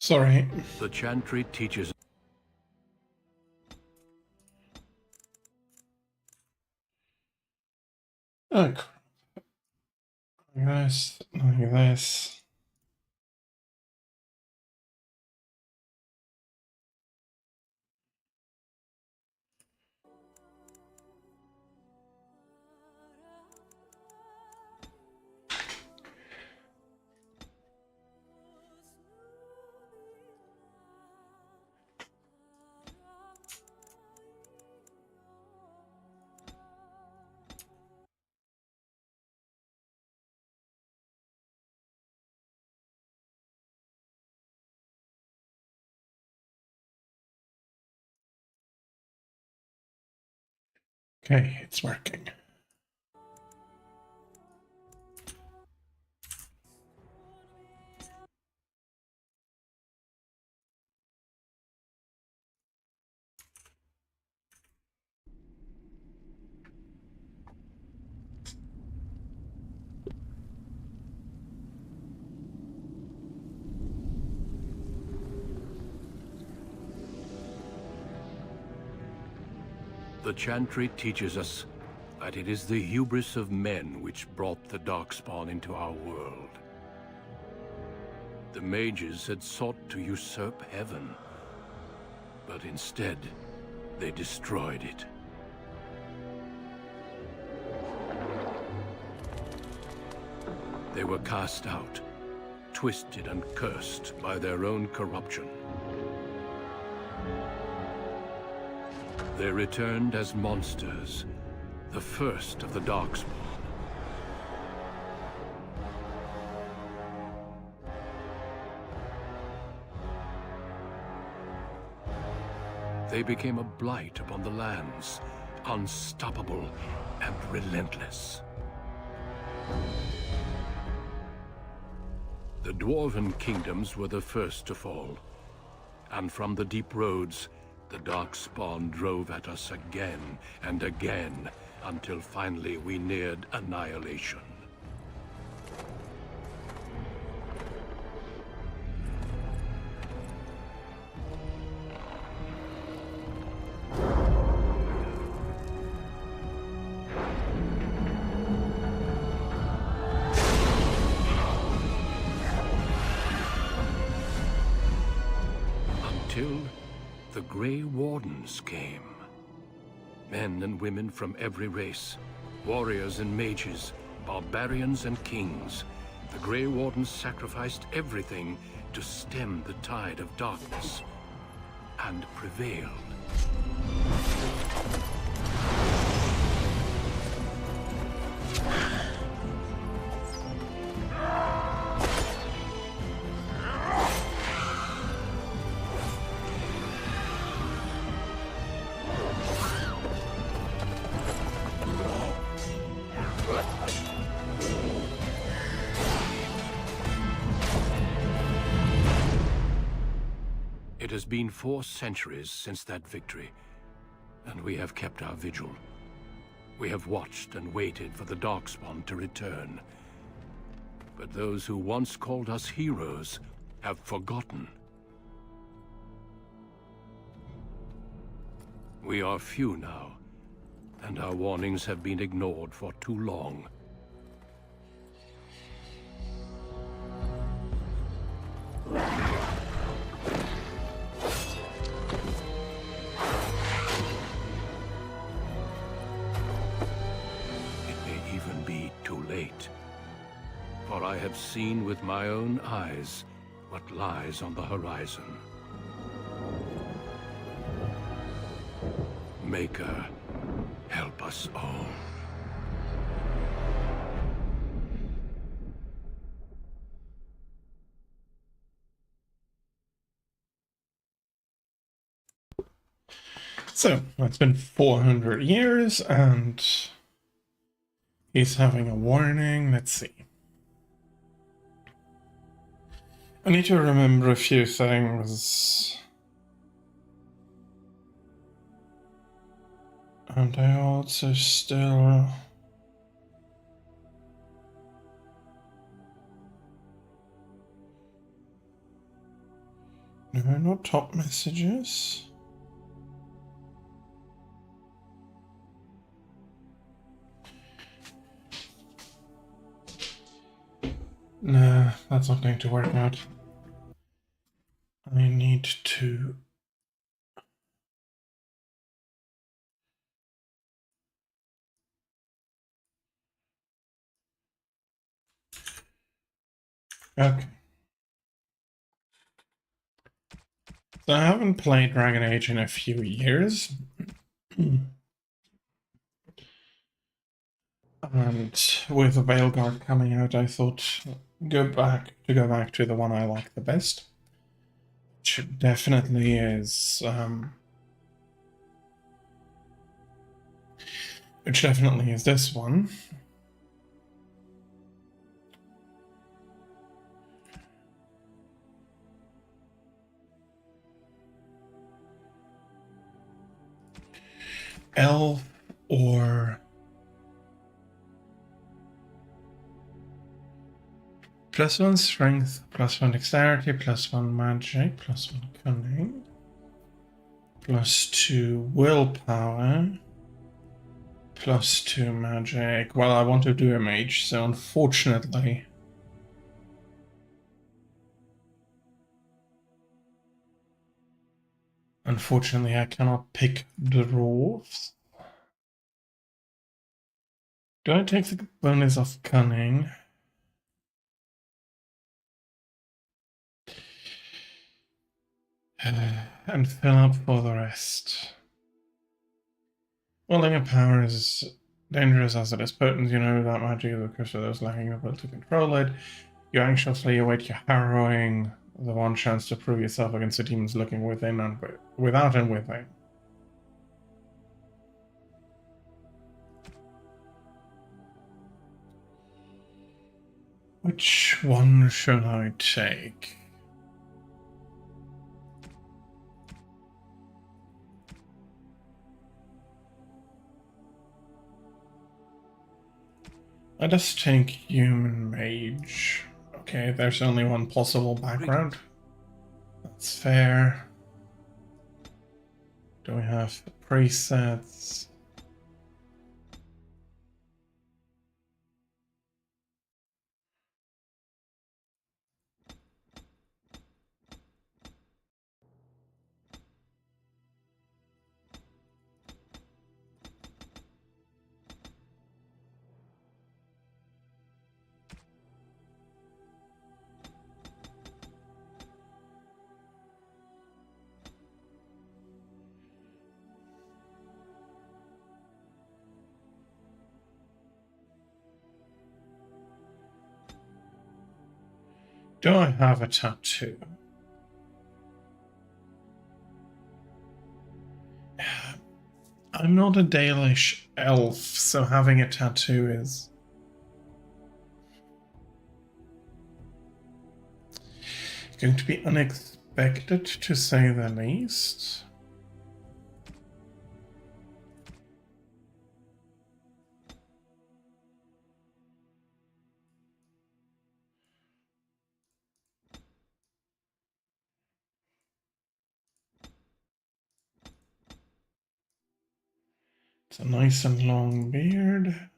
Sorry. The Chantry teaches. Oh, crap. Like this, like this. Okay, it's working. The Chantry teaches us that it is the hubris of men which brought the Darkspawn into our world. The mages had sought to usurp heaven, but instead, they destroyed it. They were cast out, twisted and cursed by their own corruption. They returned as monsters, the first of the Darkspawn. They became a blight upon the lands, unstoppable and relentless. The Dwarven kingdoms were the first to fall, and from the deep roads, the Darkspawn drove at us again and again, until finally we neared annihilation. Until the Grey Wardens came. Men and women from every race, warriors and mages, barbarians and kings. The Grey Wardens sacrificed everything to stem the tide of darkness, and prevailed. It has been 4 centuries since that victory, and we have kept our vigil. We have watched and waited for the Darkspawn to return. But those who once called us heroes have forgotten. We are few now, and our warnings have been ignored for too long. For I have seen with my own eyes what lies on the horizon. Maker, help us all. So, it's been 400 years, and he's having a warning. Let's see. I need to remember a few things. And I also still... No top messages. Nah, that's not going to work out. I need to... Okay. So I haven't played Dragon Age in a few years. And with the Veilguard coming out, I thought go back to the one I like the best. Which definitely is this one. Elf or +1 strength, +1 dexterity, +1 magic, +1 cunning, +2 willpower, +2 magic. Well, I want to do a mage, so unfortunately. Unfortunately, I cannot pick dwarves. Do I take the bonus of cunning? And fill up for the rest. Well, Ring Power is dangerous as it is potent. You know that magic is a curse for those lacking the ability to control it. You anxiously await your harrowing, the one chance to prove yourself against the demons looking within and without and within. Which one should I take? I just take Human Mage. Okay, there's only one possible background. That's fair. Do we have presets? Do I have a tattoo? I'm not a Dalish elf, so having a tattoo is going to be unexpected, to say the least. It's a nice and long beard.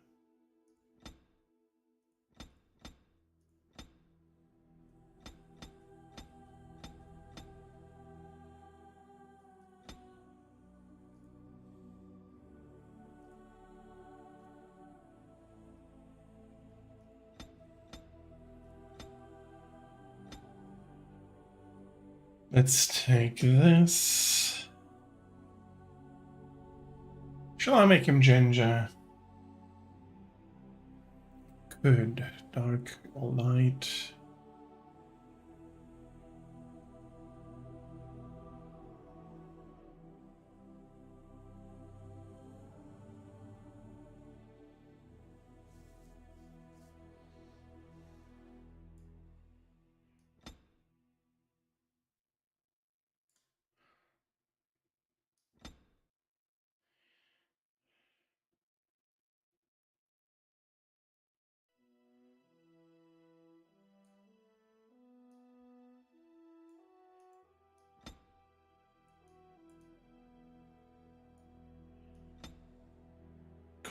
Let's take this. Shall I make him ginger? Good. Dark or light.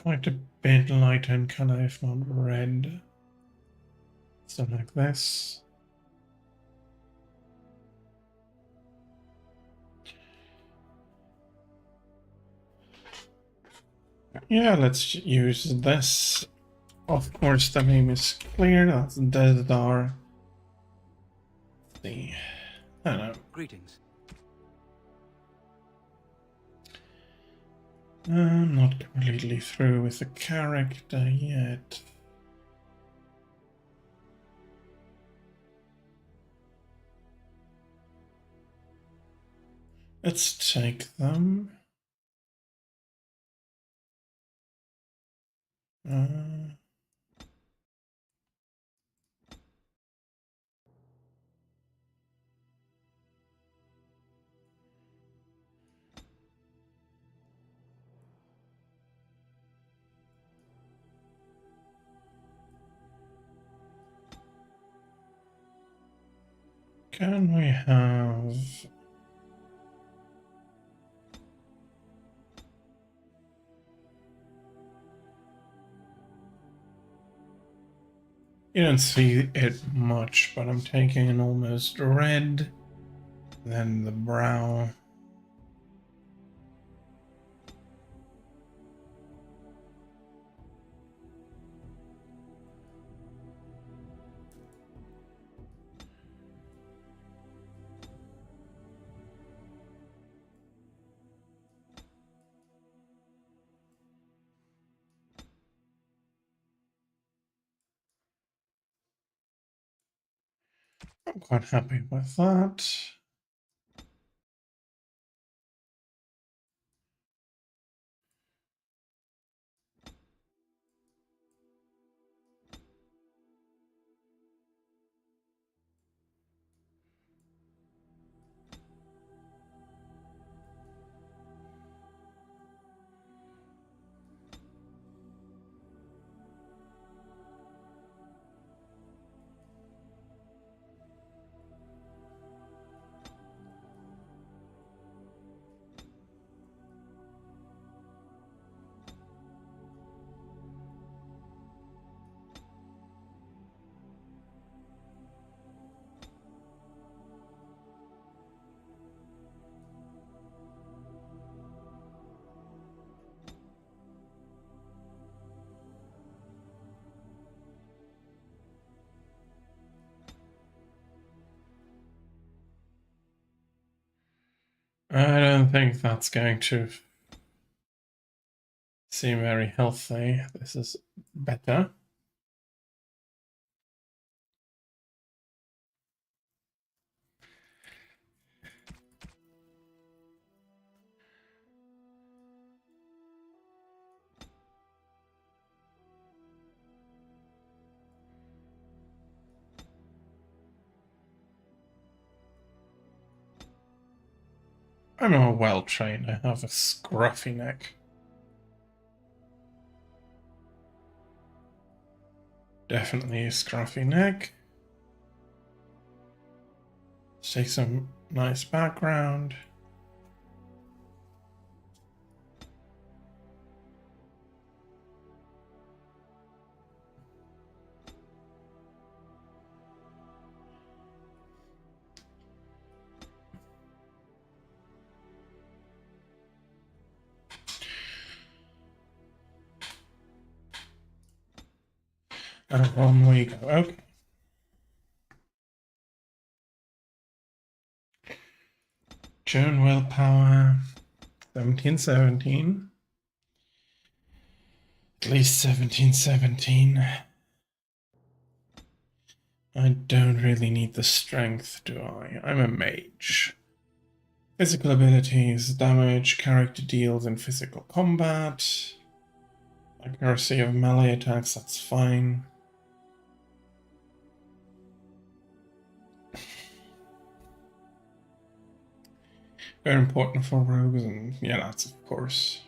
quite a bit lighter in color, if not red. Something like this. Yeah, let's use this. Of course, the name is clear. That's Dezdar. See, I don't know. Greetings. I'm not completely through with the character yet. Let's take them. Can we have... You don't see it much, but I'm taking an almost red, then the brow. I'm quite happy with that. I don't think that's going to seem very healthy. This is better. I'm a well trained. I have a scruffy neck. Definitely a scruffy neck. Let's take some nice background. And on we go. Okay. Joan Willpower, 1717. At least 1717. I don't really need the strength, do I? I'm a mage. Physical abilities, damage, character deals in physical combat. Accuracy of melee attacks, that's fine. Very important for rogues, and yeah, that's of course.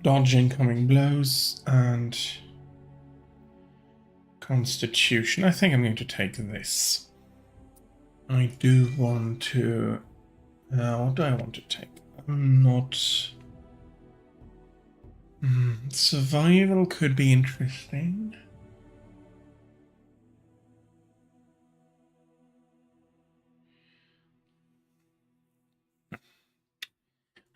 Dodge incoming blows, and Constitution. I think I'm going to take this. I do want to... what do I want to take? not... Survival could be interesting.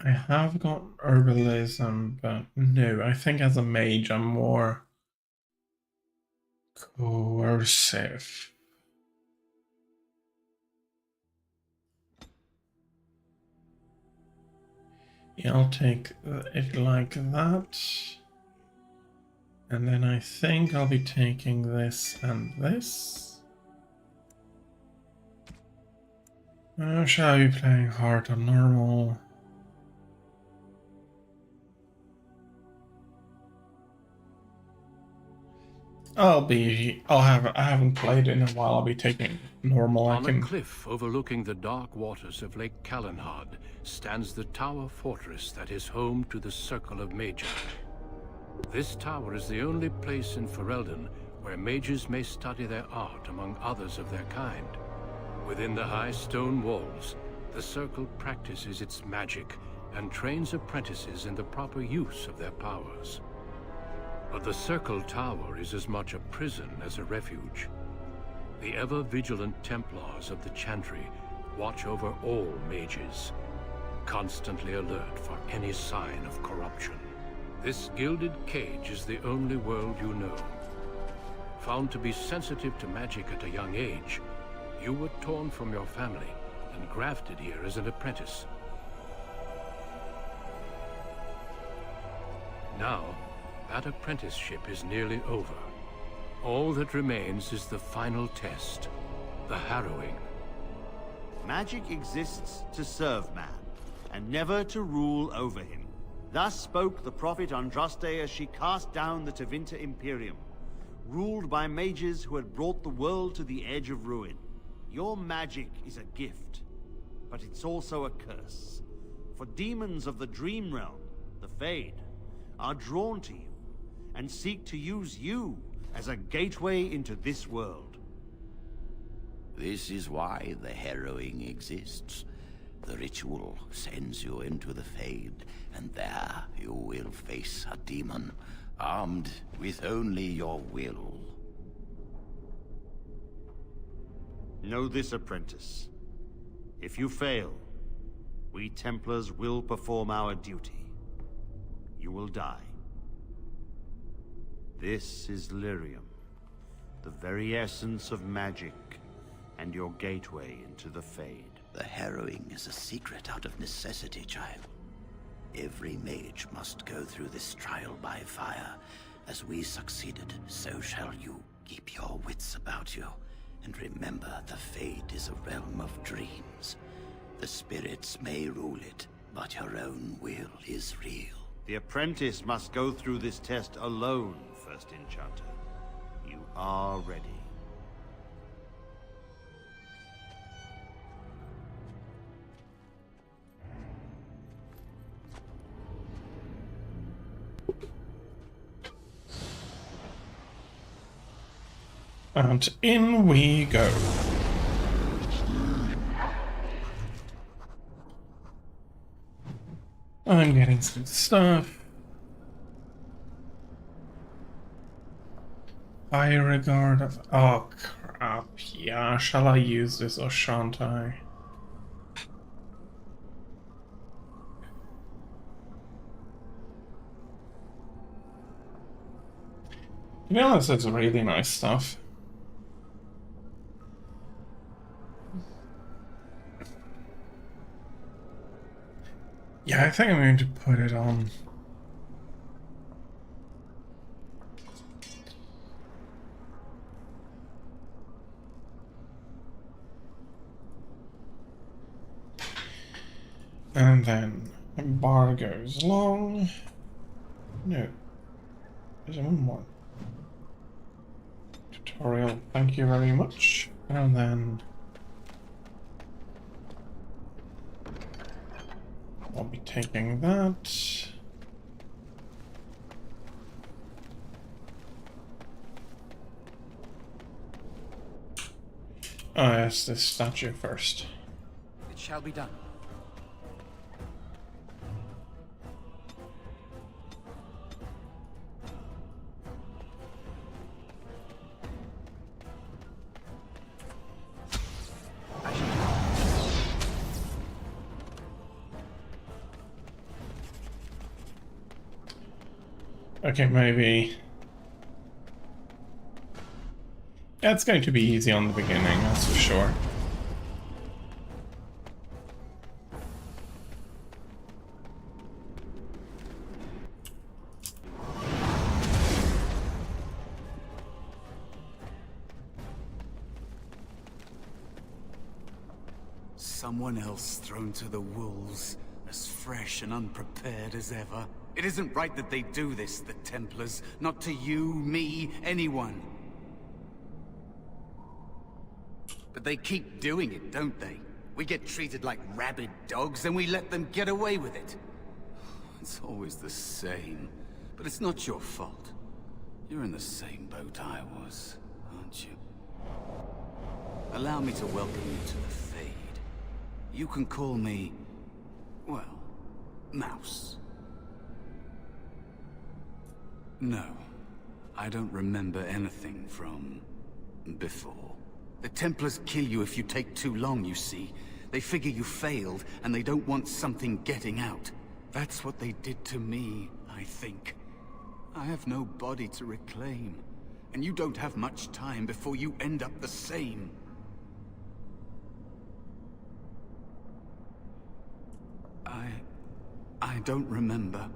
I have got herbalism, but no, I think as a mage I'm more coercive. Yeah, I'll take it like that. And then I think I'll be taking this and this. Shall I be playing hard or normal? I haven't played in a while. I'll be taking normal. On a cliff overlooking the dark waters of Lake Calenhad stands the Tower Fortress that is home to the Circle of Magi. This tower is the only place in Ferelden where mages may study their art among others of their kind. Within the high stone walls, the Circle practices its magic and trains apprentices in the proper use of their powers. But the Circle Tower is as much a prison as a refuge. The ever-vigilant Templars of the Chantry watch over all mages, constantly alert for any sign of corruption. This gilded cage is the only world you know. Found to be sensitive to magic at a young age, you were torn from your family and grafted here as an apprentice. Now, that apprenticeship is nearly over. All that remains is the final test, the Harrowing. Magic exists to serve man, and never to rule over him. Thus spoke the prophet Andraste as she cast down the Tevinter Imperium, ruled by mages who had brought the world to the edge of ruin. Your magic is a gift, but it's also a curse. For demons of the Dream Realm, the Fade, are drawn to you, and seek to use you as a gateway into this world. This is why the Harrowing exists. The ritual sends you into the Fade, and there you will face a demon, armed with only your will. Know this, apprentice. If you fail, we Templars will perform our duty. You will die. This is Lyrium, the very essence of magic, and your gateway into the Fade. The Harrowing is a secret out of necessity, child. Every mage must go through this trial by fire. As we succeeded, so shall you. Keep your wits about you, and remember the Fade is a realm of dreams. The spirits may rule it, but your own will is real. The apprentice must go through this test alone, First Enchanter. You are ready. And in we go. I'm getting some stuff. High regard of... Oh, crap. Yeah, shall I use this or shan't I? To be honest, it's really nice stuff. Yeah, I think I'm going to put it on. And then the bar goes long. No. There's one more. Tutorial, thank you very much. And then I'll be taking that. Oh, yes, this statue first. It shall be done. Okay, maybe. Yeah, it's going to be easy on the beginning, that's for sure. Someone else thrown to the wolves, as fresh and unprepared as ever. It isn't right that they do this, the Templars. Not to you, me, anyone. But they keep doing it, don't they? We get treated like rabid dogs, and we let them get away with it. It's always the same. But it's not your fault. You're in the same boat I was, aren't you? Allow me to welcome you to the Fade. You can call me, well, Mouse. No, I don't remember anything from before. The Templars kill you if you take too long, you see. They figure you failed, and they don't want something getting out. That's what they did to me, I think. I have no body to reclaim, and you don't have much time before you end up the same. I don't remember.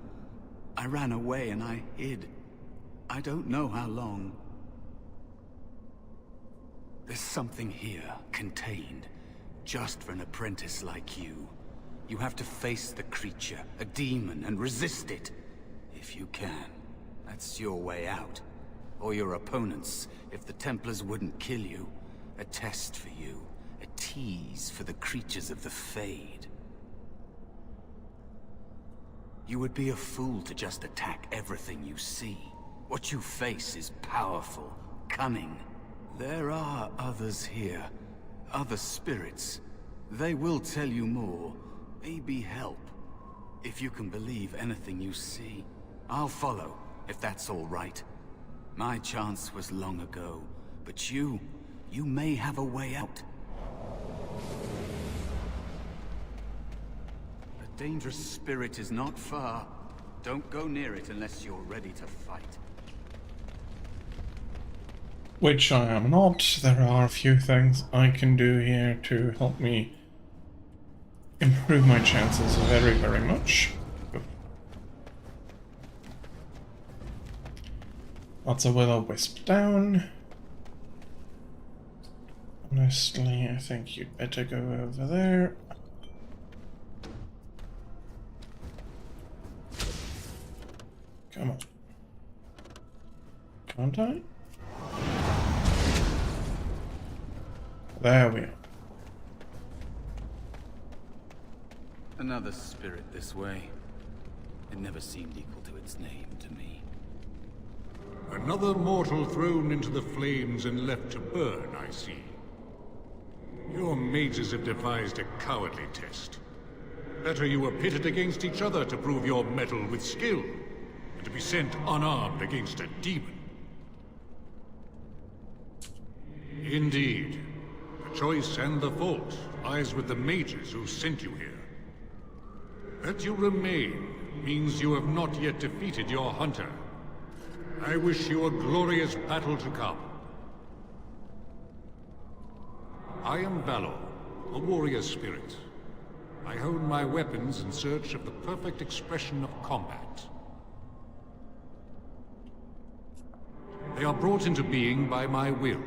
I ran away and I hid. I don't know how long. There's something here, contained, just for an apprentice like you. You have to face the creature, a demon, and resist it. If you can. That's your way out. Or your opponents, if the Templars wouldn't kill you. A test for you. A tease for the creatures of the Fade. You would be a fool to just attack everything you see. What you face is powerful, cunning. There are others here. Other spirits. They will tell you more. Maybe help. If you can believe anything you see. I'll follow, if that's all right. My chance was long ago. But you may have a way out. A dangerous spirit is not far. Don't go near it unless you're ready to fight. Which I am not. There are a few things I can do here to help me improve my chances very, very much. Lots of Will-O-Wisp down. Honestly, I think you'd better go over there. Come on. Can't I? There we are. Another spirit this way. It never seemed equal to its name to me. Another mortal thrown into the flames and left to burn, I see. Your mages have devised a cowardly test. Better you were pitted against each other to prove your mettle with skill, and to be sent unarmed against a demon. Indeed. The choice and the fault lies with the mages who sent you here. That you remain means you have not yet defeated your hunter. I wish you a glorious battle to come. I am Valor, a warrior spirit. I hone my weapons in search of the perfect expression of combat. They are brought into being by my will.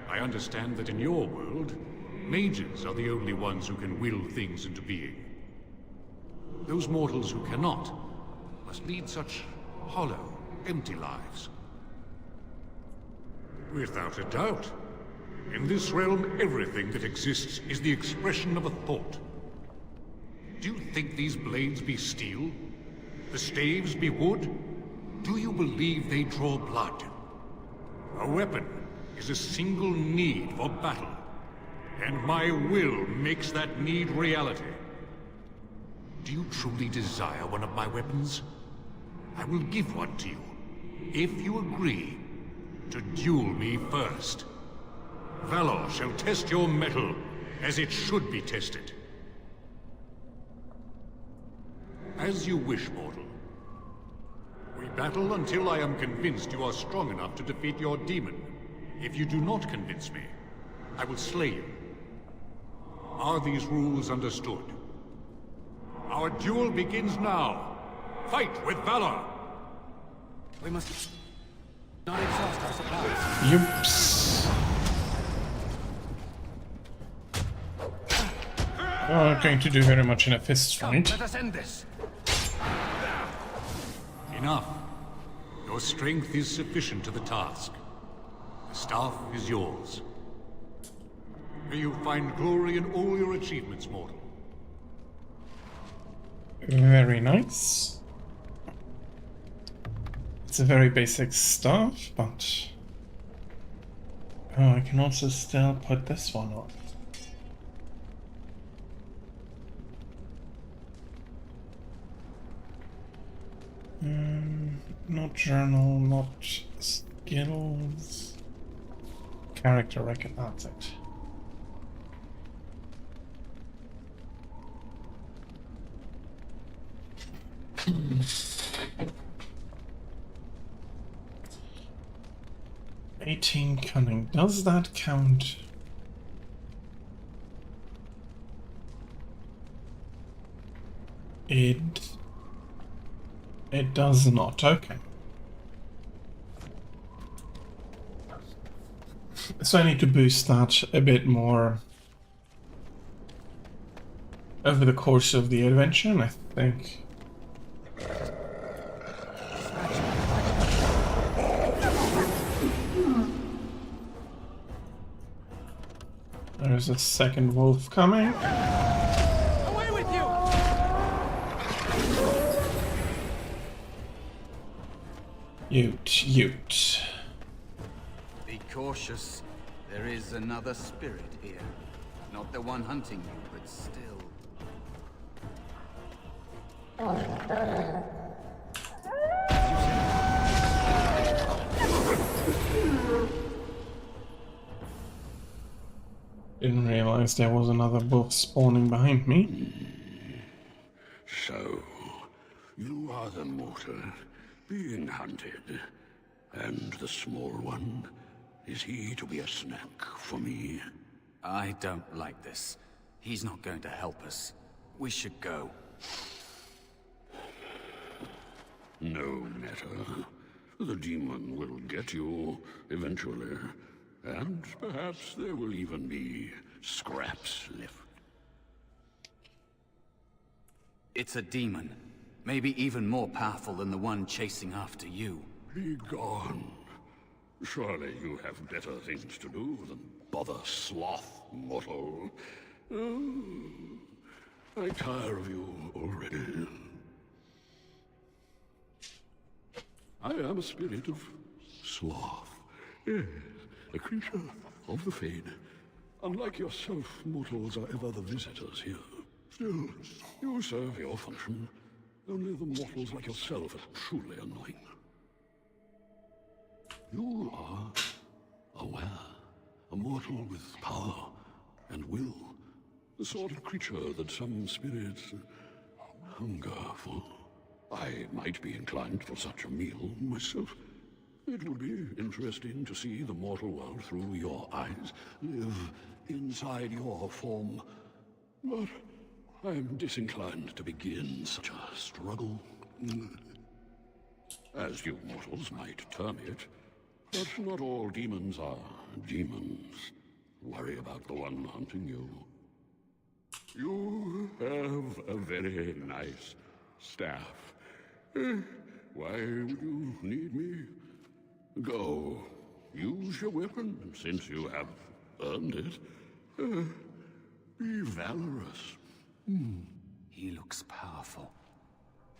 I understand that in your world, mages are the only ones who can will things into being. Those mortals who cannot must lead such hollow, empty lives. Without a doubt. In this realm, everything that exists is the expression of a thought. Do you think these blades be steel? The staves be wood? Do you believe they draw blood? A weapon is a single need for battle, and my will makes that need reality. Do you truly desire one of my weapons? I will give one to you, if you agree to duel me first. Valor shall test your mettle as it should be tested. As you wish, mortal. We battle until I am convinced you are strong enough to defeat your demon. If you do not convince me, I will slay you. Are these rules understood? Our duel begins now. Fight with valor! We must not exhaust our supplies. Yups. Well, not going to do very much in a fist fight. Let us end this. Enough. Your strength is sufficient to the task. The staff is yours. May you find glory in all your achievements, mortal. Very nice. It's a very basic stuff, but... Oh, I can also still put this one on. Not journal, not skills. Character record, that's it. "18 cunning." Does that count? It does not. Okay. So I need to boost that a bit more over the course of the adventure, and I think there's a second wolf coming. Away with you! Ute. Be cautious. There is another spirit here. Not the one hunting you, but still. Didn't realize there was another wolf spawning behind me. So, you are the mortal being hunted. And the small one, is he to be a snack for me? I don't like this. He's not going to help us. We should go. No matter. The demon will get you eventually. And perhaps there will even be scraps left. It's a demon. Maybe even more powerful than the one chasing after you. Be gone. Surely you have better things to do than bother sloth, mortal. Oh, I tire of you already. I am a spirit of sloth. Yes, a creature of the Fade. Unlike yourself, mortals are ever the visitors here. Still, you serve your function. Only the mortals like yourself are truly annoying. You are aware, a mortal with power and will. The sort of creature that some spirits hunger for. I might be inclined for such a meal myself. It would be interesting to see the mortal world through your eyes, live inside your form. But I am disinclined to begin such a struggle. As you mortals might term it. But not all demons are demons. Worry about the one hunting you. You have a very nice staff. Why would you need me? Go. Use your weapon, since you have earned it. Be valorous. He looks powerful.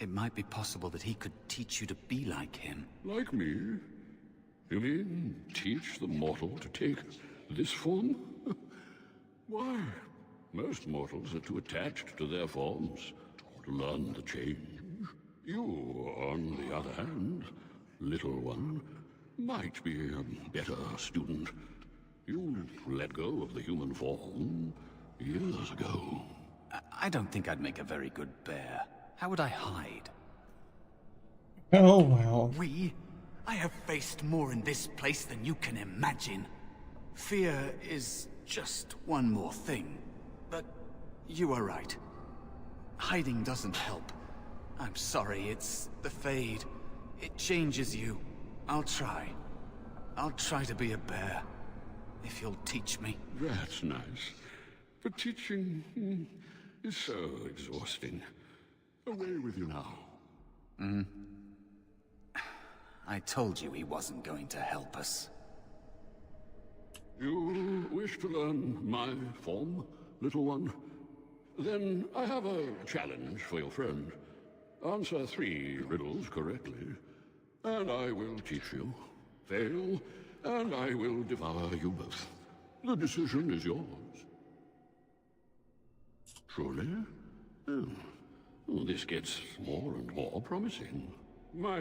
It might be possible that he could teach you to be like him. Like me? You mean teach the mortal to take this form? Why? Most mortals are too attached to their forms to learn the change. You, on the other hand, little one, might be a better student. You let go of the human form years ago. I don't think I'd make a very good bear. How would I hide? Oh well. I have faced more in this place than you can imagine. Fear is just one more thing. But you are right. Hiding doesn't help. I'm sorry, it's the Fade. It changes you. I'll try. I'll try to be a bear. If you'll teach me. That's nice. But teaching is so exhausting. Away with you now. I told you he wasn't going to help us. You wish to learn my form, little one? Then I have a challenge for your friend. Answer 3 riddles correctly, and I will teach you. Fail, and I will devour you both. The decision is yours. Truly? Oh, this gets more and more promising. My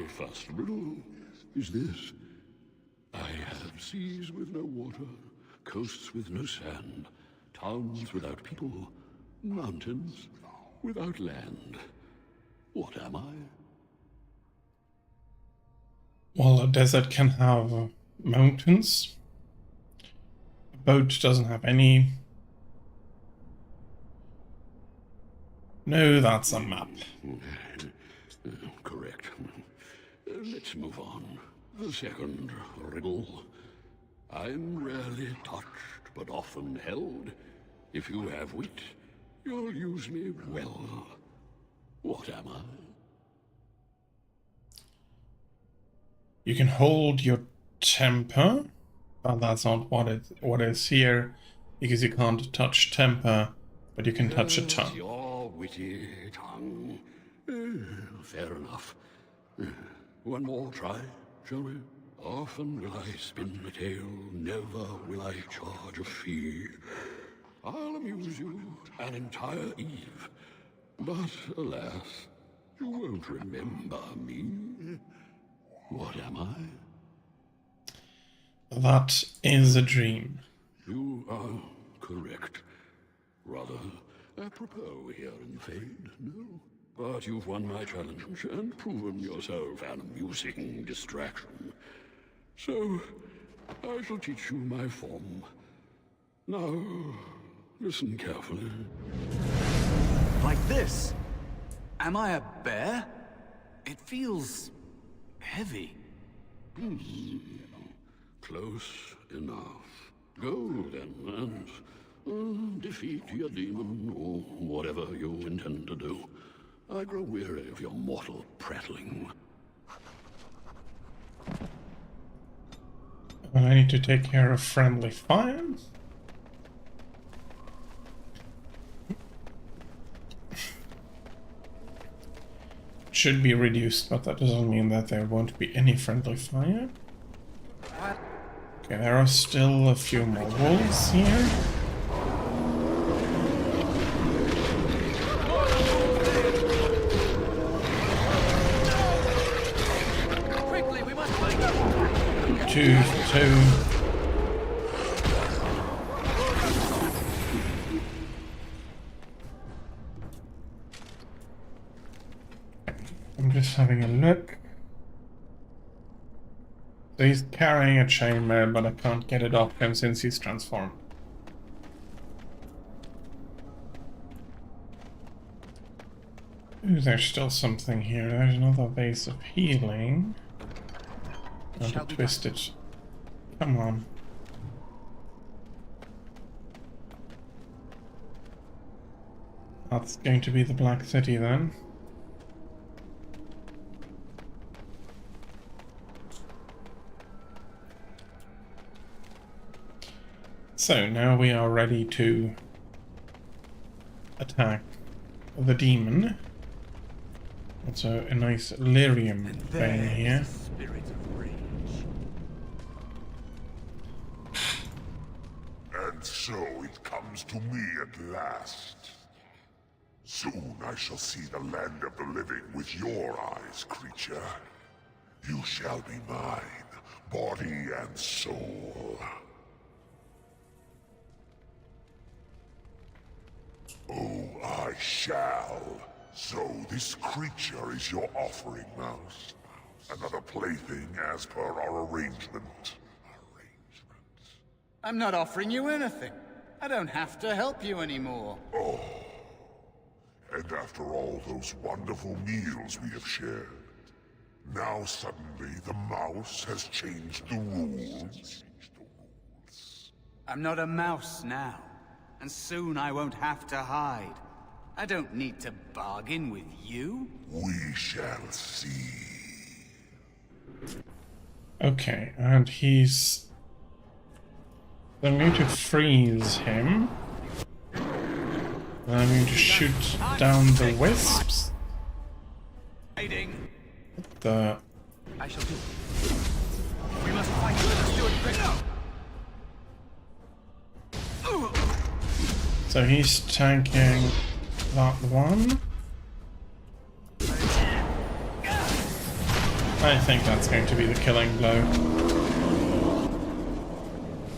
first riddle is this. I have seas with no water, coasts with no sand, towns without people, mountains without land. What am I? Well, a desert can have mountains. A boat doesn't have any. No, that's a map. Correct. Let's move on. The second riddle. I'm rarely touched, but often held. If you have wit, you'll use me well. What am I? You can hold your temper, but that's not what is here, because you can't touch temper, but you can touch a tongue. Your witty tongue. Fair enough. One more try, shall we? Often will I spin a tale, never will I charge a fee. I'll amuse you an entire eve, but alas, you won't remember me. What am I? That is a dream. You are correct. Rather apropos here in the Fade, no? But you've won my challenge and proven yourself an amusing distraction. So, I shall teach you my form. Now, listen carefully. Like this? Am I a bear? It feels heavy. Close enough. Go then, and defeat your demon, or whatever you intend to do. I grow weary of your mortal prattling. I need to take care of friendly fire. Should be reduced, but that doesn't mean that there won't be any friendly fire. Okay, there are still a few more wolves here. Quickly, we must fight. 2 for 2. I'm just having a look. So he's carrying a chainmail, but I can't get it off him since he's transformed. Ooh, there's still something here. There's another base of healing. Not to twist it. Come on. That's going to be the Black City then. So now we are ready to attack the demon. Also a nice lyrium vein here. Spirit of rage. And so it comes to me at last. Soon I shall see the land of the living with your eyes, creature. You shall be mine, body and soul. Oh, I shall. So this creature is your offering, Mouse. Another plaything as per our arrangement. I'm not offering you anything. I don't have to help you anymore. Oh. And after all those wonderful meals we have shared, now suddenly the mouse has changed the rules? I'm not a mouse now, and soon I won't have to hide. I don't need to bargain with you. We shall see. Okay, and he's... I'm going to freeze him. Then I'm going to shoot down the wisps. Hiding. The... I shall do it. We must fight. Let's do it quick. So he's tanking that one. I think that's going to be the killing blow.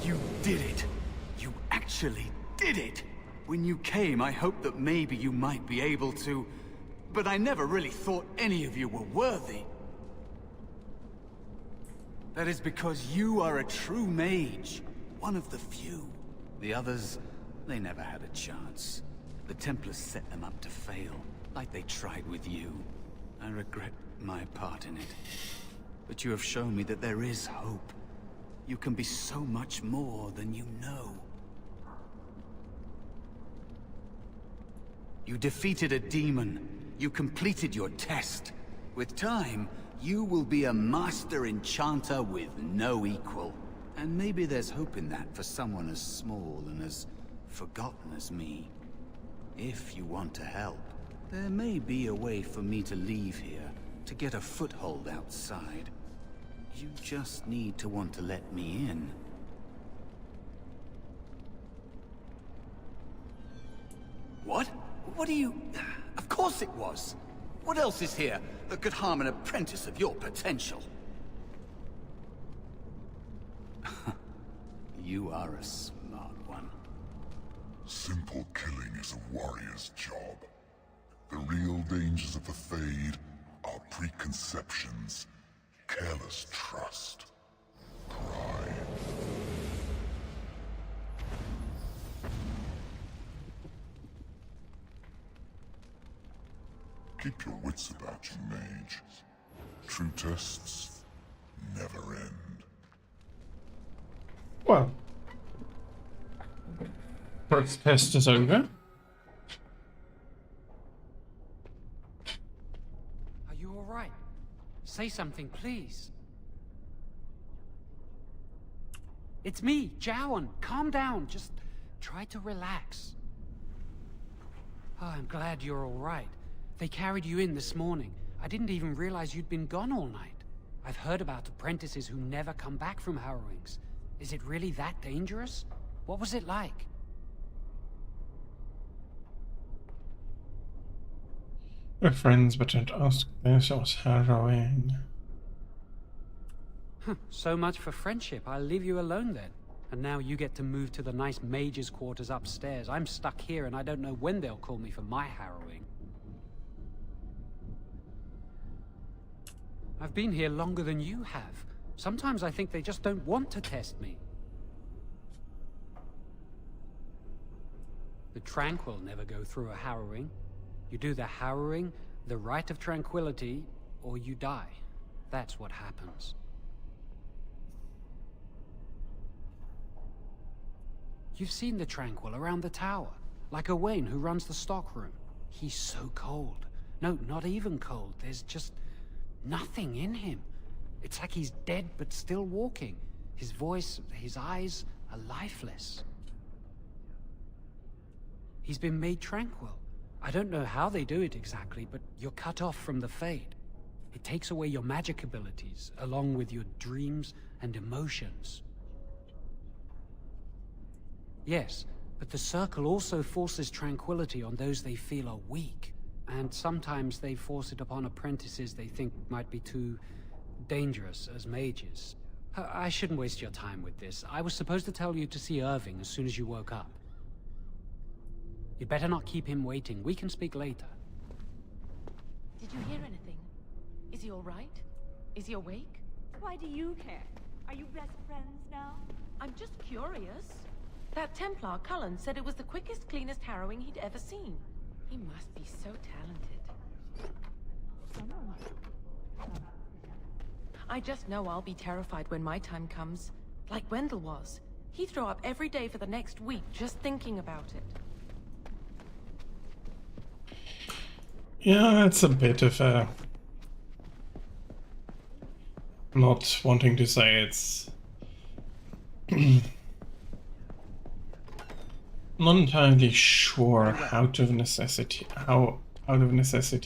You did it. You actually did it. When you came, I hoped that maybe you might be able to, but I never really thought any of you were worthy. That is because you are a true mage, one of the few. The others, they never had a chance. The Templars set them up to fail, like they tried with you. I regret my part in it. But you have shown me that there is hope. You can be so much more than you know. You defeated a demon. You completed your test. With time, you will be a master enchanter with no equal. And maybe there's hope in that for someone as small and as forgotten as me. If you want to help, there may be a way for me to leave here, to get a foothold outside. You just need to want to let me in. What? What do you... Of course it was! What else is here that could harm an apprentice of your potential? You are a smart one. Simple killing is a warrior's job. The real dangers of the Fade are preconceptions, careless trust, pride. Keep your wits about you, mage. True tests never end. Well, first test is over. Are you all right? Say something, please. It's me, Jowan. Calm down. Just try to relax. Oh, I'm glad you're all right. They carried you in this morning. I didn't even realize you'd been gone all night. I've heard about apprentices who never come back from Harrowings. Is it really that dangerous? What was it like? We're friends, but don't ask this. It was harrowing. So much for friendship. I'll leave you alone then. And now you get to move to the nice mage's quarters upstairs. I'm stuck here and I don't know when they'll call me for my harrowing. I've been here longer than you have. Sometimes I think they just don't want to test me. The Tranquil never go through a harrowing. You do the harrowing, the Rite of Tranquility, or you die. That's what happens. You've seen the Tranquil around the tower, like Owain who runs the stockroom. He's so cold. No, not even cold. There's just nothing in him. It's like he's dead but still walking. His voice, his eyes are lifeless. He's been made tranquil. I don't know how they do it exactly, but you're cut off from the Fade. It takes away your magic abilities, along with your dreams and emotions. Yes, but the Circle also forces tranquility on those they feel are weak. And sometimes they force it upon apprentices they think might be too dangerous as mages. I shouldn't waste your time with this. I was supposed to tell you to see Irving as soon as you woke up. You'd better not keep him waiting. We can speak later. Did you hear anything? Is he all right? Is he awake? Why do you care? Are you best friends now? I'm just curious. That Templar, Cullen, said it was the quickest, cleanest harrowing he'd ever seen. He must be so talented. I just know I'll be terrified when my time comes. Like Wendell was. He'd throw up every day for the next week just thinking about it. Yeah, it's a bit of a... not wanting to say it's... not entirely sure how out of necessity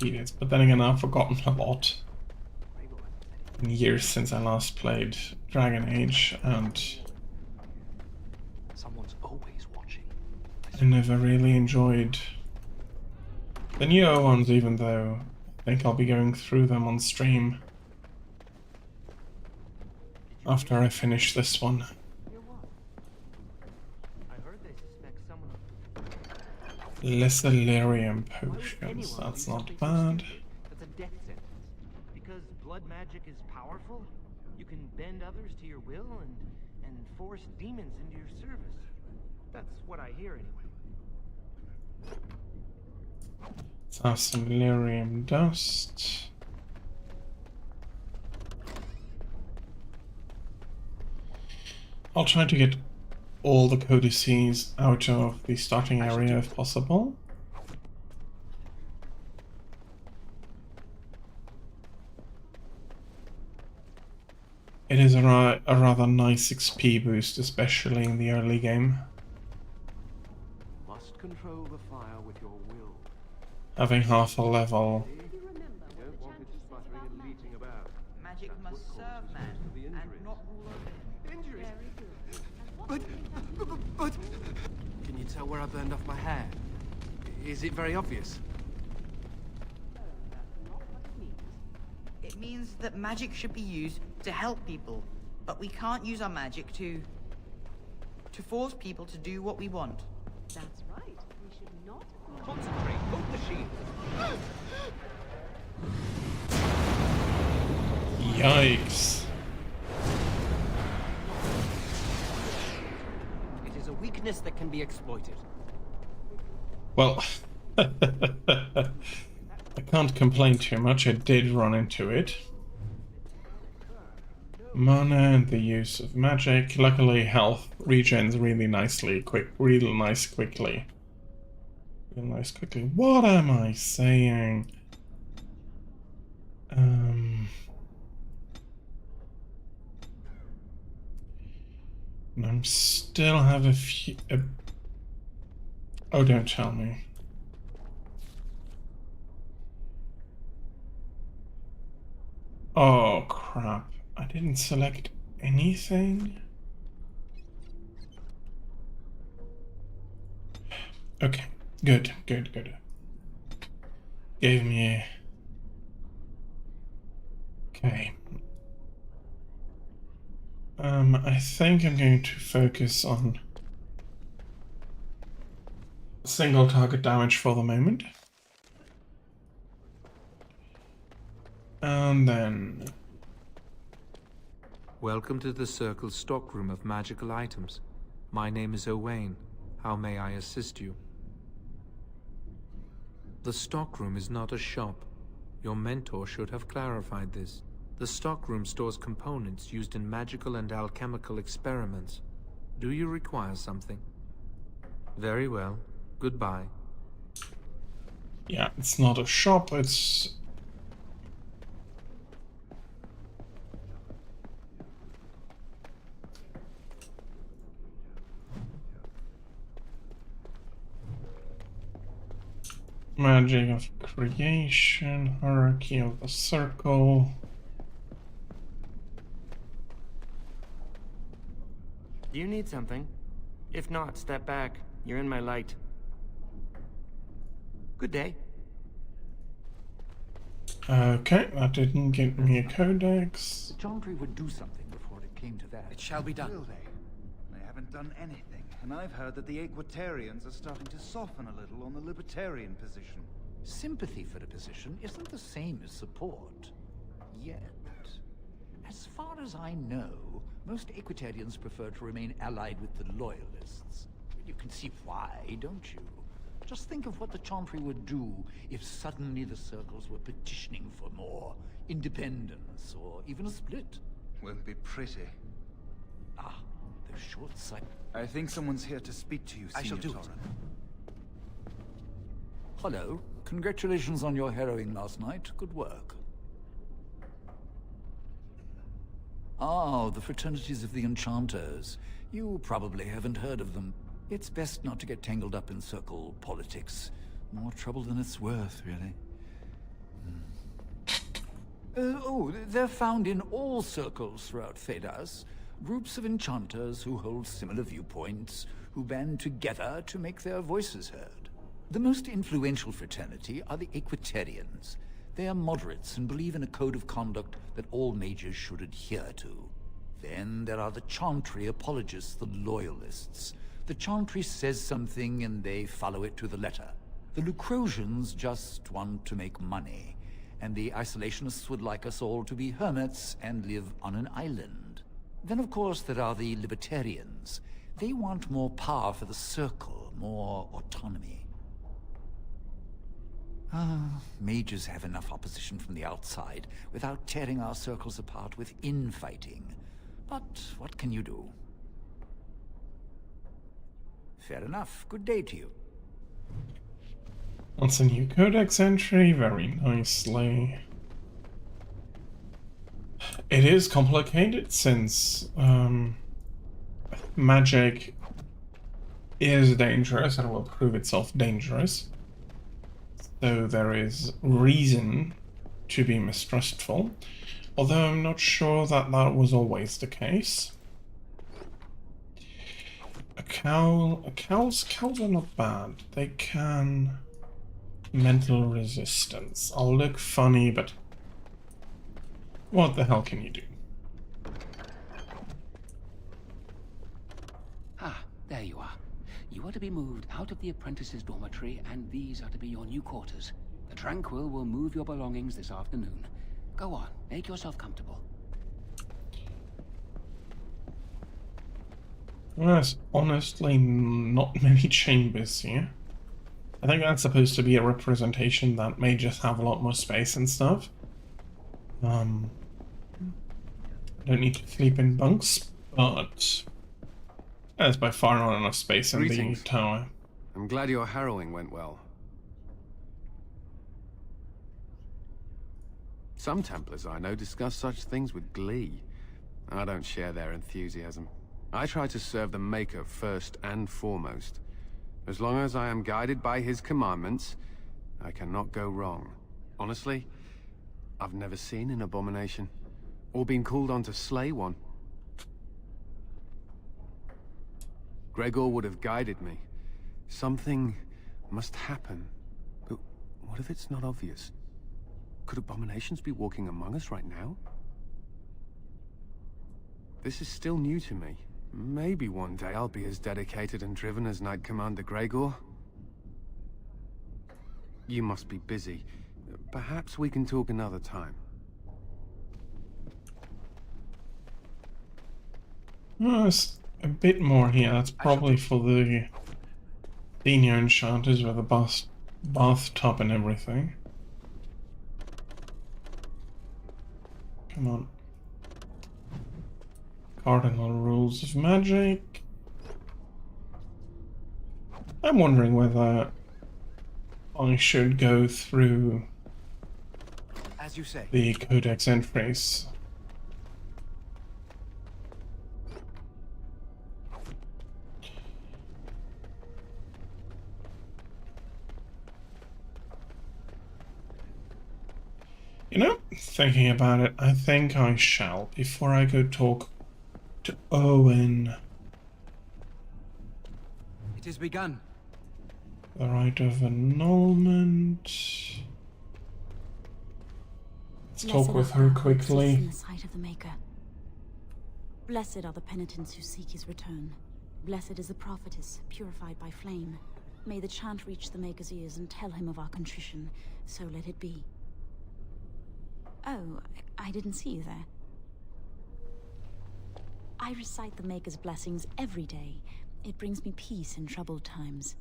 it is, but then again I've forgotten a lot in years since I last played Dragon Age, and Someone's always watching. I never really enjoyed the newer ones, even though I think I'll be going through them on stream after I finish this one. Lessalarium potions, that's not bad. That's a death sentence. Because blood magic is powerful, you can bend others to your will and force demons into your service. That's what I hear anyway. Let's have some lyrium dust. I'll try to get all the codices out of the starting area if possible. It is a rather nice XP boost, especially in the early game. Must control the fire with your will. Having half a level. Magic must serve man and not rule over him. Injuries. But... Can you tell where I burned off my hair? Is it very obvious? It means that magic should be used to help people, but we can't use our magic to force people to do what we want. That's right. We should not... Concentrate, both machines. Yikes. It is a weakness that can be exploited. Well, I can't complain too much. I did run into it. Mana and the use of magic. Luckily, health regens really nicely, real nice quickly. Real nice quickly. What am I saying? I'm still have a few. Oh, don't tell me. Oh crap! I didn't select anything. Okay, good. Gave me a... Okay. I think I'm going to focus on single target damage for the moment. And then... Welcome to the Circle's stockroom of magical items. My name is Owain. How may I assist you? The stockroom is not a shop. Your mentor should have clarified this. The stockroom stores components used in magical and alchemical experiments. Do you require something? Very well. Goodbye. Yeah, it's not a shop, it's... Magic of creation, hierarchy of the circle. Do you need something? If not, step back. You're in my light. Good day. Okay, that didn't get me a codex. The Chantry would do something before it came to that. It shall be done. Will they? They haven't done anything, and I've heard that the Equitarians are starting to soften a little on the libertarian position. Sympathy for a position isn't the same as support. Yet. As far as I know, most Equitarians prefer to remain allied with the Loyalists. You can see why, don't you? Just think of what the Chantry would do if suddenly the Circles were petitioning for more independence, or even a split. Won't be pretty. Ah, the short sight. I think someone's here to speak to you, I shall Senior do it. Torren. Hello. Congratulations on your harrowing last night. Good work. Ah, the Fraternities of the Enchanters. You probably haven't heard of them. It's best not to get tangled up in circle politics. More trouble than it's worth, really. They're found in all circles throughout Phaedas. Groups of enchanters who hold similar viewpoints, who band together to make their voices heard. The most influential fraternity are the Equitarians. They are moderates and believe in a code of conduct that all mages should adhere to. Then there are the Chantry apologists, the Loyalists. The Chantry says something and they follow it to the letter. The Lucrosians just want to make money, and the Isolationists would like us all to be hermits and live on an island. Then of course there are the Libertarians. They want more power for the Circle, more autonomy. Mages have enough opposition from the outside without tearing our circles apart with infighting. But what can you do? Fair enough. Good day to you. That's a new codex entry, very nicely. It is complicated since magic is dangerous and will prove itself dangerous. So there is reason to be mistrustful, although I'm not sure that that was always the case. Cows are not bad. They can mental resistance. I'll look funny, but what the hell can you do? Ah, there you are. You are to be moved out of the apprentices' dormitory, and these are to be your new quarters. The Tranquil will move your belongings this afternoon. Go on, make yourself comfortable. There's honestly not many chambers here. I think that's supposed to be a representation that may just have a lot more space and stuff. I don't need to sleep in bunks, but there's by far not enough space in the tower. I'm glad your harrowing went well. Some Templars I know discuss such things with glee. I don't share their enthusiasm. I try to serve the Maker first and foremost. As long as I am guided by his commandments, I cannot go wrong. Honestly, I've never seen an abomination, or been called on to slay one. Gregor would have guided me. Something must happen. But what if it's not obvious? Could abominations be walking among us right now? This is still new to me. Maybe one day I'll be as dedicated and driven as Knight Commander Gregor. You must be busy. Perhaps we can talk another time. There's a bit more here. That's probably for the senior enchanters with a bathtub and everything. Come on. Cardinal rules of magic. I'm wondering whether I should go through As you say. the codex entries. You know, thinking about it, I think I shall, before I go talk to Owen. It has begun. The right of annulment. Let's talk with her quickly. In the sight of the Maker. Blessed are the penitents who seek his return. Blessed is the prophetess, purified by flame. May the chant reach the Maker's ears and tell him of our contrition, so let it be. Oh, I didn't see you there. I recite the Maker's blessings every day. It brings me peace in troubled times.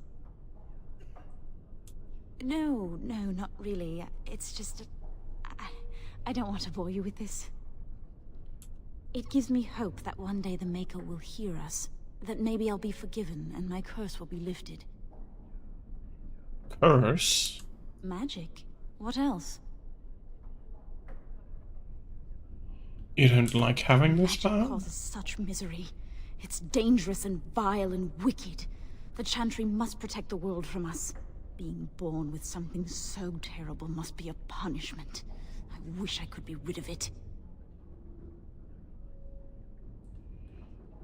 No, not really. It's just... I don't want to bore you with this. It gives me hope that one day the Maker will hear us. That maybe I'll be forgiven and my curse will be lifted. Curse? Magic? What else? You don't like having this Magic power? causes such misery. It's dangerous and vile and wicked. The Chantry must protect the world from us. Being born with something so terrible must be a punishment. I wish I could be rid of it.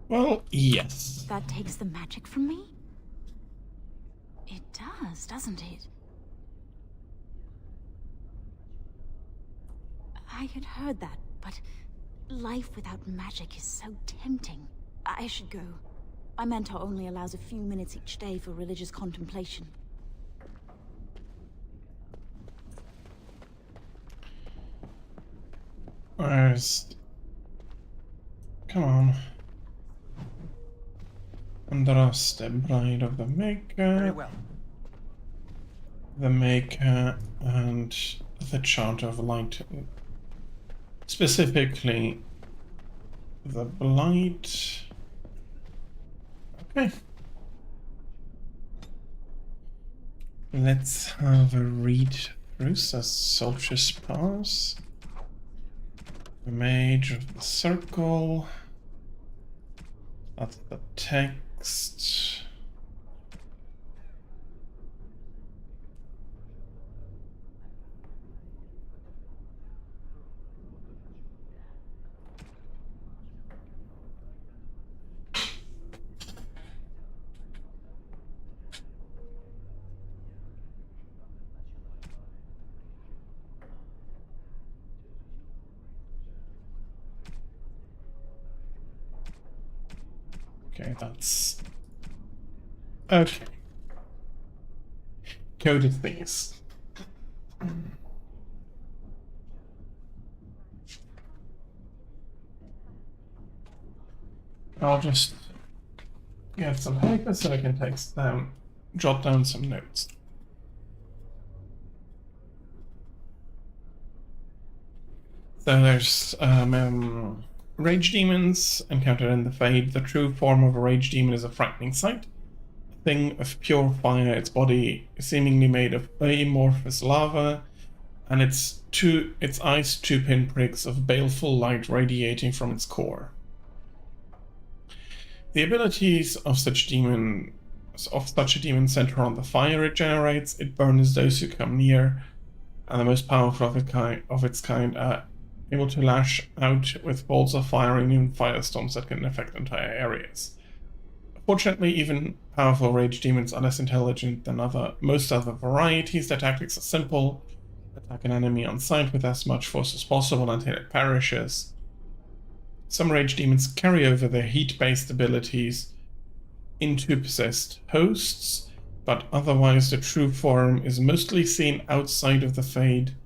Well, yes. That takes the magic from me? It does, doesn't it? I had heard that, but life without magic is so tempting. I should go. My mentor only allows a few minutes each day for religious contemplation. Where's... Come on. Andraste, Bride of the Maker. Very well. The Maker and the Chant of Light. Specifically, the Blight. Okay. Let's have a read through. Says Solstice Pass. The Mage of the Circle. That's the text. Okay, that's... Okay. Coded things. I'll just get some paper so I can jot down some notes. So there's Rage demons encountered in the Fade. The true form of a rage demon is a frightening sight. A thing of pure fire, its body seemingly made of amorphous lava, and its eyes two pinpricks of baleful light radiating from its core. The abilities of such a demon center on the fire it generates. It burns those who come near, and the most powerful of its kind are able to lash out with bolts of fire and even firestorms that can affect entire areas. Fortunately, even powerful rage demons are less intelligent than most other varieties. Their tactics are simple: attack an enemy on sight with as much force as possible until it perishes. Some rage demons carry over their heat-based abilities into possessed hosts, but otherwise the true form is mostly seen outside of the Fade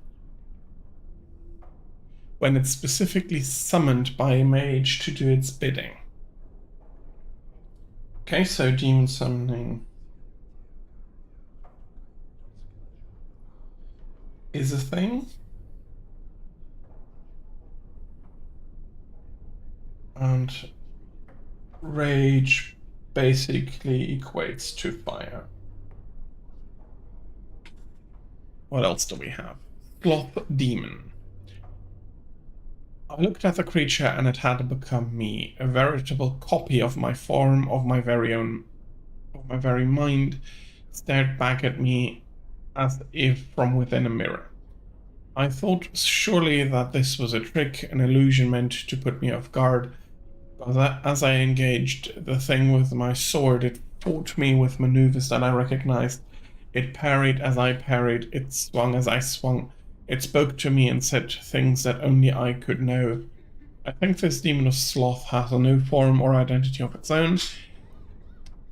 when it's specifically summoned by a mage to do its bidding. Okay, so demon summoning is a thing. And rage basically equates to fire. What else do we have? Sloth demon. I looked at the creature and it had become me, a veritable copy of my form, of my very mind, stared back at me as if from within a mirror. I thought surely that this was a trick, an illusion meant to put me off guard, but as I engaged the thing with my sword, it fought me with maneuvers that I recognized. It parried as I parried, it swung as I swung. It spoke to me and said things that only I could know. I think this demon of sloth has no form or identity of its own.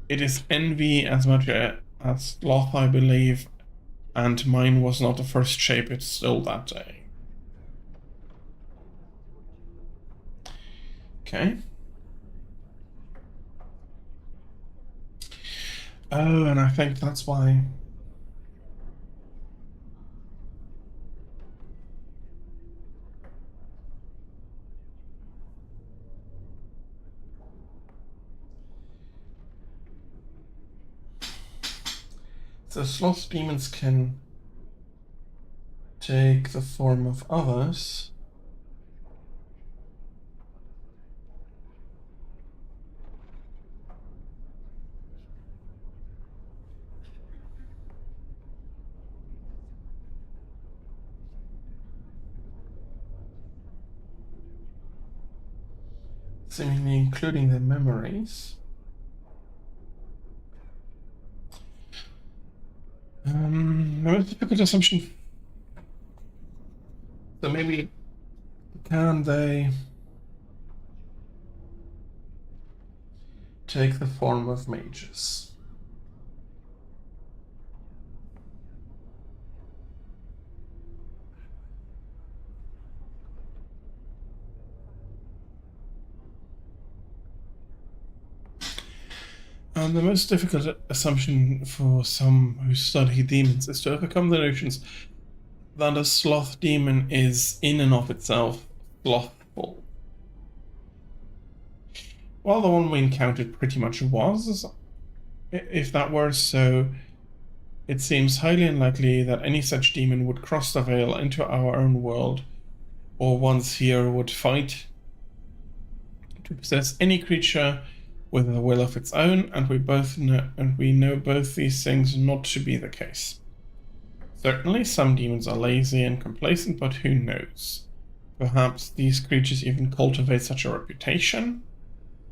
It is envy as much as sloth, I believe, and mine was not the first shape it stole that day. Okay. Oh, and I think that's why. So sloth demons can take the form of others. Seemingly including their memories. The most difficult assumption. So maybe can they take the form of mages? And the most difficult assumption for some who study demons is to overcome the notions that a sloth demon is in and of itself slothful. While the one we encountered pretty much was, if that were so, it seems highly unlikely that any such demon would cross the veil into our own world, or once here would fight to possess any creature with a will of its own, and we know both these things not to be the case. Certainly some demons are lazy and complacent, but who knows? Perhaps these creatures even cultivate such a reputation?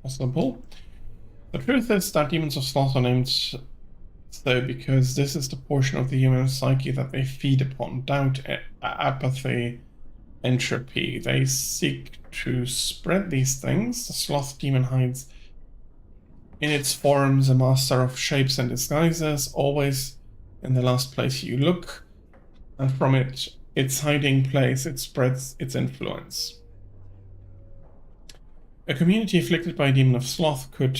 Possible. The truth is that demons of sloth are named so because this is the portion of the human psyche that they feed upon: doubt, apathy, entropy. They seek to spread these things. The sloth demon hides in its forms, a master of shapes and disguises, always in the last place you look, and from its hiding place, it spreads its influence. A community afflicted by a demon of sloth could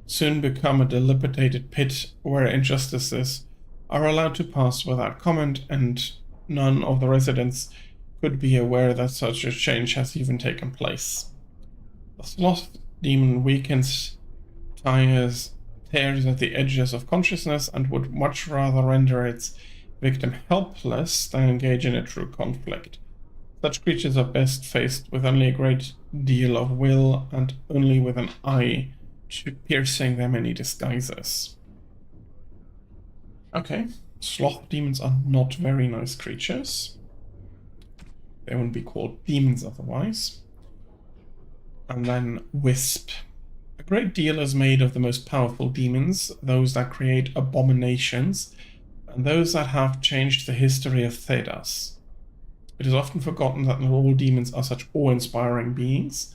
soon become a dilapidated pit where injustices are allowed to pass without comment, and none of the residents could be aware that such a change has even taken place. The sloth demon weakens, tears at the edges of consciousness, and would much rather render its victim helpless than engage in a true conflict. Such creatures are best faced with only a great deal of will and only with an eye to piercing their many disguises. Okay, sloth demons are not very nice creatures. They wouldn't be called demons otherwise. And then Wisp. A great deal is made of the most powerful demons, those that create abominations, and those that have changed the history of Thedas. It is often forgotten that not all demons are such awe-inspiring beings.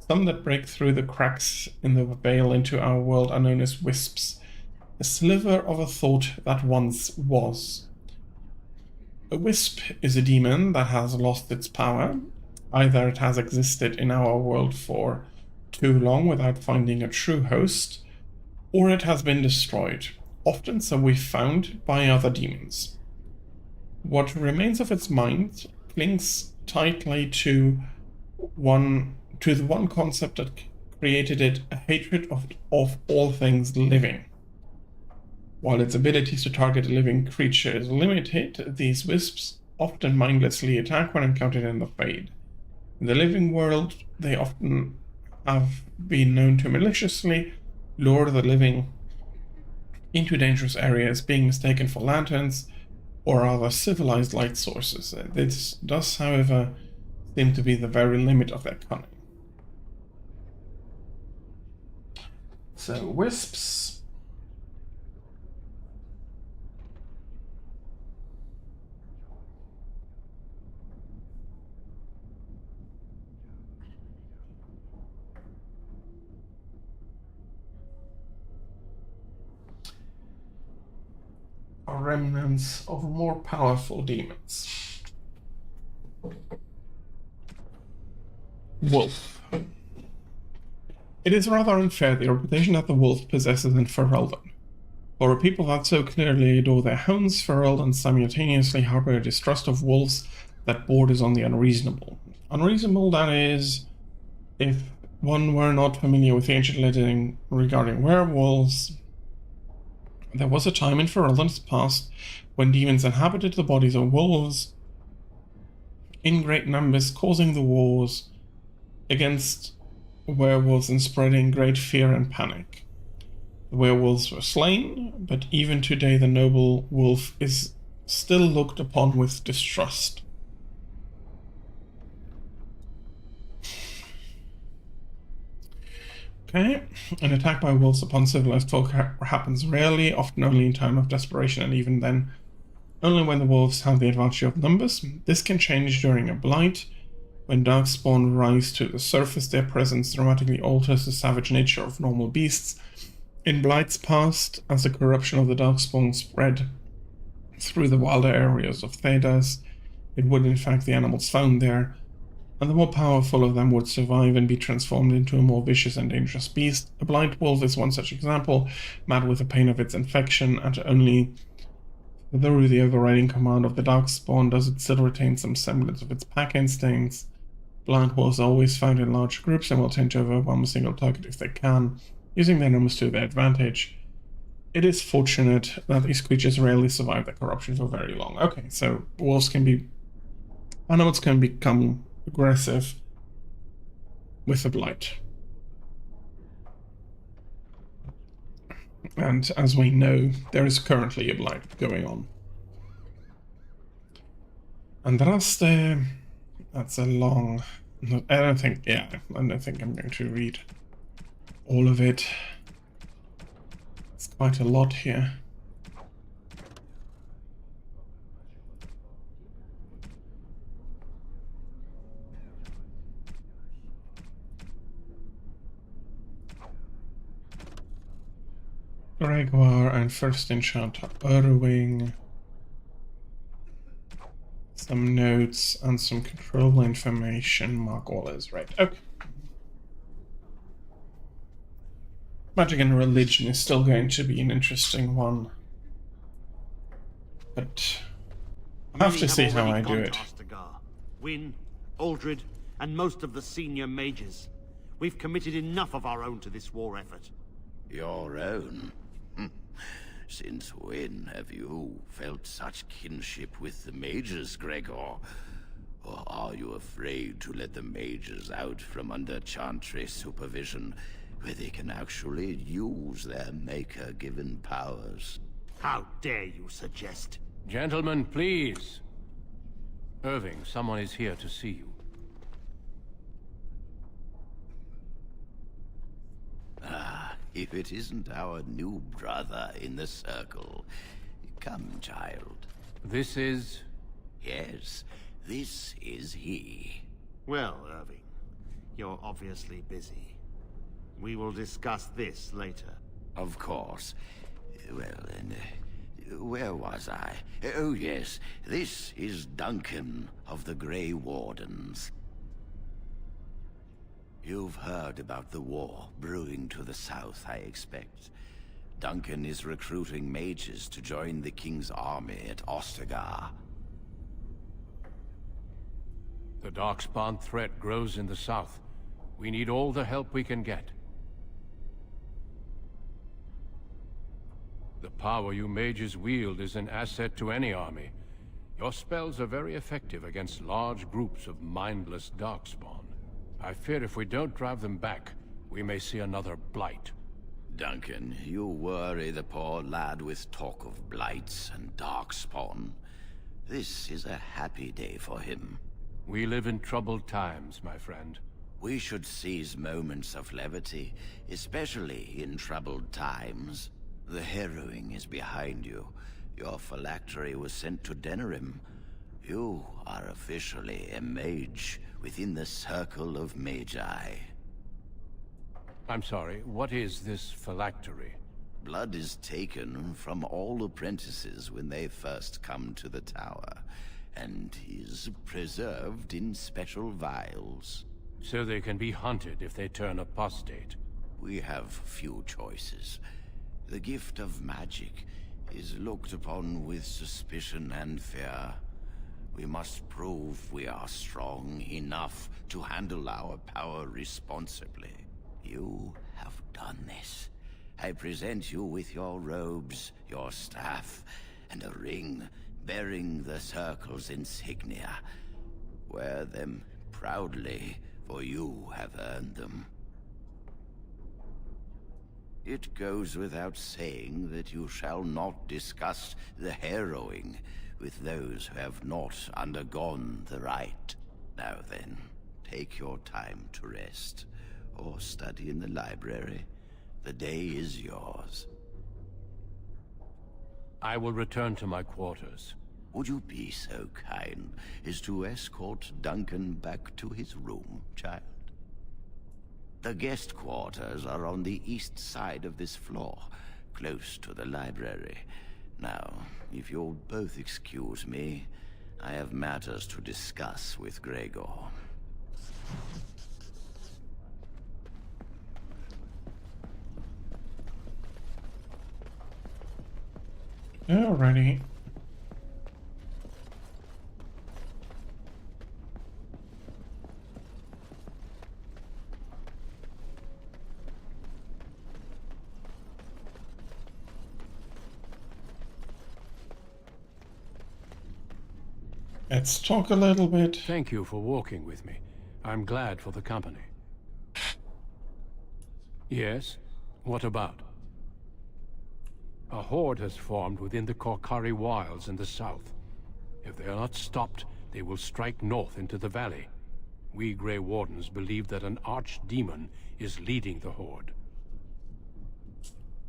Some that break through the cracks in the veil into our world are known as wisps, a sliver of a thought that once was. A wisp is a demon that has lost its power. Either it has existed in our world for too long without finding a true host, or it has been destroyed, often so we found by other demons. What remains of its mind clings tightly to the one concept that created it: a hatred of all things living. While its abilities to target a living creature is limited, these wisps often mindlessly attack when encountered in the Fade. In the living world, they often have been known to maliciously lure the living into dangerous areas, being mistaken for lanterns or other civilized light sources. This does, however, seem to be the very limit of their cunning. So, wisps. are remnants of more powerful demons. Wolf. It is rather unfair the reputation that the wolf possesses in Ferelden. For a people that so clearly adore their hounds, Ferelden simultaneously harbor a distrust of wolves that borders on the unreasonable. Unreasonable, that is, if one were not familiar with the ancient legend regarding werewolves. There was a time in Ferelden's past when demons inhabited the bodies of wolves in great numbers, causing the wars against werewolves and spreading great fear and panic. The werewolves were slain, but even today the noble wolf is still looked upon with distrust. Okay, an attack by wolves upon civilized folk happens rarely, often only in time of desperation, and even then, only when the wolves have the advantage of numbers. This can change during a blight. When darkspawn rise to the surface, their presence dramatically alters the savage nature of normal beasts. In blights past, as the corruption of the darkspawn spread through the wilder areas of Thedas, it would infect the animals found there, and the more powerful of them would survive and be transformed into a more vicious and dangerous beast. A blight wolf is one such example, mad with the pain of its infection, and only through the overriding command of the darkspawn does it still retain some semblance of its pack instincts. Blight wolves are always found in large groups and will tend to overwhelm a single target if they can, using their numbers to their advantage. It is fortunate that these creatures rarely survive their corruption for very long. Okay, so wolves can be... animals can become aggressive with a blight. And as we know, there is currently a blight going on. Andraste, that's a long... I don't think I'm going to read all of it. It's quite a lot here. Gregoire and First Enchanter Urwing. Some notes and some control information. Mark all is right. Okay. Magic and religion is still going to be an interesting one. But I have to see how I do it. Wynne, Aldred, and most of the senior mages. We've committed enough of our own to this war effort. Your own? Since when have you felt such kinship with the mages, Gregor? Or are you afraid to let the mages out from under Chantry's supervision, where they can actually use their Maker-given powers? How dare you suggest? Gentlemen, please. Irving, someone is here to see you. If it isn't our new brother in the circle. Come, child. This is... Yes, this is he. Well, Irving, you're obviously busy. We will discuss this later. Of course. Well, then, where was I? Oh, yes, this is Duncan of the Grey Wardens. You've heard about the war brewing to the south, I expect. Duncan is recruiting mages to join the King's army at Ostagar. The Darkspawn threat grows in the south. We need all the help we can get. The power you mages wield is an asset to any army. Your spells are very effective against large groups of mindless Darkspawn. I fear if we don't drive them back, we may see another blight. Duncan, you worry the poor lad with talk of blights and darkspawn. This is a happy day for him. We live in troubled times, my friend. We should seize moments of levity, especially in troubled times. The harrowing is behind you. Your phylactery was sent to Denerim. You are officially a mage within the circle of magi. I'm sorry, what is this phylactery? Blood is taken from all apprentices when they first come to the tower, and is preserved in special vials. So they can be hunted if they turn apostate. We have few choices. The gift of magic is looked upon with suspicion and fear. We must prove we are strong enough to handle our power responsibly. You have done this. I present you with your robes, your staff, and a ring bearing the Circle's insignia. Wear them proudly, for you have earned them. It goes without saying that you shall not discuss the harrowing with those who have not undergone the rite. Now then, take your time to rest, or study in the library. The day is yours. I will return to my quarters. Would you be so kind as to escort Duncan back to his room, child? The guest quarters are on the east side of this floor, close to the library. Now, if you'll both excuse me, I have matters to discuss with Gregor. Alrighty. Let's talk a little bit. Thank you for walking with me. I'm glad for the company. Yes? What about? A horde has formed within the Korcari Wilds in the south. If they are not stopped, they will strike north into the valley. We Grey Wardens believe that an archdemon is leading the horde.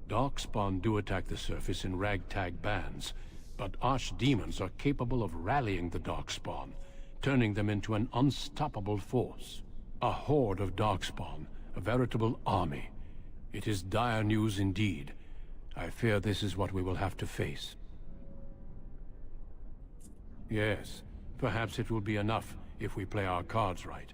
Darkspawn do attack the surface in ragtag bands, but archdemons are capable of rallying the Darkspawn, turning them into an unstoppable force. A horde of Darkspawn, a veritable army. It is dire news indeed. I fear this is what we will have to face. Yes, perhaps it will be enough if we play our cards right.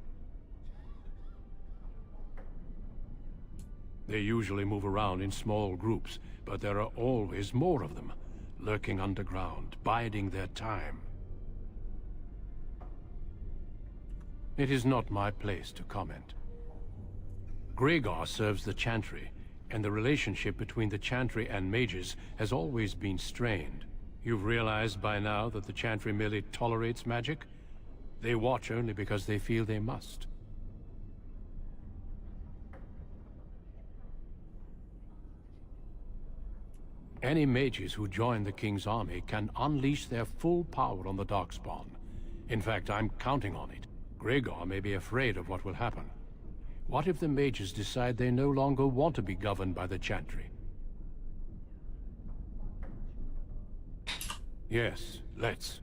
They usually move around in small groups, but there are always more of them, lurking underground, biding their time. It is not my place to comment. Gregor serves the Chantry, and the relationship between the Chantry and mages has always been strained. You've realized by now that the Chantry merely tolerates magic? They watch only because they feel they must. Any mages who join the King's army can unleash their full power on the Darkspawn. In fact, I'm counting on it. Gregor may be afraid of what will happen. What if the mages decide they no longer want to be governed by the Chantry? Yes, let's.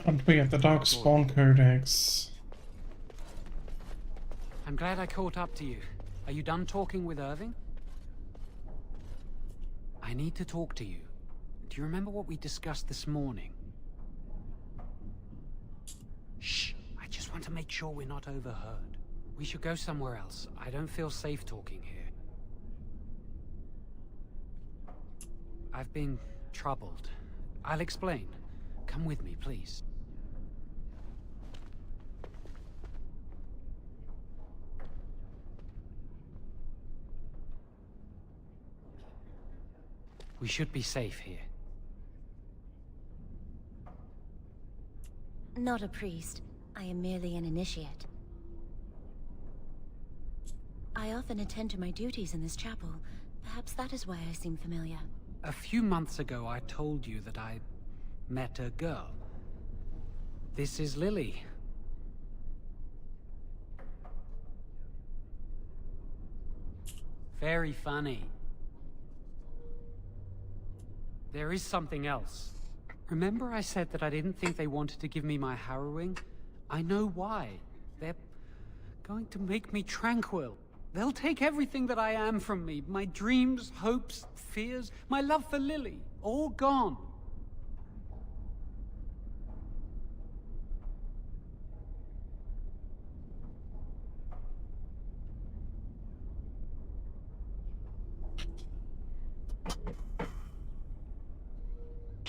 And we have the Darkspawn Codex. I'm glad I caught up to you. Are you done talking with Irving? I need to talk to you. Do you remember what we discussed this morning? Shh! I just want to make sure we're not overheard. We should go somewhere else. I don't feel safe talking here. I've been troubled. I'll explain. Come with me, please. We should be safe here. Not a priest. I am merely an initiate. I often attend to my duties in this chapel. Perhaps that is why I seem familiar. A few months ago, I told you that I met a girl. This is Lily. Very funny. There is something else. Remember I said that I didn't think they wanted to give me my harrowing? I know why. They're going to make me tranquil. They'll take everything that I am from me. My dreams, hopes, fears, my love for Lily. All gone.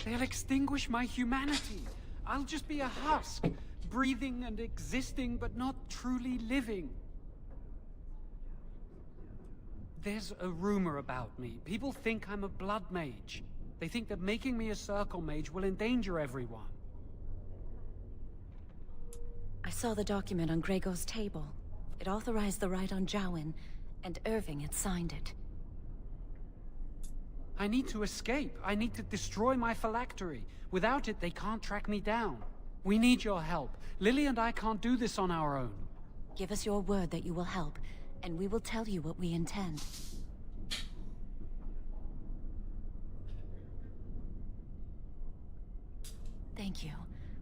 They'll extinguish my humanity. I'll just be a husk, breathing and existing, but not truly living. There's a rumor about me. People think I'm a blood mage. They think that making me a circle mage will endanger everyone. I saw the document on Gregor's table. It authorized the right on Jowan, and Irving had signed it. I need to escape. I need to destroy my phylactery. Without it, they can't track me down. We need your help. Lily and I can't do this on our own. Give us your word that you will help, and we will tell you what we intend. Thank you.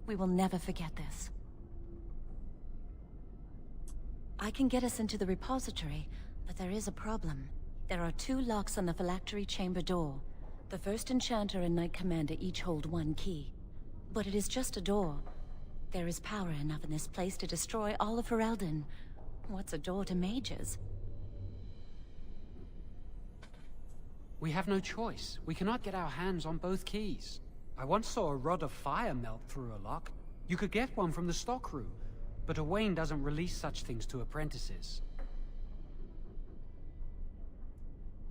We will never forget this. I can get us into the repository, but there is a problem. There are 2 locks on the phylactery chamber door. The First Enchanter and Knight Commander each hold 1 key. But it is just a door. There is power enough in this place to destroy all of Ferelden. What's a door to mages? We have no choice. We cannot get our hands on both keys. I once saw a rod of fire melt through a lock. You could get one from the stockroom, but Owain doesn't release such things to apprentices.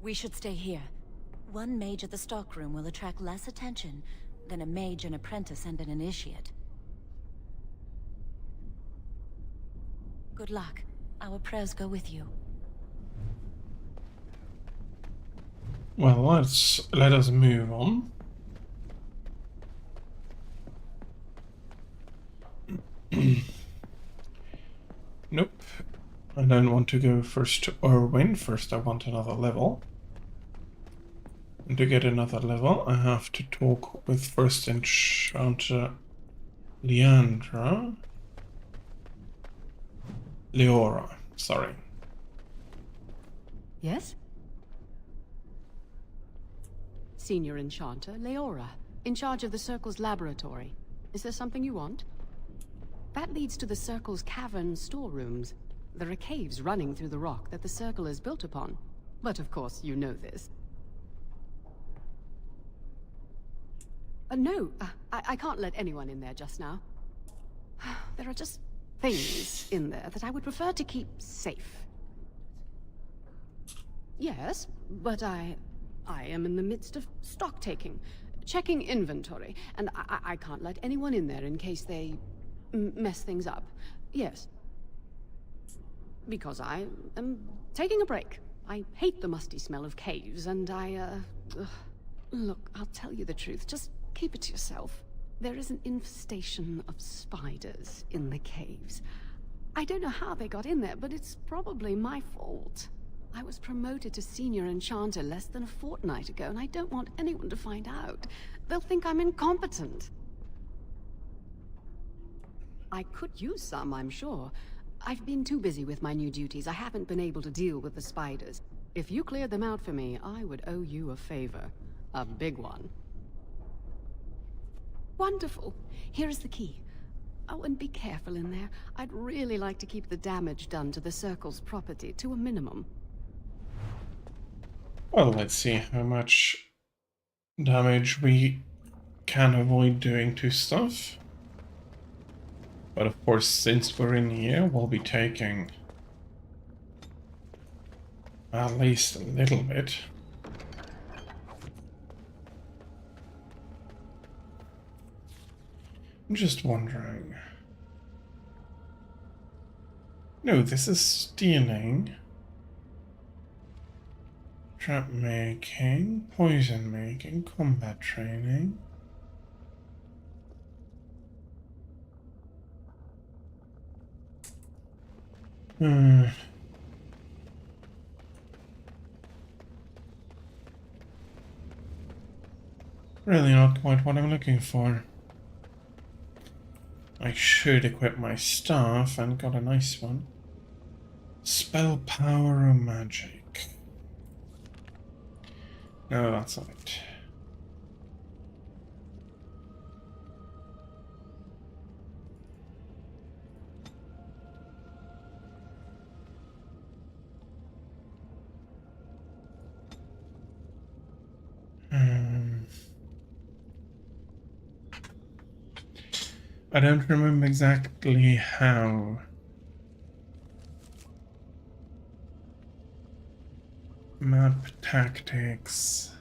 We should stay here. 1 mage at the stockroom will attract less attention than a mage, an apprentice, and an initiate. Good luck. Our prayers go with you. Well, let us move on. Nope. I don't want to go first to Orwyn. First I want another level. And to get another level, I have to talk with First Enchanter Leora, sorry. Yes? Senior Enchanter Leora, in charge of the Circle's laboratory. Is there something you want? That leads to the Circle's cavern storerooms. There are caves running through the rock that the Circle is built upon. But of course, you know this. No, I can't let anyone in there just now. There are just things in there that I would prefer to keep safe. Yes, but I am in the midst of stock taking, checking inventory, and I can't let anyone in there in case they mess things up. Yes. Because I am taking a break. I hate the musty smell of caves, and Look, I'll tell you the truth. Just keep it to yourself. There is an infestation of spiders in the caves. I don't know how they got in there, but it's probably my fault. I was promoted to Senior Enchanter less than a fortnight ago, and I don't want anyone to find out. They'll think I'm incompetent. I could use some, I'm sure. I've been too busy with my new duties. I haven't been able to deal with the spiders. If you cleared them out for me, I would owe you a favor. A big one. Wonderful. Here is the key. Oh, and be careful in there. I'd really like to keep the damage done to the Circle's property to a minimum. Well, let's see how much damage we can avoid doing to stuff. But of course, since we're in here, we'll be taking at least a little bit. I'm just wondering. No, this is stealing. Trap making, poison making, combat training. Really not quite what I'm looking for. I should equip my staff and got a nice one. spell power or magic? No, that's not it. I don't remember exactly how. Map tactics.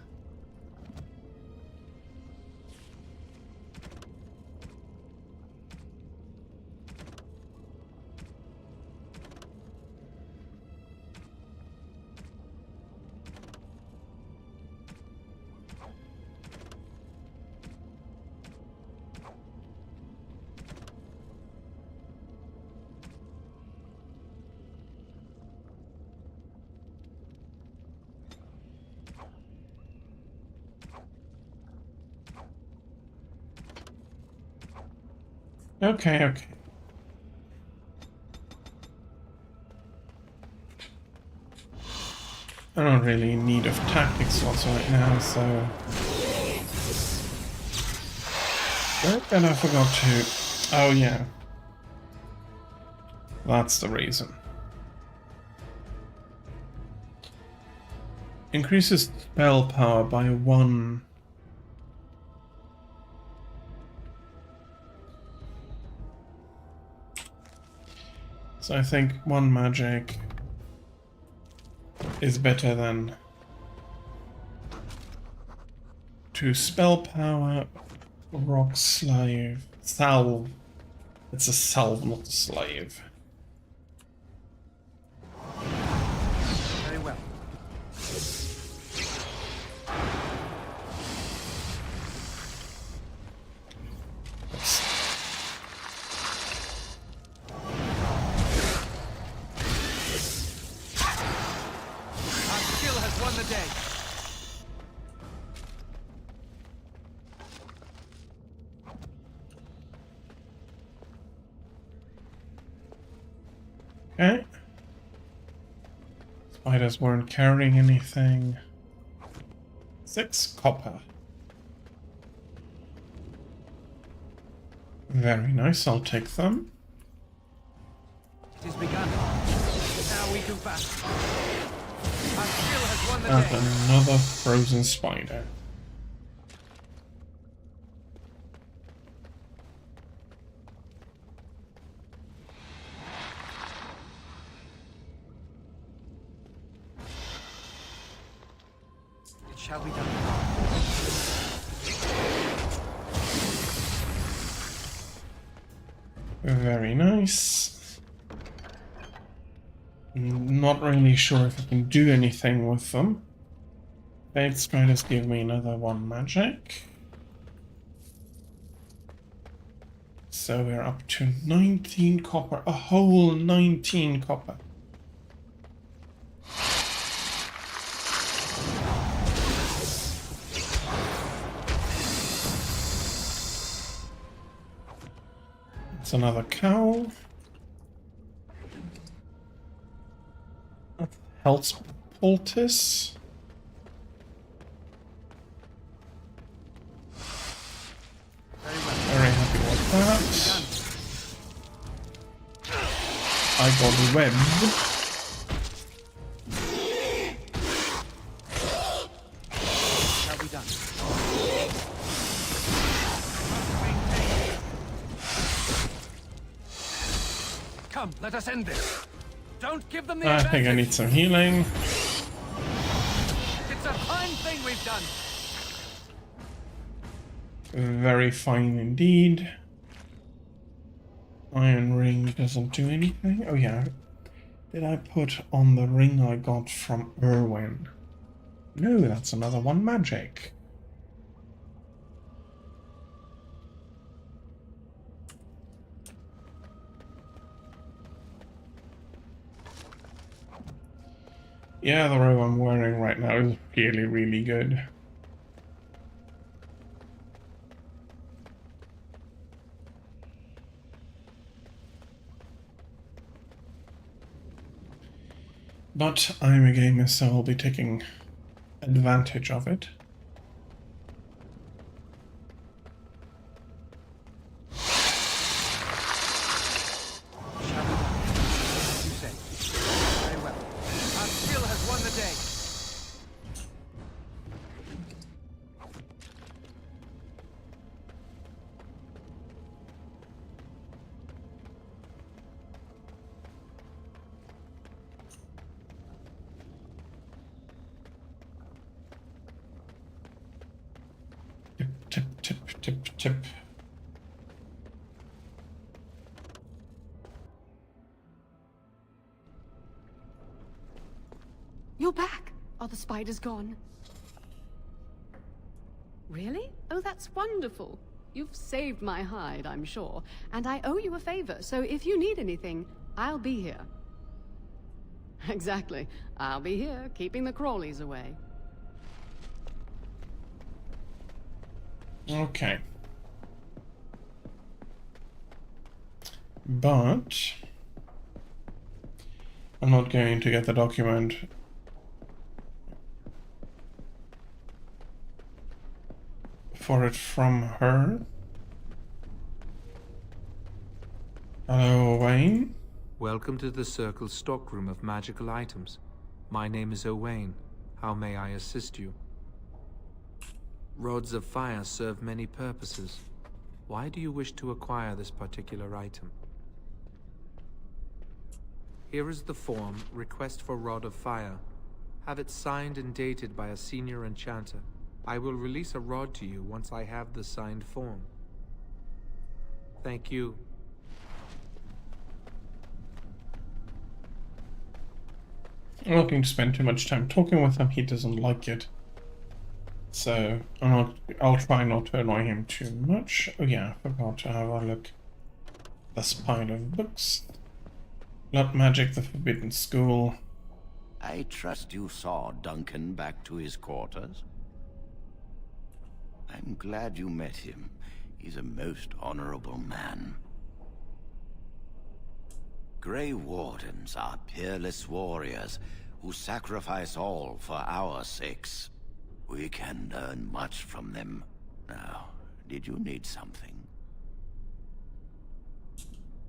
Okay, okay. I'm not really in need of tactics slots right now, so... And I forgot to... Oh yeah. That's the reason. Increases spell power by 1. So I think 1 magic is better than 2 spell power. Rock slave. Salve. It's a salve, not a slave. Very well. Our skill has won the day. Okay. Spiders weren't carrying anything. 6 copper. Very nice, I'll take them. It is begun. Now we do battle. Our skill has won the And day. another frozen spider. It shall be done. Very nice. Not really sure if I can do anything with them. Fade Spiders give me another 1 magic. So we're up to 19 copper. A whole 19 copper. It's another cow. Health poultice. Very happy with that. I got webbed. Shall be done. Come, let us end this. Don't give them the I think I need some healing. It's a fine thing we've done. Very fine indeed. Iron ring doesn't do anything. Oh yeah. Did I put on the ring I got from Erwin? No, that's another 1 magic. Yeah, the robe I'm wearing right now is really, really good. But I'm a gamer, so I'll be taking advantage of it. You say. Very well. Our skill has won the day. Tip, tip, tip, tip. You're back! Are the spiders gone? Really? Oh, that's wonderful. You've saved my hide, I'm sure. And I owe you a favor, so if you need anything, I'll be here. Exactly. I'll be here, keeping the crawlies away. Okay. But I'm not going to get the document for it from her. Hello, Owain. Welcome to the Circle's stockroom of magical items. My name is Owain. How may I assist you? Rods of fire serve many purposes. Why do you wish to acquire this particular item? Here is the form, Request for Rod of Fire. Have it signed and dated by a senior enchanter. I will release a rod to you once I have the signed form. Thank you. I'm not going to spend too much time talking with him. He doesn't like it. So I'll try not to annoy him too much. Oh yeah, I forgot to have a look. This pile of books. Blood Magic, the Forbidden School. I trust you saw Duncan back to his quarters? I'm glad you met him. He's a most honorable man. Grey Wardens are peerless warriors who sacrifice all for our sakes. We can learn much from them. Now, did you need something?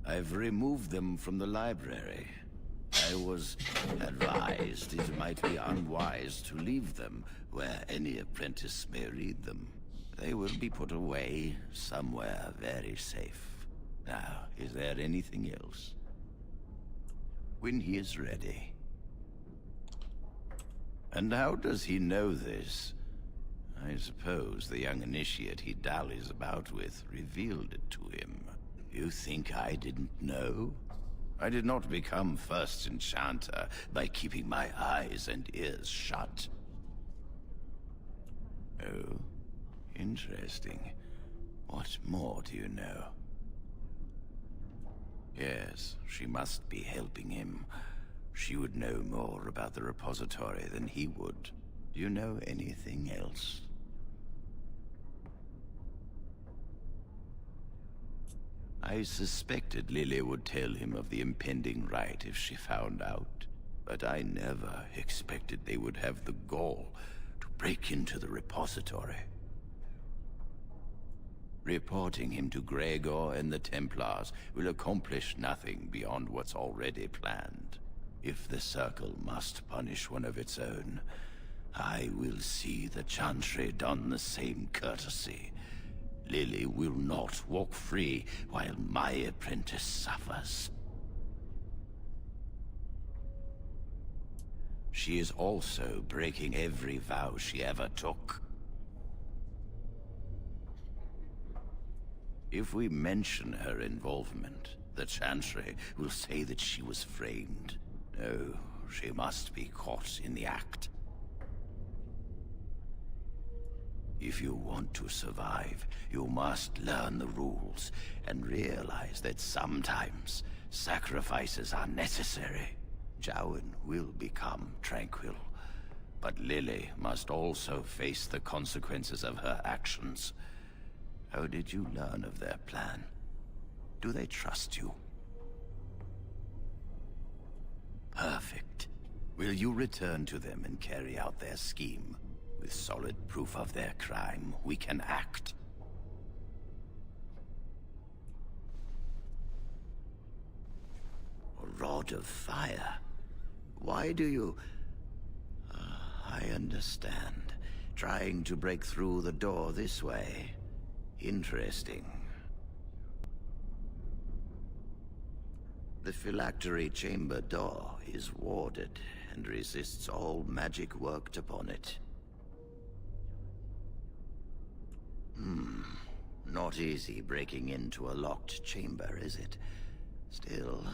I've removed them from the library. I was advised it might be unwise to leave them where any apprentice may read them. They will be put away somewhere very safe. Now, is there anything else? When he is ready. And how does he know this? I suppose the young initiate he dallies about with revealed it to him. You think I didn't know? I did not become first enchanter by keeping my eyes and ears shut. Oh, interesting. What more do you know? Yes, she must be helping him. She would know more about the repository than he would. Do you know anything else? I suspected Lily would tell him of the impending rite if she found out. But I never expected they would have the gall to break into the repository. Reporting him to Gregor and the Templars will accomplish nothing beyond what's already planned. If the Circle must punish one of its own, I will see the Chantry done the same courtesy. Lily will not walk free while my apprentice suffers. She is also breaking every vow she ever took. If we mention her involvement, the Chantry will say that she was framed. No, she must be caught in the act. If you want to survive, you must learn the rules and realize that sometimes sacrifices are necessary. Jowan will become tranquil, but Lily must also face the consequences of her actions. How did you learn of their plan? Do they trust you? Perfect. Will you return to them and carry out their scheme? With solid proof of their crime, we can act. A rod of fire? Why do you... I understand. Trying to break through the door this way. Interesting. The phylactery chamber door is warded and resists all magic worked upon it. Not easy breaking into a locked chamber, is it? Still...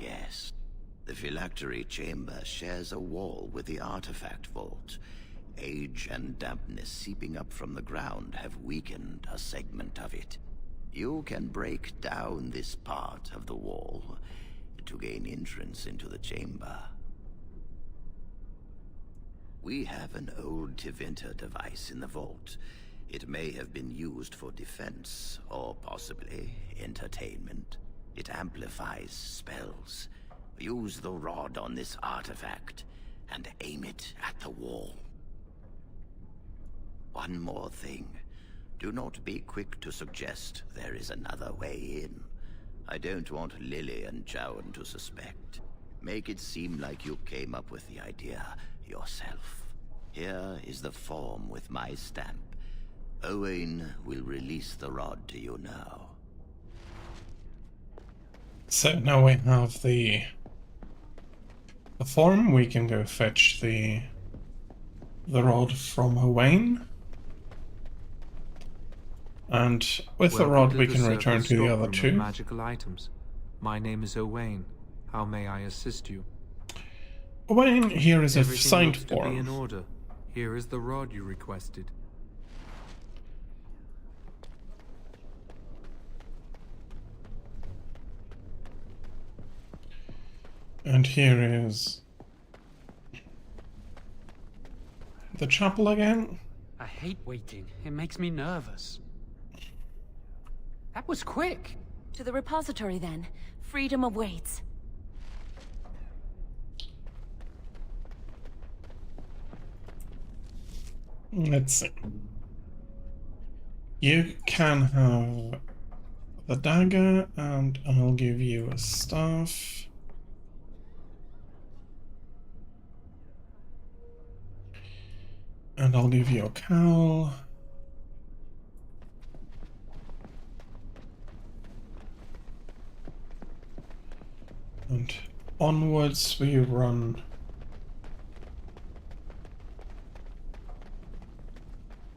yes. The phylactery chamber shares a wall with the artifact vault. Age and dampness seeping up from the ground have weakened a segment of it. You can break down this part of the wall to gain entrance into the chamber. We have an old Tevinter device in the vault. It may have been used for defense, or possibly entertainment. It amplifies spells. Use the rod on this artifact, and aim it at the wall. One more thing. Do not be quick to suggest there is another way in. I don't want Lily and Jowan to suspect. Make it seem like you came up with the idea yourself. Here is the form with my stamp. Owain will release the rod to you now. So now we have the form. We can go fetch the rod from Owain. And with the rod we can return to the other two. Magical items. My name is Owain. How may I assist you? Owain, here is a Everything signed looks to be in form. order. Here is the rod you requested. And here is the chapel again. I hate waiting. It makes me nervous. That was quick. To the repository, then. Freedom awaits. Let's see. You can have the dagger, and I'll give you a staff. And I'll give you a cowl. And onwards we run.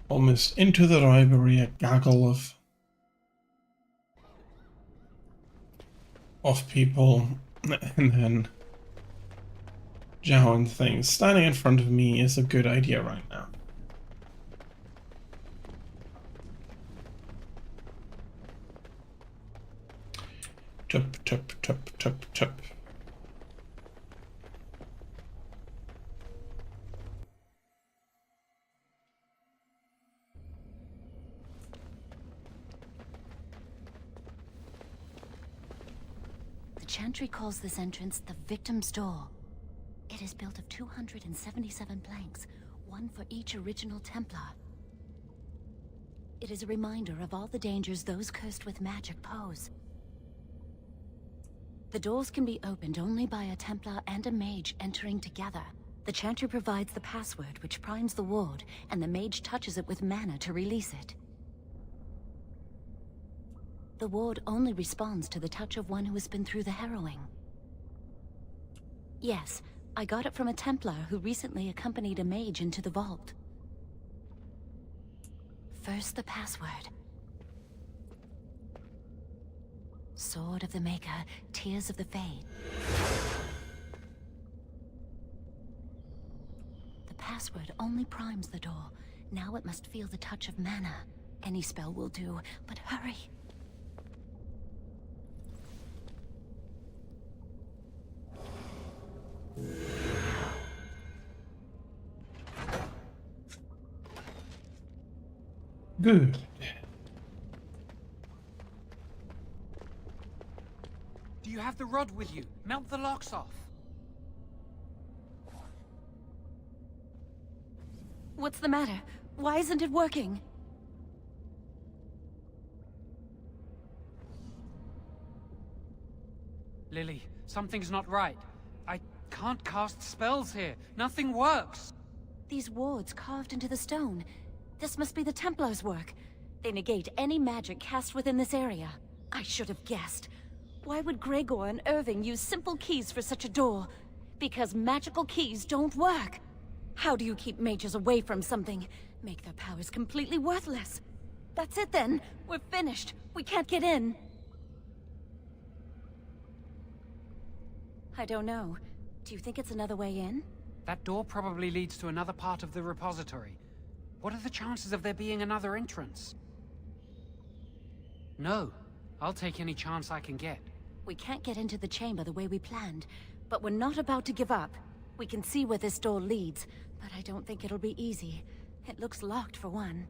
Almost into the library, a gaggle of people, and then Jowan thinks standing in front of me is a good idea right now. Tup, tup, tup, tup, tup. The Chantry calls this entrance the Victim's Door. It is built of 277 planks, one for each original Templar. It is a reminder of all the dangers those cursed with magic pose. The doors can be opened only by a Templar and a mage entering together. The Chantry provides the password, which primes the ward, and the mage touches it with mana to release it. The ward only responds to the touch of one who has been through the harrowing. Yes, I got it from a Templar who recently accompanied a mage into the vault. First, the password. Sword of the Maker, Tears of the Fade. The password only primes the door. Now it must feel the touch of mana. Any spell will do, but hurry. Good. Do you have the rod with you? Melt the locks off. What's the matter? Why isn't it working? Lily, something's not right. I can't cast spells here. Nothing works. These wards carved into the stone. This must be the Templars' work. They negate any magic cast within this area. I should have guessed. Why would Gregor and Irving use simple keys for such a door? Because magical keys don't work. How do you keep mages away from something? Make their powers completely worthless. That's it then. We're finished. We can't get in. I don't know. Do you think it's another way in? That door probably leads to another part of the repository. What are the chances of there being another entrance? No. I'll take any chance I can get. We can't get into the chamber the way we planned, but we're not about to give up. We can see where this door leads, but I don't think it'll be easy. It looks locked for one.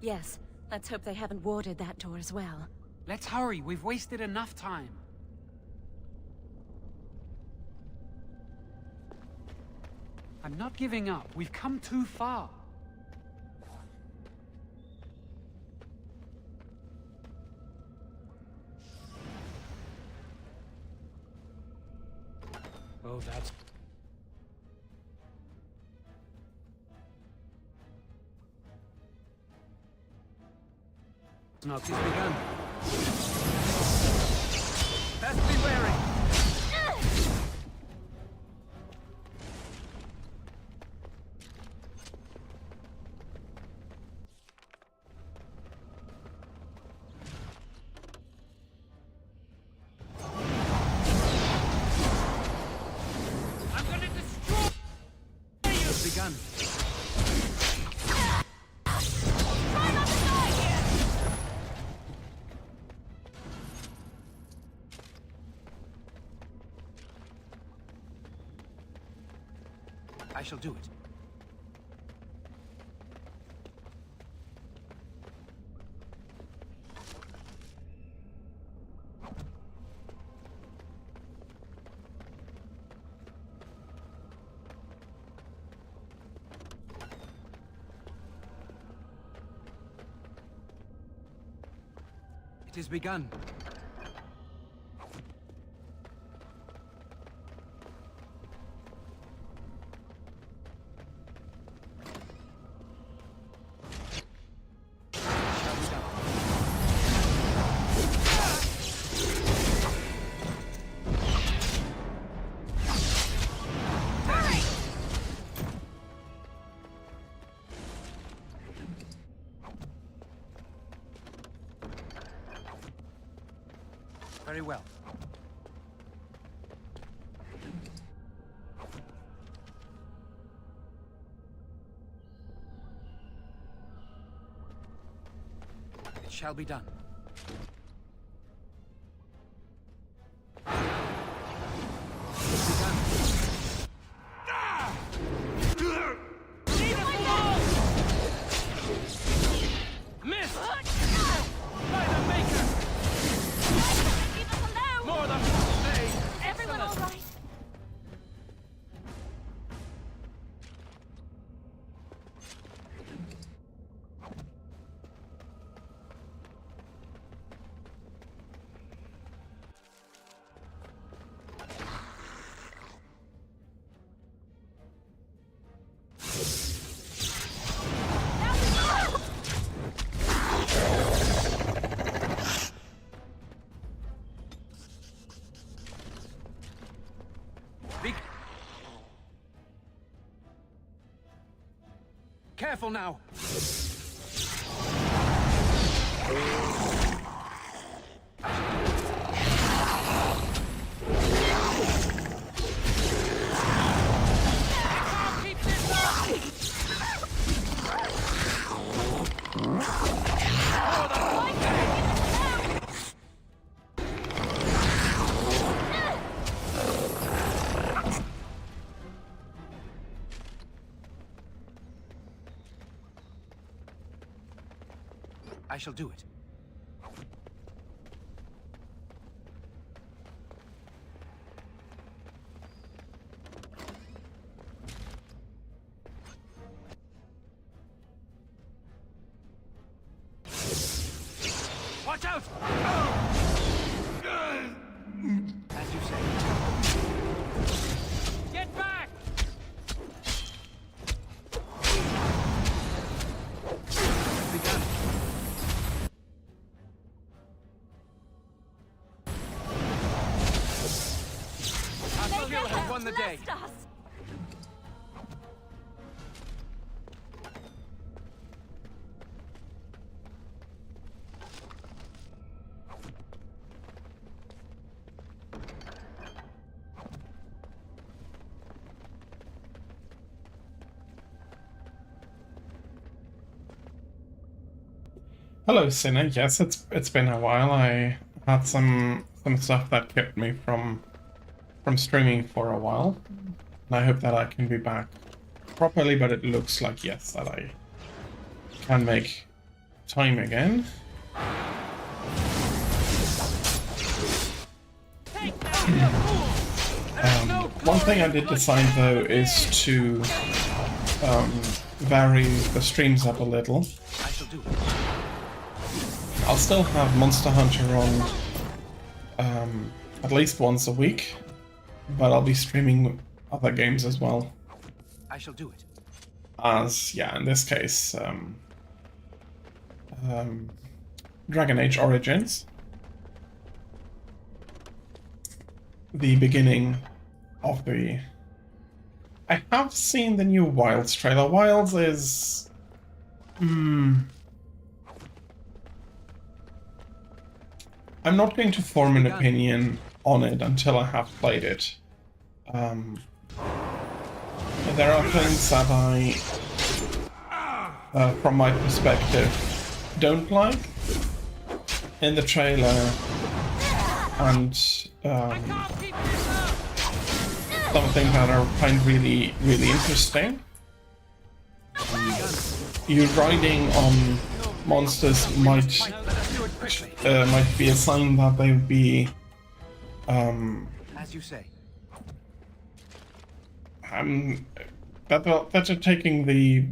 Yes, let's hope they haven't warded that door as well. Let's hurry, we've wasted enough time. I'm not giving up, we've come too far. Oh, that's... Snox has begun. Best be wary. I'm gonna destroy you. It's begun. Try not to die here! I shall do it. It has begun. Very well. It shall be done. Careful now! I shall do it. out! As you say. Get back! Begun. Asriel has won the day. Hello, Sinner. Yes, it's been a while. I had some stuff that kept me from streaming for a while, and I hope that I can be back properly. But it looks like yes, that I can make time again. One thing I did decide though is to vary the streams up a little. I'll still have Monster Hunter on at least once a week, but I'll be streaming other games as well. I shall do it. As, yeah, in this case, Dragon Age Origins. The beginning of the... I have seen the new Wilds trailer. Wilds is... I'm not going to form an opinion on it until I have played it. There are things that I, from my perspective, don't like in the trailer, and something that I find really interesting. You riding on monsters might be a sign that they would be as you say. That are taking the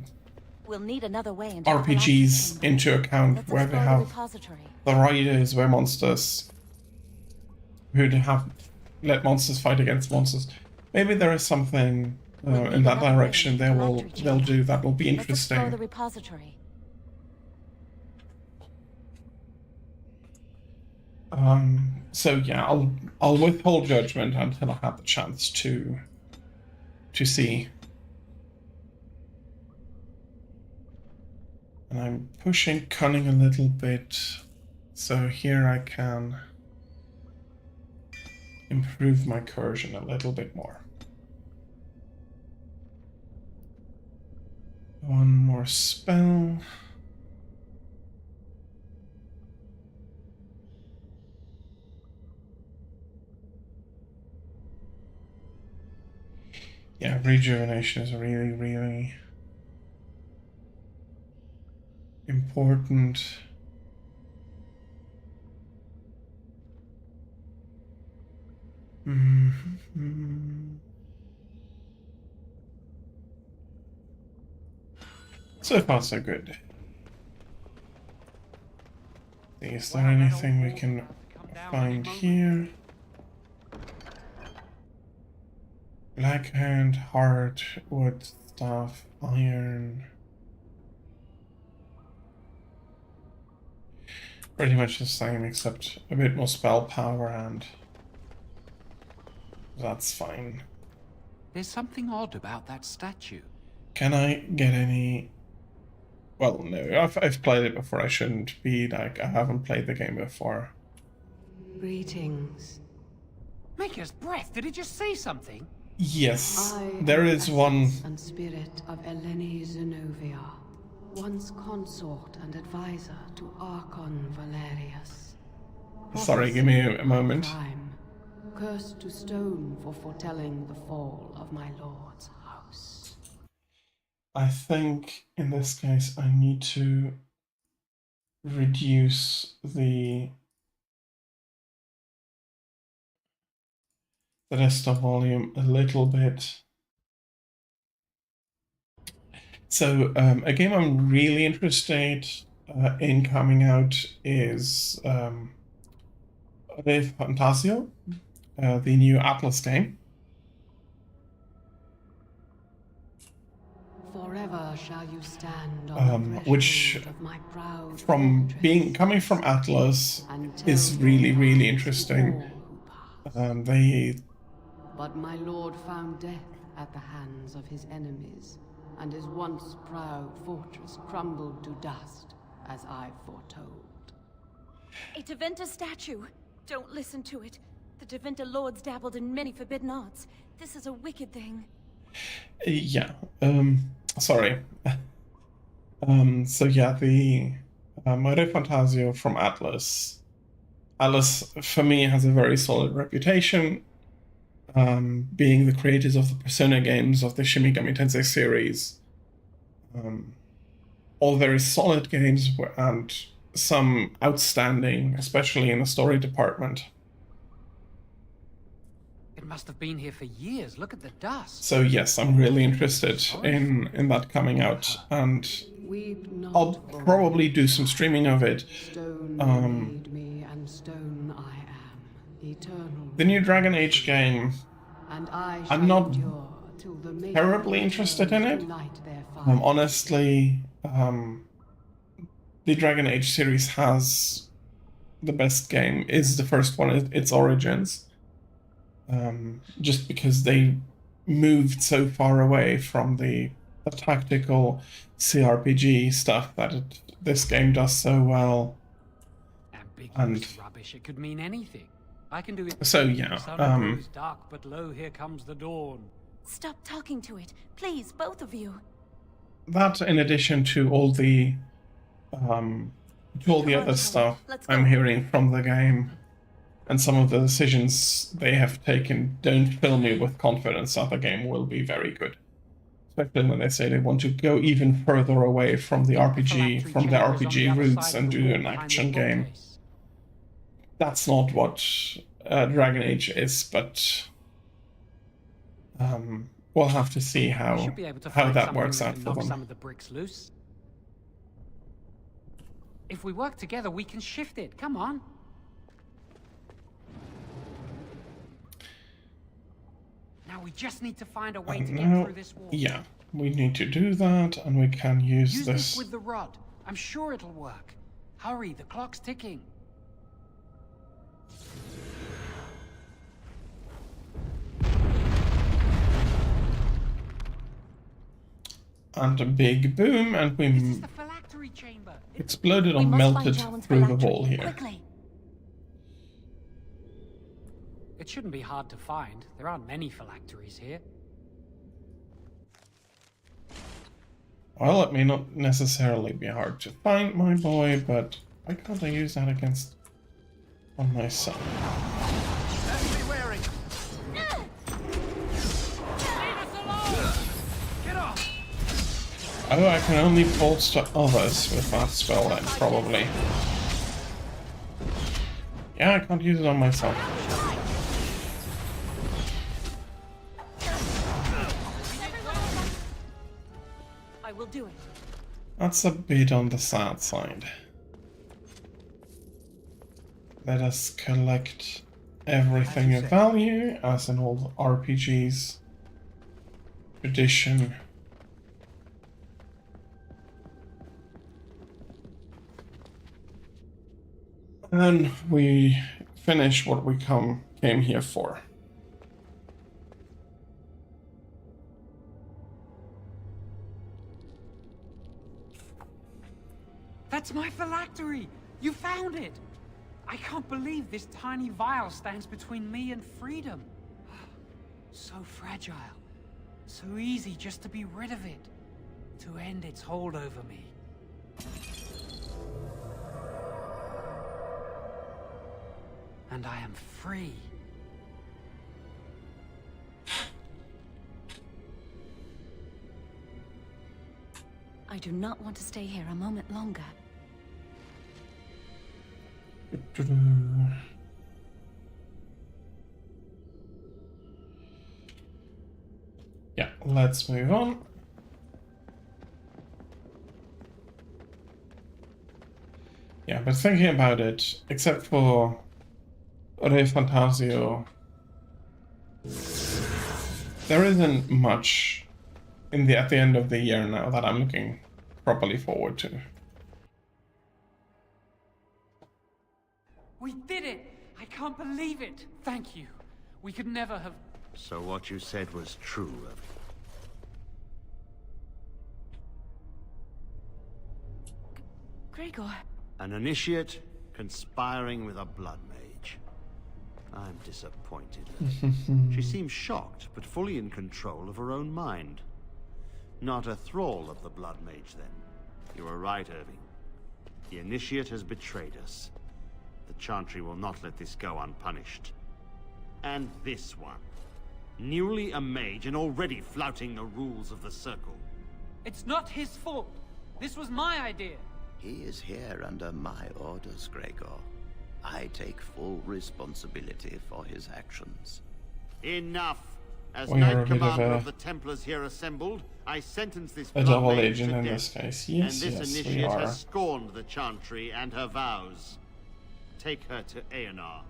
We'll need another way into RPGs into account, where they have the riders, where monsters who'd have let monsters fight against monsters. Maybe there is something in that direction they'll do that will be interesting. Let's explore the repository. So yeah, I'll withhold judgment until I have the chance to see. And I'm pushing cunning a little bit, so here I can improve my coercion a little bit more. One more spell. Yeah, rejuvenation is really important. So far, so good. Is there anything we can find here? Blackhand, heart, wood, staff, iron. Pretty much the same, except a bit more spell power, and that's fine. There's something odd about that statue. Can I get any... Well, no, I've played it before. I shouldn't be like, I haven't played the game before. Greetings. Maker's breath, did it just say something? Yes, there is one... And spirit of Eleni Zenobia, once consort and advisor to Archon Valerius. Sorry, give me a moment. Crime, cursed to stone for foretelling the fall of my lord's house. I think in this case I need to reduce the desktop volume a little bit. So a game I'm really interested in coming out is Re Fantasio, the new Atlas game. Forever shall you stand on the Which, threshold of my proud from coming from Atlas, is really interesting. But my lord found death at the hands of his enemies, and his once proud fortress crumbled to dust, as I foretold. A Tevinter statue! Don't listen to it. The Tevinter lords dabbled in many forbidden arts. This is a wicked thing. Yeah, sorry. So yeah, the Re Fantasio from Atlas. Atlas, for me, has a very solid reputation, being the creators of the Persona games, of the Shin Megami Tensei series. All very solid games, and some outstanding, especially in the story department. It must have been here for years. Look at the dust. So yes, I'm really interested in that coming out, and I'll probably do some streaming of it. The new Dragon Age game, I'm not terribly interested in it. Honestly, the Dragon Age series has the best game, is the first one, its Origins. Just because they moved so far away from the tactical CRPG stuff that this game does so well. And Rubbish. It could mean anything. I can do it. So yeah, The sun grows dark, but lo, here comes the dawn. Stop talking to it. Please, both of you. That, in addition to all the other stuff I'm hearing from the game, and some of the decisions they have taken, don't fill me with confidence that the game will be very good. Especially when they say they want to go even further away from the RPG, from the RPG roots, and do an action game. That's not what Dragon Age is, but we'll have to see how that works out for them. Some of the bricks loose. If we work together, we can shift it. Come on. Now we just need to find a way to get through this wall. Yeah, we need to do that, and we can use this with the rod. I'm sure it'll work. Hurry, the clock's ticking. And a big boom, and we exploded or melted through the wall here. Quickly. It shouldn't be hard to find. There aren't many phylacteries here. Well, it may not necessarily be hard to find, my boy, but why can't I use that against on my son? Be wary. Get off. Oh, I can only bolster others with that spell then, probably. Yeah, I can't use it on myself. I will do it. That's a bit on the sad side. Let us collect everything of value, as in all RPGs. Tradition. And then we finish what we came here for. That's my phylactery! You found it! I can't believe this tiny vial stands between me and freedom. So fragile. So easy just to be rid of it. To end its hold over me. And I am free. I do not want to stay here a moment longer. Yeah, let's move on. Yeah, but thinking about it, except for Re Fantasio, there isn't much at the end of the year now that I'm looking properly forward to. We did it! I can't believe it! Thank you. We could never have... So what you said was true, Irving. Gregor. An initiate conspiring with a blood mage. I'm disappointed. She seems shocked, but fully in control of her own mind. Not a thrall of the blood mage, then. You were right, Irving. The initiate has betrayed us. The Chantry will not let this go unpunished. And this one. Newly a mage and already flouting the rules of the Circle. It's not his fault. This was my idea. He is here under my orders, Gregor. I take full responsibility for his actions. Enough! As We are Knight a bit of Commander a- of the Templars here assembled, I sentence this A blood double mage agent to in death. this case. Yes, and this yes, we initiate are. has scorned the Chantry and her vows. Take her to Aenar.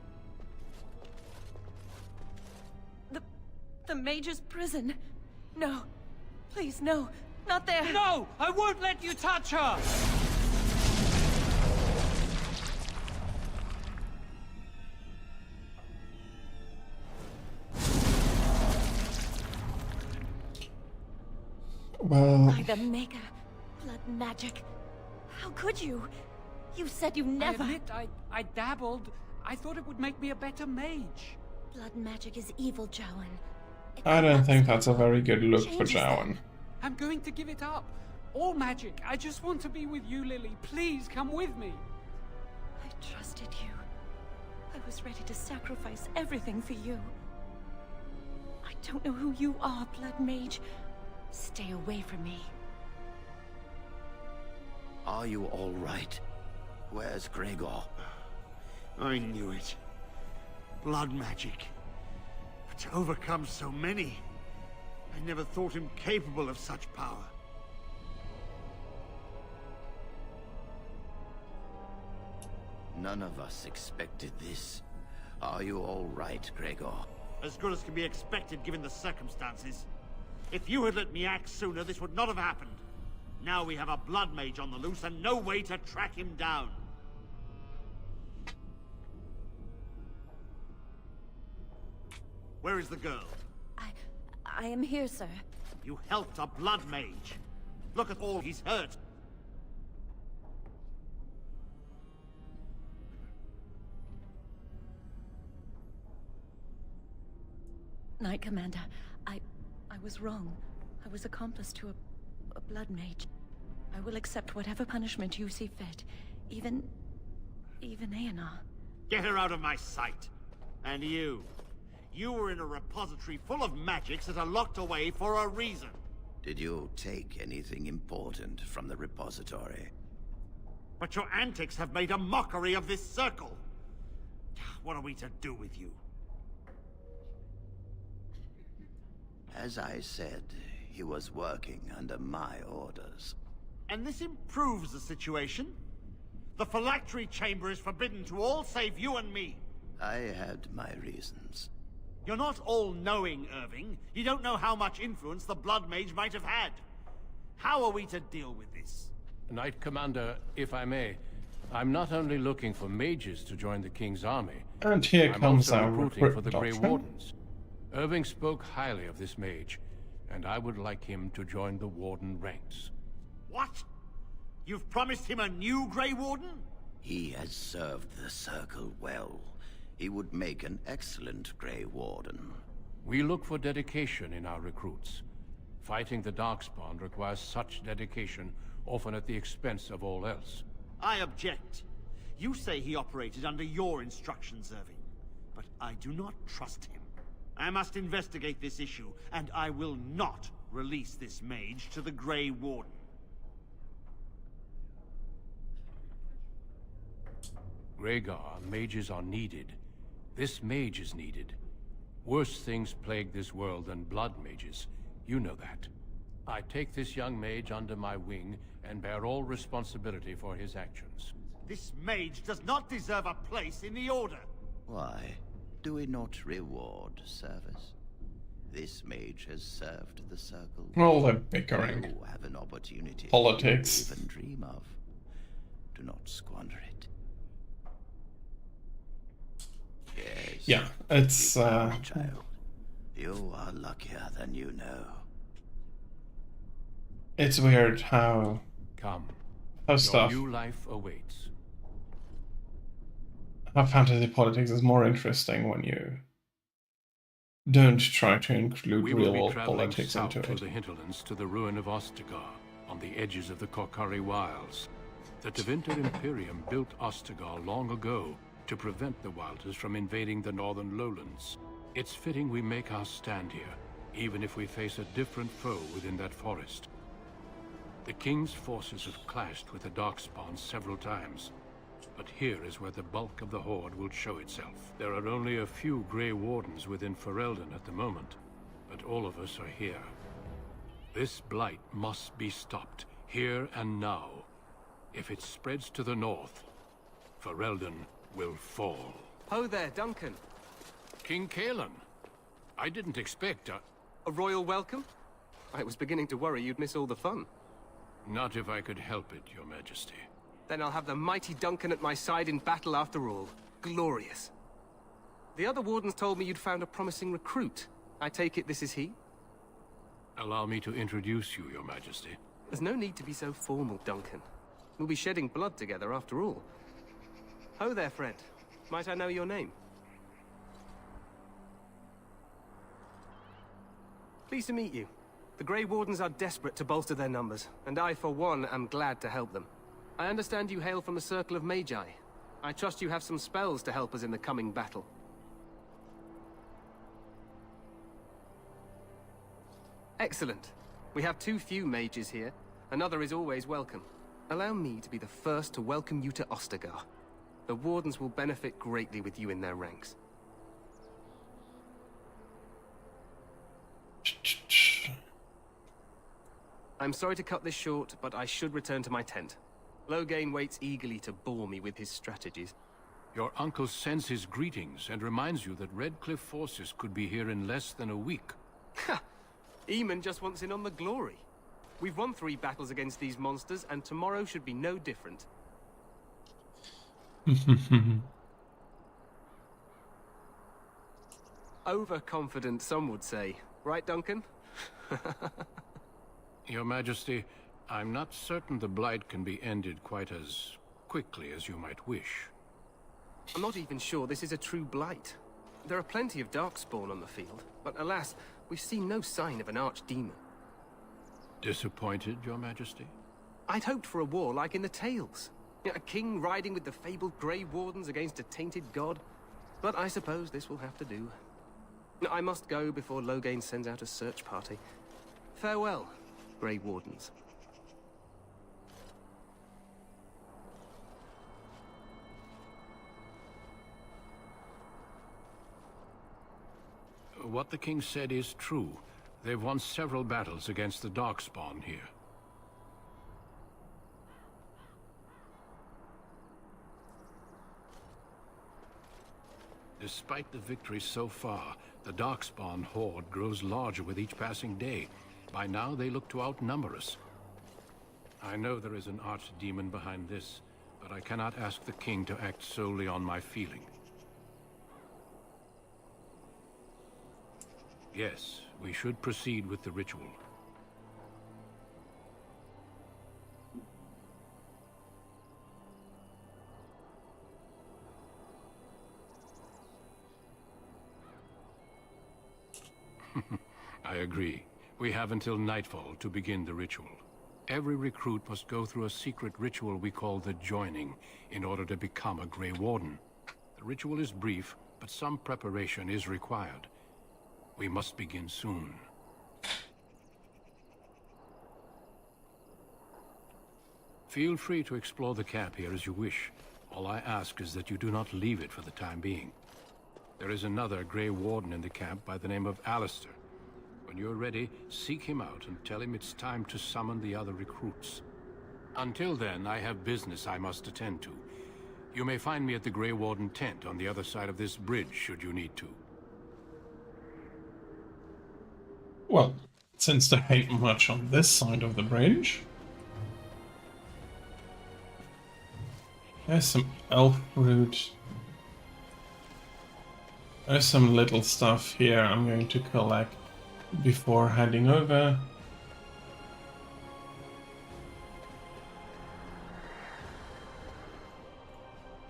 The Mage's prison. No. Please, no. Not there. No! I won't let you touch her! Well, By the Maker. Blood magic. How could you? You said you never... I admit, I dabbled. I thought it would make me a better mage. Blood magic is evil, Jowan. I don't think that's a very good look for Changes Jowan. I'm going to give it up. All magic. I just want to be with you, Lily. Please come with me. I trusted you. I was ready to sacrifice everything for you. I don't know who you are, Blood Mage. Stay away from me. Are you all right? Where's Gregor? I knew it. Blood magic. But to overcome so many, I never thought him capable of such power. None of us expected this. Are you all right, Gregor? As good as can be expected given the circumstances. If you had let me act sooner, this would not have happened. Now we have a blood mage on the loose and no way to track him down. Where is the girl? I am here, sir. You helped a blood mage. Look at all he's hurt. Knight Commander, I was wrong. I was accomplice to a blood mage. I will accept whatever punishment you see fit. Even Aenar. Get her out of my sight. And you. You were in a repository full of magics that are locked away for a reason. Did you take anything important from the repository? But your antics have made a mockery of this circle. What are we to do with you? As I said, he was working under my orders. And this improves the situation? The phylactery chamber is forbidden to all save you and me. I had my reasons. You're not all-knowing, Irving. You don't know how much influence the Blood Mage might have had. How are we to deal with this? Knight Commander, if I may, I'm not only looking for mages to join the King's army. And here I'm comes also our recruiting for the Grey doctrine. Wardens. Irving spoke highly of this mage, and I would like him to join the Warden ranks. What? You've promised him a new Grey Warden? He has served the Circle well. He would make an excellent Grey Warden. We look for dedication in our recruits. Fighting the Darkspawn requires such dedication, often at the expense of all else. I object. You say he operated under your instructions, Irving. But I do not trust him. I must investigate this issue, and I will not release this mage to the Grey Warden. Rhaegar, mages are needed. This mage is needed. Worse things plague this world than blood mages. You know that. I take this young mage under my wing and bear all responsibility for his actions. This mage does not deserve a place in the Order. Why? Do we not reward service? This mage has served the Circle. All the bickering. You have an opportunity Politics. you even dream of. Do not squander it. Yes. Yeah, it's child. You are luckier than you know. it's weird how Come. how Your stuff new life awaits. how fantasy politics is more interesting when you don't try to include We real will be world traveling politics south into through it. the hinterlands to the ruin of Ostagar, on the edges of the Korcari Wilds. The Tevinter Imperium built Ostagar long ago to prevent the Wilders from invading the northern lowlands. It's fitting we make our stand here, even if we face a different foe within that forest. The King's forces have clashed with the Darkspawn several times, but here is where the bulk of the Horde will show itself. There are only a few Grey Wardens within Ferelden at the moment, but all of us are here. This blight must be stopped, here and now. If it spreads to the north, Ferelden will fall. Ho there, Duncan. King Cailan. I didn't expect a royal welcome? I was beginning to worry you'd miss all the fun. Not if I could help it, Your Majesty. Then I'll have the mighty Duncan at my side in battle after all. Glorious. The other wardens told me you'd found a promising recruit. I take it this is he? Allow me to introduce you, Your Majesty. There's no need to be so formal, Duncan. We'll be shedding blood together after all. Ho there, friend. Might I know your name? Pleased to meet you. The Grey Wardens are desperate to bolster their numbers, and I, for one, am glad to help them. I understand you hail from the Circle of Magi. I trust you have some spells to help us in the coming battle. Excellent. We have too few mages here. Another is always welcome. Allow me to be the first to welcome you to Ostagar. The Wardens will benefit greatly with you in their ranks. I'm sorry to cut this short, but I should return to my tent. Loghain waits eagerly to bore me with his strategies. Your uncle sends his greetings and reminds you that Redcliffe forces could be here in less than a week. Ha! Eamon just wants in on the glory. We've won 3 battles against these monsters, and tomorrow should be no different. Overconfident, some would say. Right, Duncan? Your Majesty, I'm not certain the Blight can be ended quite as quickly as you might wish. I'm not even sure this is a true Blight. There are plenty of Darkspawn on the field, but alas, we've seen no sign of an archdemon. Disappointed, Your Majesty? I'd hoped for a war like in the Tales. A king riding with the fabled Grey Wardens against a tainted god. But I suppose this will have to do. I must go before Loghain sends out a search party. Farewell, Grey Wardens. What the king said is true. They've won several battles against the Darkspawn here. Despite the victories so far, the Darkspawn horde grows larger with each passing day. By now, they look to outnumber us. I know there is an archdemon behind this, but I cannot ask the king to act solely on my feeling. Yes, we should proceed with the ritual. I agree. We have until nightfall to begin the ritual. Every recruit must go through a secret ritual we call the Joining in order to become a Grey Warden. The ritual is brief, but some preparation is required. We must begin soon. Feel free to explore the camp here as you wish. All I ask is that you do not leave it for the time being. There is another Grey Warden in the camp by the name of Alistair. When you're ready, seek him out and tell him it's time to summon the other recruits. Until then, I have business I must attend to. You may find me at the Grey Warden tent on the other side of this bridge, should you need to. Well, since there ain't much on this side of the bridge, there's some elf fruit. There's some little stuff here I'm going to collect before heading over.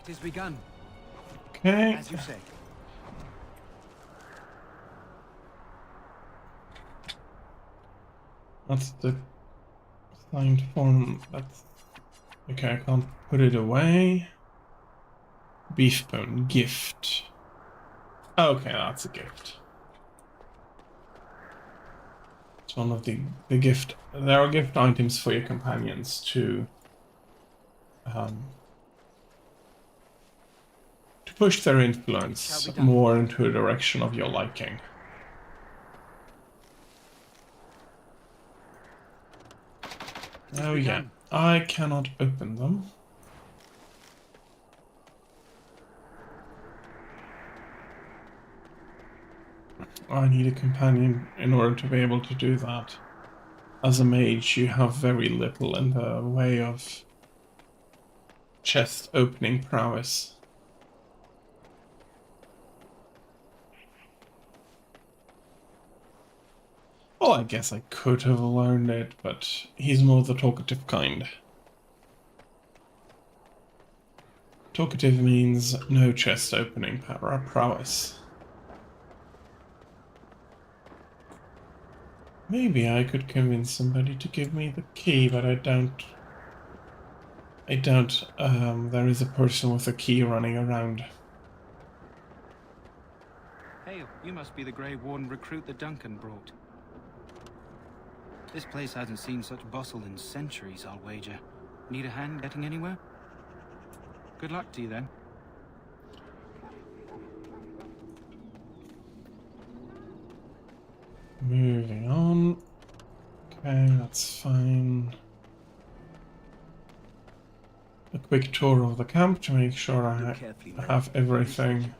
It has begun. Okay. As you say. That's the signed form. That's okay. I can't put it away. Beef bone gift. Okay, that's a gift. It's one of the gift. There are gift items for your companions to push their influence more into a direction of your liking. Oh yeah, I cannot open them. I need a companion in order to be able to do that. As a mage, you have very little in the way of chest opening prowess. Well, I guess I could have learned it, but he's more the talkative kind. Talkative means no chest opening prowess. Maybe I could convince somebody to give me the key, but I doubt there is a person with a key running around. Hey, you must be the Grey Warden recruit that Duncan brought. This place hasn't seen such bustle in centuries, I'll wager. Need a hand getting anywhere? Good luck to you then. Moving on. Okay, that's fine. A quick tour of the camp to make sure I have everything.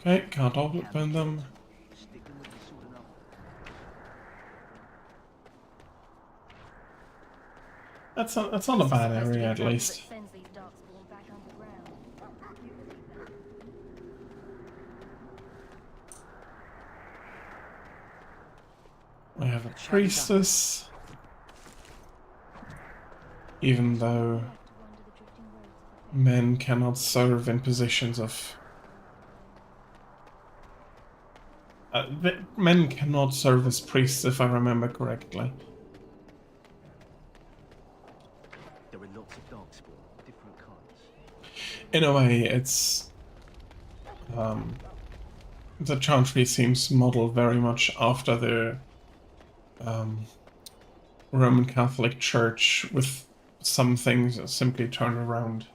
Okay, can't open them. That's not a bad area, at least. We have a priestess. Even though men cannot serve in positions of... men cannot serve as priests, if I remember correctly. There are lots of darkspawn, different kinds. In a way, it's... the Chantry seems modeled very much after the Roman Catholic Church, with some things simply turned around.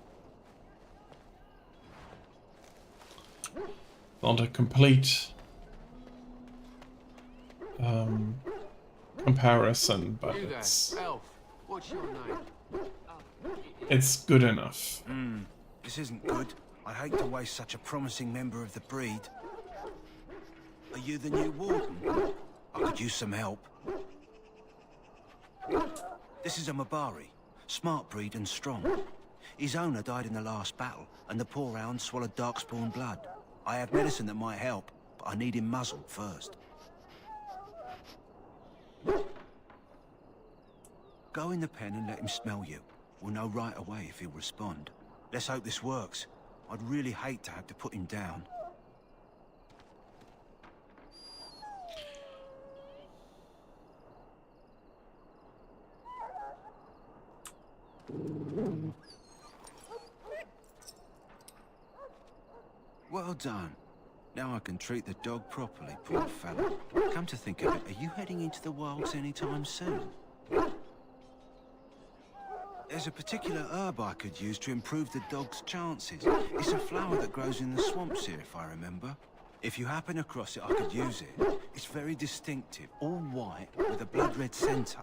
Not a complete comparison, but it's good enough. This isn't good. I hate to waste such a promising member of the breed. Are you the new warden? I could use some help. This is a Mabari. Smart breed and strong. His owner died in the last battle, and the poor hound swallowed darkspawn blood. I have medicine that might help, but I need him muzzled first. Go in the pen and let him smell you. We'll know right away if he'll respond. Let's hope this works. I'd really hate to have to put him down. Well done. Now I can treat the dog properly, poor fella. Come to think of it, are you heading into the wilds anytime soon? There's a particular herb I could use to improve the dog's chances. It's a flower that grows in the swamps here, if I remember. If you happen across it, I could use it. It's very distinctive, all white, with a blood-red centre.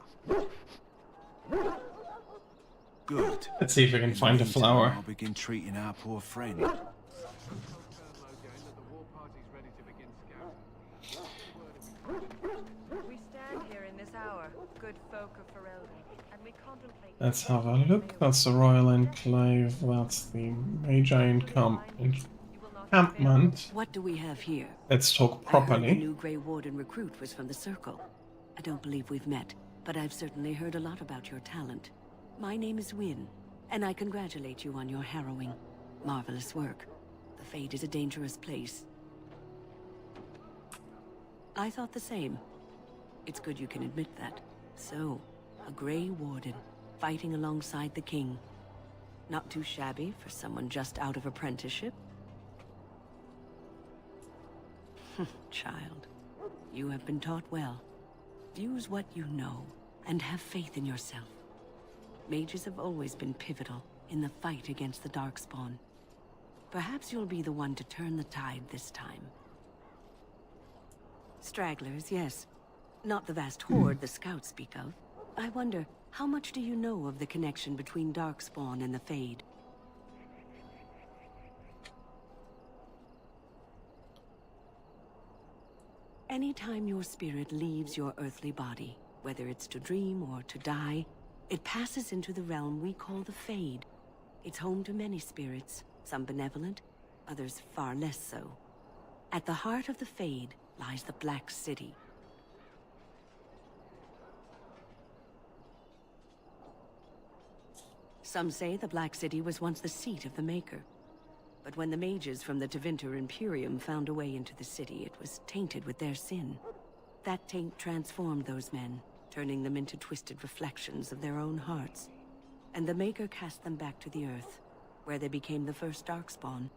Good. Let's see if we can In the find a meantime, flower. I'll begin treating our poor friend. We stand here in this hour, good folk of Ferelden, and we contemplate. Let's have a look. That's the Royal Enclave. That's the Magi encampment. What do we have here? Let's talk I heard the properly. new Grey Warden recruit was from the Circle. I don't believe we've met, but I've certainly heard a lot about your talent. My name is Wynne, and I congratulate you on your harrowing, marvelous work. The Fade is a dangerous place. I thought the same. It's good you can admit that. So, a Grey Warden, fighting alongside the King. Not too shabby for someone just out of apprenticeship. Child, you have been taught well. Use what you know, and have faith in yourself. Mages have always been pivotal in the fight against the Darkspawn. Perhaps you'll be the one to turn the tide this time. Stragglers, yes. Not the vast horde the scouts speak of. I wonder, how much do you know of the connection between Darkspawn and the Fade? Anytime your spirit leaves your earthly body, whether it's to dream or to die, it passes into the realm we call the Fade. It's home to many spirits, some benevolent, others far less so. At the heart of the Fade lies the Black City. Some say the Black City was once the seat of the Maker. But when the mages from the Tevinter Imperium found a way into the city, it was tainted with their sin. That taint transformed those men, turning them into twisted reflections of their own hearts. And the Maker cast them back to the Earth, where they became the first Darkspawn.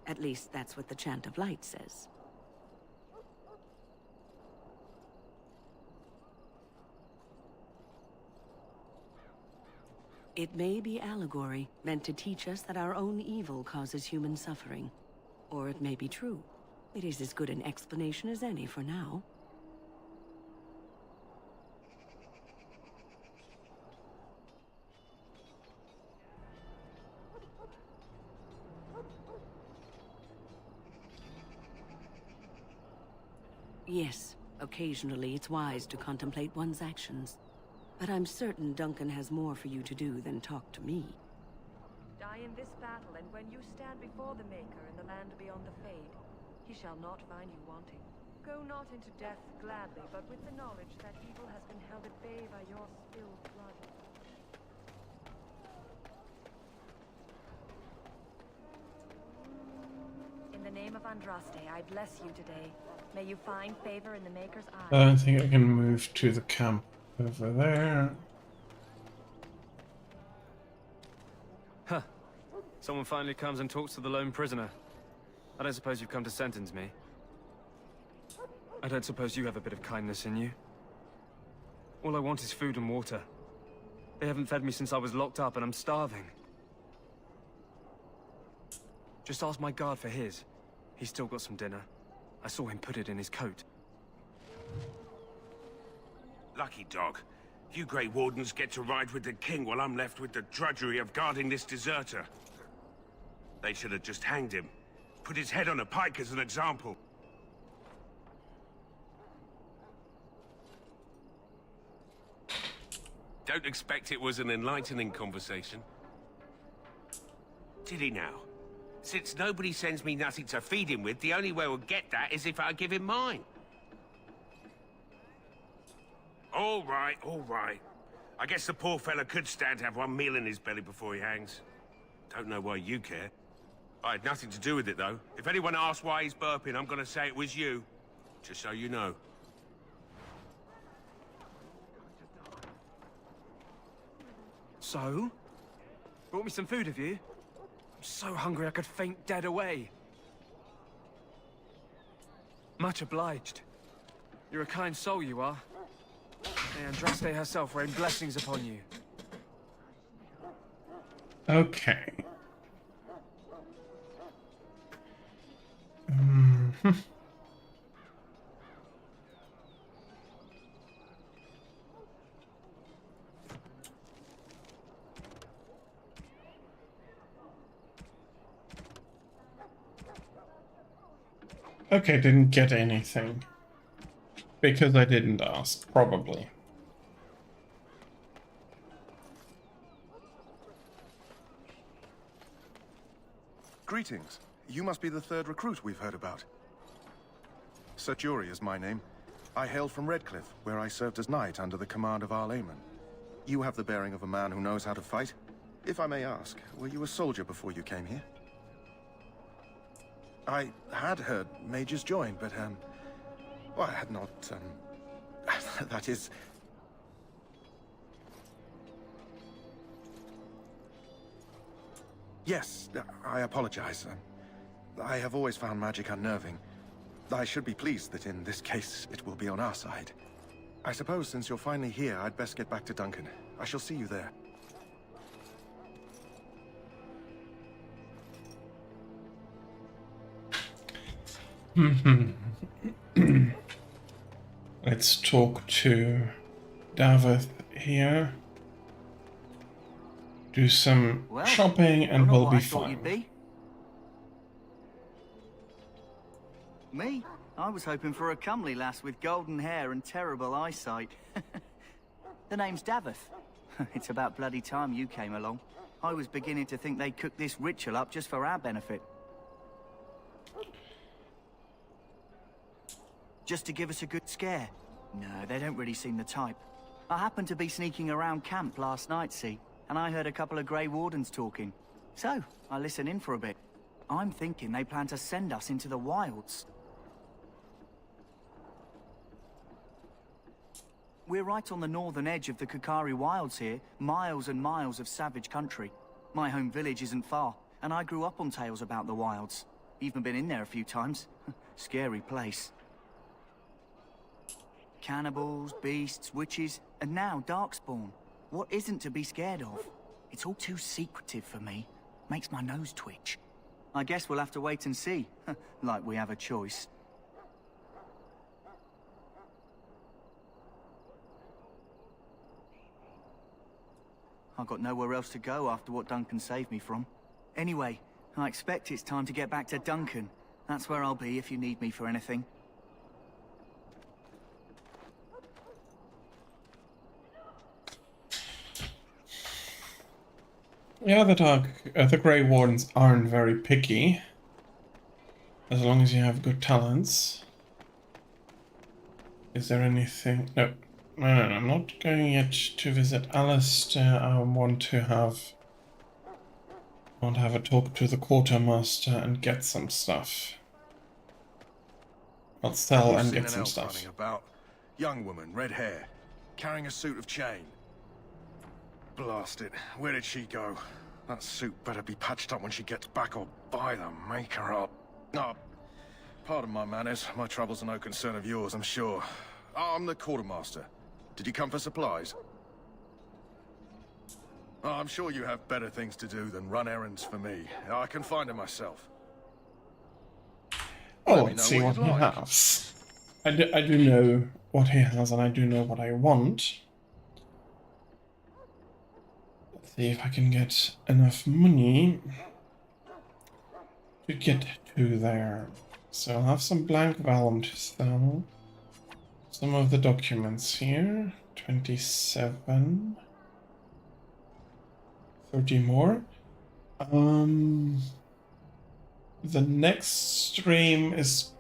At least that's what the Chant of Light says. It may be allegory, meant to teach us that our own evil causes human suffering. Or it may be true. It is as good an explanation as any for now. Yes, occasionally it's wise to contemplate one's actions. But I'm certain Duncan has more for you to do than talk to me. Die in this battle, and when you stand before the Maker in the land beyond the Fade, he shall not find you wanting. Go not into death gladly, but with the knowledge that evil has been held at bay by your spilled blood. In the name of Andraste, I bless you today. May you find favor in the Maker's eyes. I don't think I can move to the camp over there. Huh. Someone finally comes and talks to the lone prisoner. I don't suppose you've come to sentence me. I don't suppose you have a bit of kindness in you. All I want is food and water. They haven't fed me since I was locked up and I'm starving. Just ask my guard for his. He's still got some dinner. I saw him put it in his coat. Lucky dog. You Grey Wardens get to ride with the King while I'm left with the drudgery of guarding this deserter. They should have just hanged him. Put his head on a pike as an example. Don't expect it was an enlightening conversation. Did he now? Since nobody sends me nothing to feed him with, the only way we'll get that is if I give him mine. All right, all right. I guess the poor fella could stand to have one meal in his belly before he hangs. Don't know why you care. I had nothing to do with it, though. If anyone asks why he's burping, I'm gonna say it was you. Just so you know. So? Brought me some food, have you? I'm so hungry I could faint dead away. Much obliged. You're a kind soul, you are. May Andraste herself rain blessings upon you. Okay. Okay, didn't get anything. Because I didn't ask, probably. Greetings. You must be the third recruit we've heard about. Sir Jury is my name. I hail from Redcliffe, where I served as knight under the command of Arl Aemon. You have the bearing of a man who knows how to fight. If I may ask, were you a soldier before you came here? I had heard mages join, but, well, I had not, that is... Yes, I apologize. I have always found magic unnerving. I should be pleased that in this case it will be on our side. I suppose since you're finally here, I'd best get back to Duncan. I shall see you there. Let's talk to Daveth here. Do some shopping and we'll be fine. Me? I was hoping for a comely lass with golden hair and terrible eyesight. The name's Daveth. It's about bloody time you came along. I was beginning to think they'd cooked this ritual up just for our benefit. Just to give us a good scare. No, they don't really seem the type. I happened to be sneaking around camp last night, see, and I heard a couple of Grey Wardens talking. So, I listened in for a bit. I'm thinking they plan to send us into the wilds. We're right on the northern edge of the Kukari Wilds here, miles and miles of savage country. My home village isn't far, and I grew up on tales about the wilds. Even been in there a few times. Scary place. Cannibals, beasts, witches, and now Darkspawn. What isn't to be scared of? It's all too secretive for me. Makes my nose twitch. I guess we'll have to wait and see. Like we have a choice. I've got nowhere else to go after what Duncan saved me from. Anyway, I expect it's time to get back to Duncan. That's where I'll be if you need me for anything. Yeah, the Grey Wardens aren't very picky. As long as you have good talents. Is there anything? No. No, I'm not going yet to visit Alistair. I want to have a talk to the quartermaster and get some stuff. I'll sell and get some stuff. Running about. Young woman, red hair, carrying a suit of chain. Blast it. Where did she go? That suit better be patched up when she gets back, or by the maker up. Oh, pardon my manners. My troubles are no concern of yours, I'm sure. I'm the quartermaster. Did you come for supplies? Oh, I'm sure you have better things to do than run errands for me. I can find them myself. Oh, let's see what he has. I do know what he has, and I do know what I want. Let's see if I can get enough money to get to there. So I'll have some blank vellum to sell. Some of the documents here. 27. 30 more. The next stream is...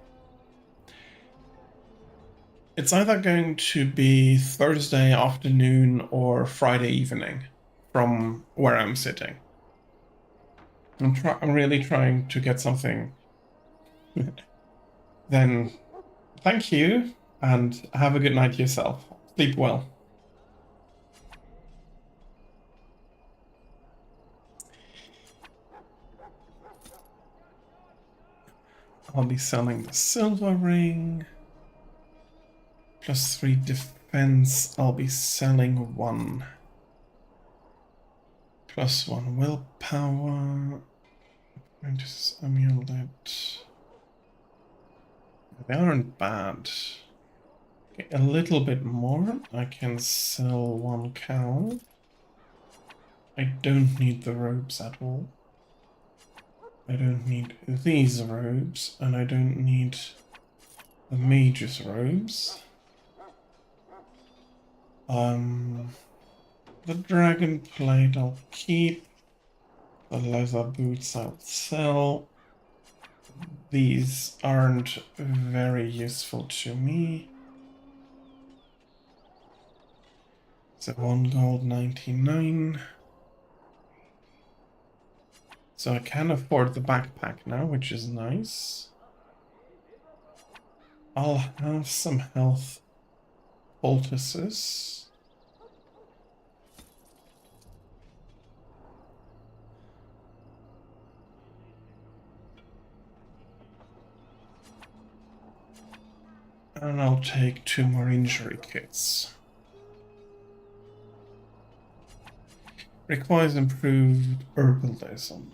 It's either going to be Thursday afternoon or Friday evening from where I'm sitting. I'm really trying to get something. Then, thank you, and have a good night yourself. Sleep well. I'll be selling the silver ring. +3 defense. I'll be selling 1. +1 willpower. Apprentice amulet. They aren't bad. Okay, a little bit more. I can sell 1 cow. I don't need the robes at all. I don't need these robes, and I don't need the mage's robes. The dragon plate I'll keep. The leather boots I'll sell. These aren't very useful to me. So 1 gold 99. So I can afford the backpack now, which is nice. I'll have some health poultices. And I'll take 2 more injury kits. Requires improved herbalism.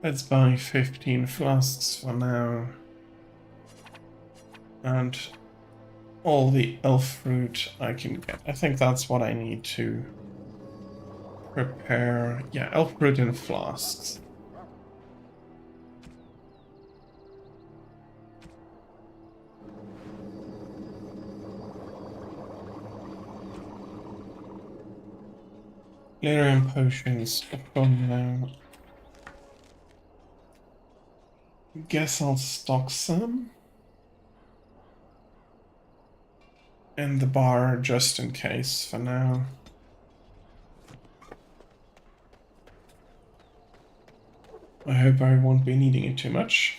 Let's buy 15 flasks for now. And all the elf fruit I can get. I think that's what I need to prepare. Yeah, elf fruit in flasks. Lyrium potions from now. Guess I'll stock some in the bar just in case for now. I hope I won't be needing it too much.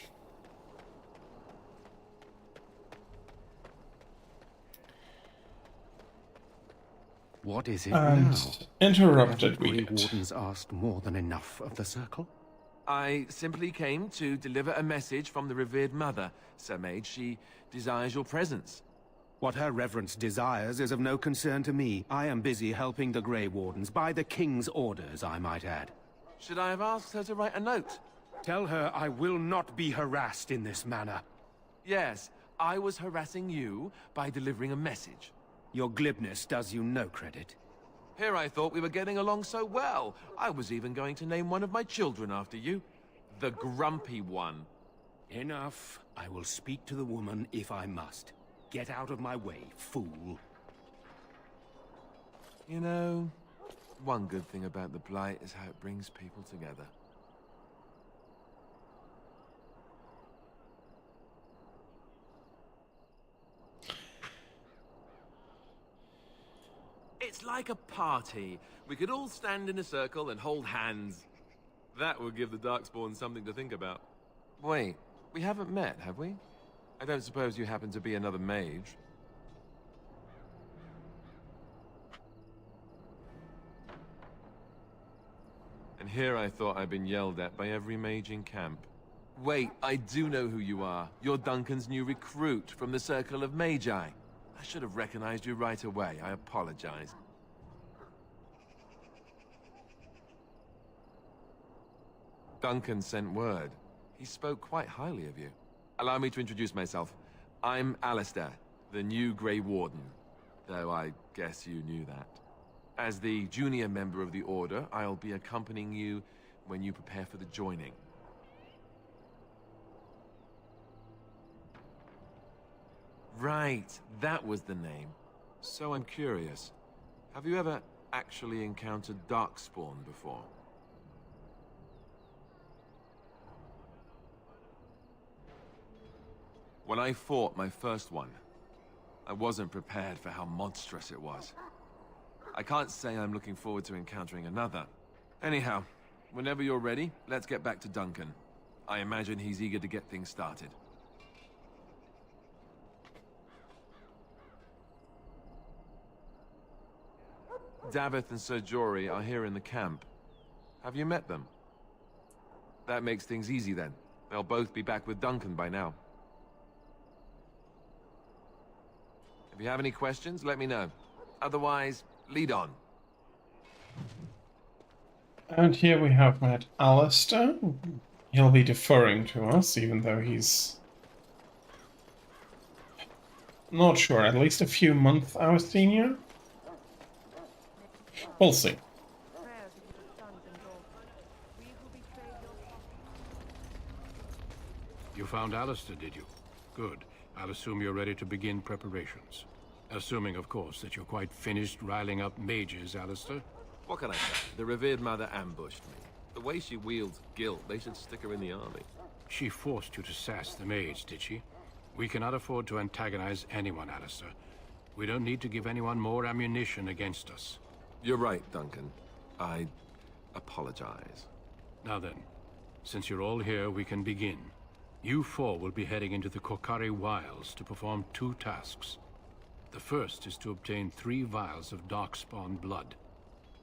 What is it And now? interrupted Have the we Grey get. Wardens asked more than enough of the Circle? I simply came to deliver a message from the revered mother, Sir Mage. She desires your presence. What her reverence desires is of no concern to me. I am busy helping the Grey Wardens, by the King's orders, I might add. Should I have asked her to write a note? Tell her I will not be harassed in this manner. Yes, I was harassing you by delivering a message. Your glibness does you no credit. Here I thought we were getting along so well. I was even going to name one of my children after you. The Grumpy One. Enough. I will speak to the woman if I must. Get out of my way, fool. You know, one good thing about the Blight is how it brings people together. It's like a party. We could all stand in a circle and hold hands. That would give the Darkspawn something to think about. Wait, we haven't met, have we? I don't suppose you happen to be another mage? And here I thought I'd been yelled at by every mage in camp. Wait, I do know who you are. You're Duncan's new recruit from the Circle of Magi. I should have recognized you right away. I apologize. Duncan sent word. He spoke quite highly of you. Allow me to introduce myself. I'm Alistair, the new Grey Warden. Though I guess you knew that. As the junior member of the Order, I'll be accompanying you when you prepare for the joining. Right, that was the name. So I'm curious. Have you ever actually encountered Darkspawn before? When I fought my first one, I wasn't prepared for how monstrous it was. I can't say I'm looking forward to encountering another. Anyhow, whenever you're ready, let's get back to Duncan. I imagine he's eager to get things started. Davith and Sir Jory are here in the camp. Have you met them? That makes things easy then. They'll both be back with Duncan by now. If you have any questions, let me know. Otherwise, lead on. And here we have met Alistair. He'll be deferring to us, even though he's not sure, at least a few months our senior. We'll see. You found Alistair, did you? Good. I'll assume you're ready to begin preparations. Assuming, of course, that you're quite finished riling up mages, Alistair. What can I say? The revered mother ambushed me. The way she wields guilt, they should stick her in the army. She forced you to sass the mage, did she? We cannot afford to antagonize anyone, Alistair. We don't need to give anyone more ammunition against us. You're right, Duncan. I apologize. Now then, since you're all here, we can begin. You four will be heading into the Korcari Wilds to perform 2 tasks. The first is to obtain 3 vials of Darkspawn blood,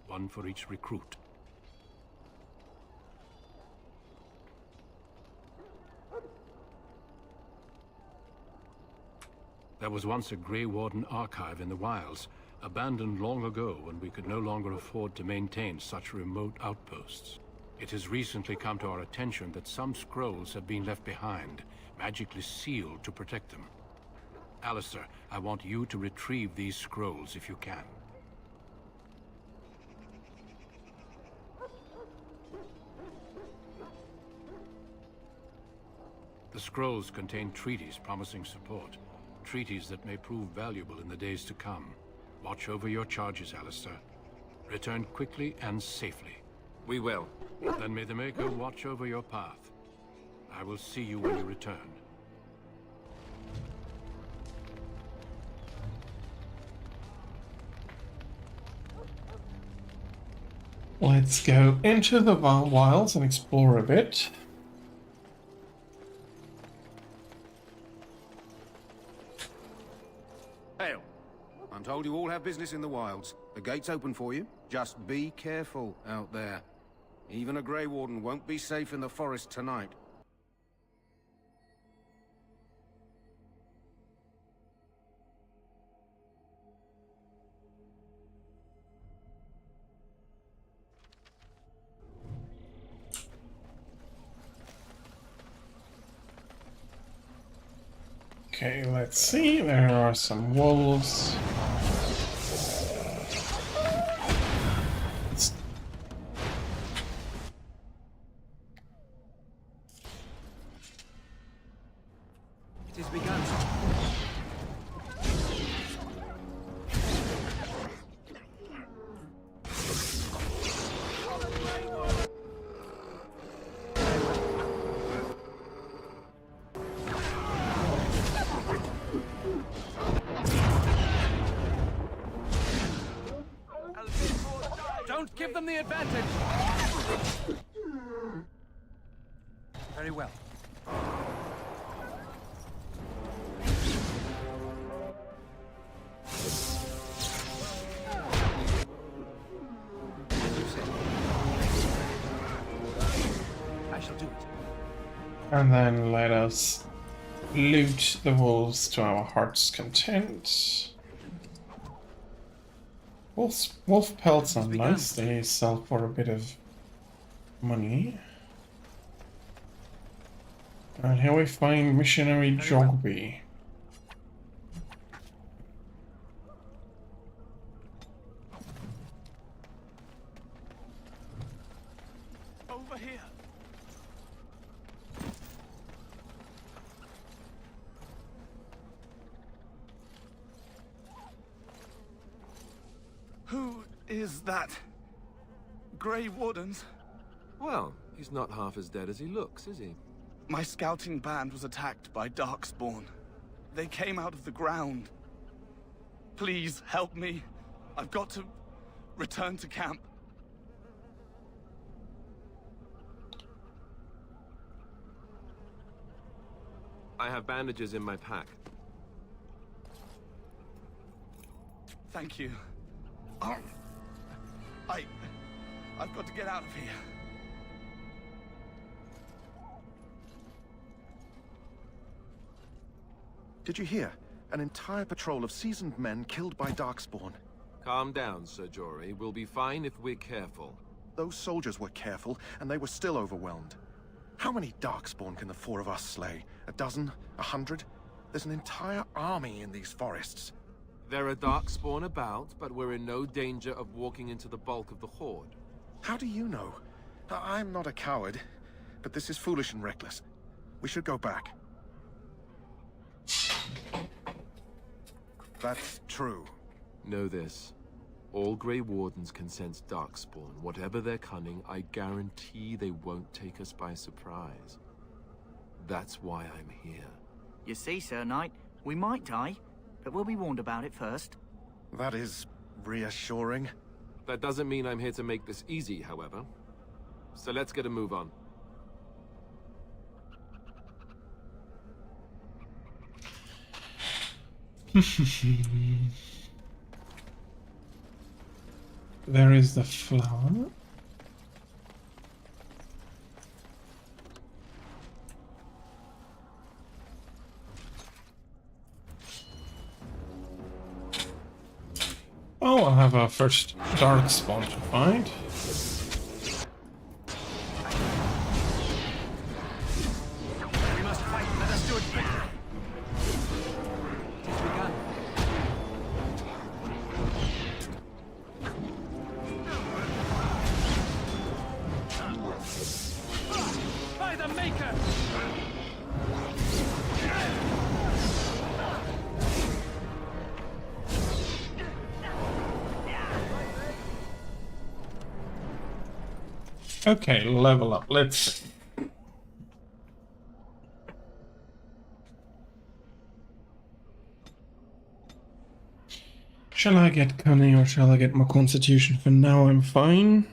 1 for each recruit. There was once a Grey Warden archive in the wilds, abandoned long ago when we could no longer afford to maintain such remote outposts. It has recently come to our attention that some scrolls have been left behind, magically sealed to protect them. Alistair, I want you to retrieve these scrolls if you can. The scrolls contain treaties promising support. Treaties that may prove valuable in the days to come. Watch over your charges, Alistair. Return quickly and safely. We will. Then may the Maker watch over your path. I will see you when you return. Let's go into the wilds and explore a bit. Hail. I'm told you all have business in the wilds. The gate's open for you. Just be careful out there. Even a Grey Warden won't be safe in the forest tonight. Okay, let's see. There are some wolves. It has begun. Don't give them the advantage! Very well. I shall do it. And then let us loot the wolves to our heart's content. Wolf pelts are nice, they sell for a bit of money. And here we find Missionary Jogby. Over here. Who is that? Grey Wardens? Well, he's not half as dead as he looks, is he? My scouting band was attacked by Darkspawn. They came out of the ground. Please help me. I've got to return to camp. I have bandages in my pack. Thank you. I've got to get out of here. Did you hear? An entire patrol of seasoned men killed by Darkspawn. Calm down, Sir Jory. We'll be fine if we're careful. Those soldiers were careful, and they were still overwhelmed. How many Darkspawn can the four of us slay? A dozen? 100? There's an entire army in these forests. There are Darkspawn about, but we're in no danger of walking into the bulk of the Horde. How do you know? I'm not a coward, but this is foolish and reckless. We should go back. That's true. Know this. All Grey Wardens can sense Darkspawn. Whatever their cunning, I guarantee they won't take us by surprise. That's why I'm here. You see, Sir Knight, we might die, but we'll be warned about it first. That is reassuring. That doesn't mean I'm here to make this easy, however. So let's get a move on. There is the flower. Oh, I'll have our first Darkspawn to find. We must fight. Let us do it quickly. It has begun. By the Maker! Okay, level up. Let's... Shall I get cunning or shall I get more constitution? For now I'm fine.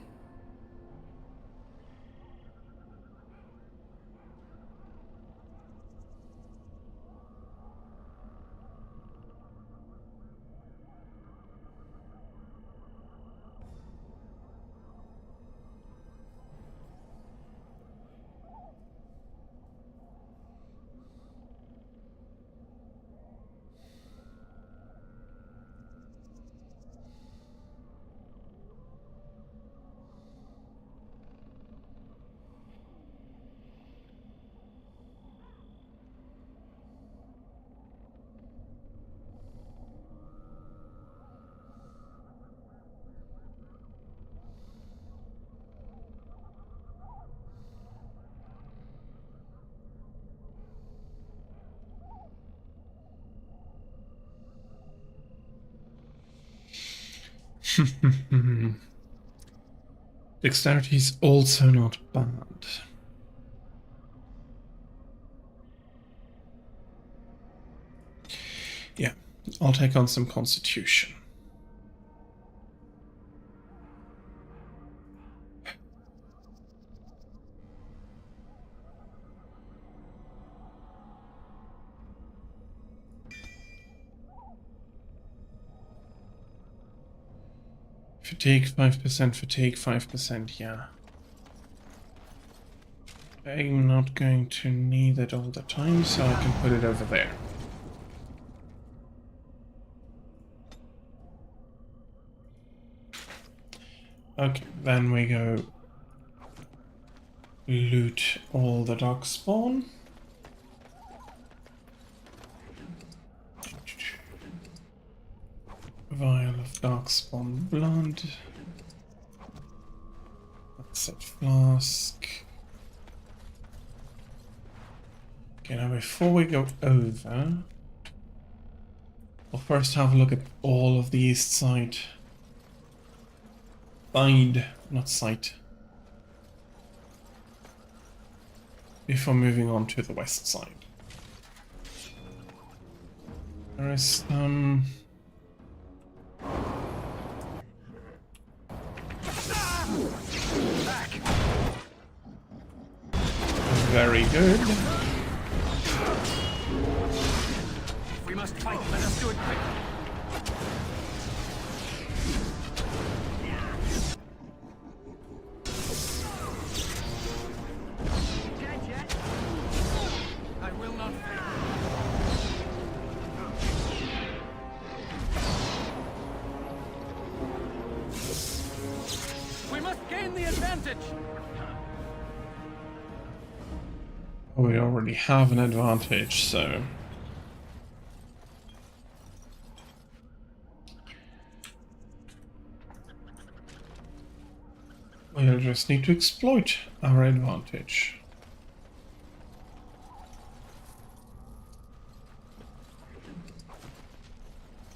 Dexterity is also not bad. Yeah, I'll take on some constitution. Fatigue 5%, fatigue 5%, yeah. I'm not going to need it all the time, so I can put it over there. Okay, then we go loot all the Darkspawn. Vial of Darkspawn blood. That's a flask. Okay, now before we go over, we'll first have a look at all of the east side. Not sight. Before moving on to the west side. There is some... Very good. We must fight. Let us do it quickly. I will not fail. We must gain the advantage. advantage! We already have an advantage, so... we'll just need to exploit our advantage.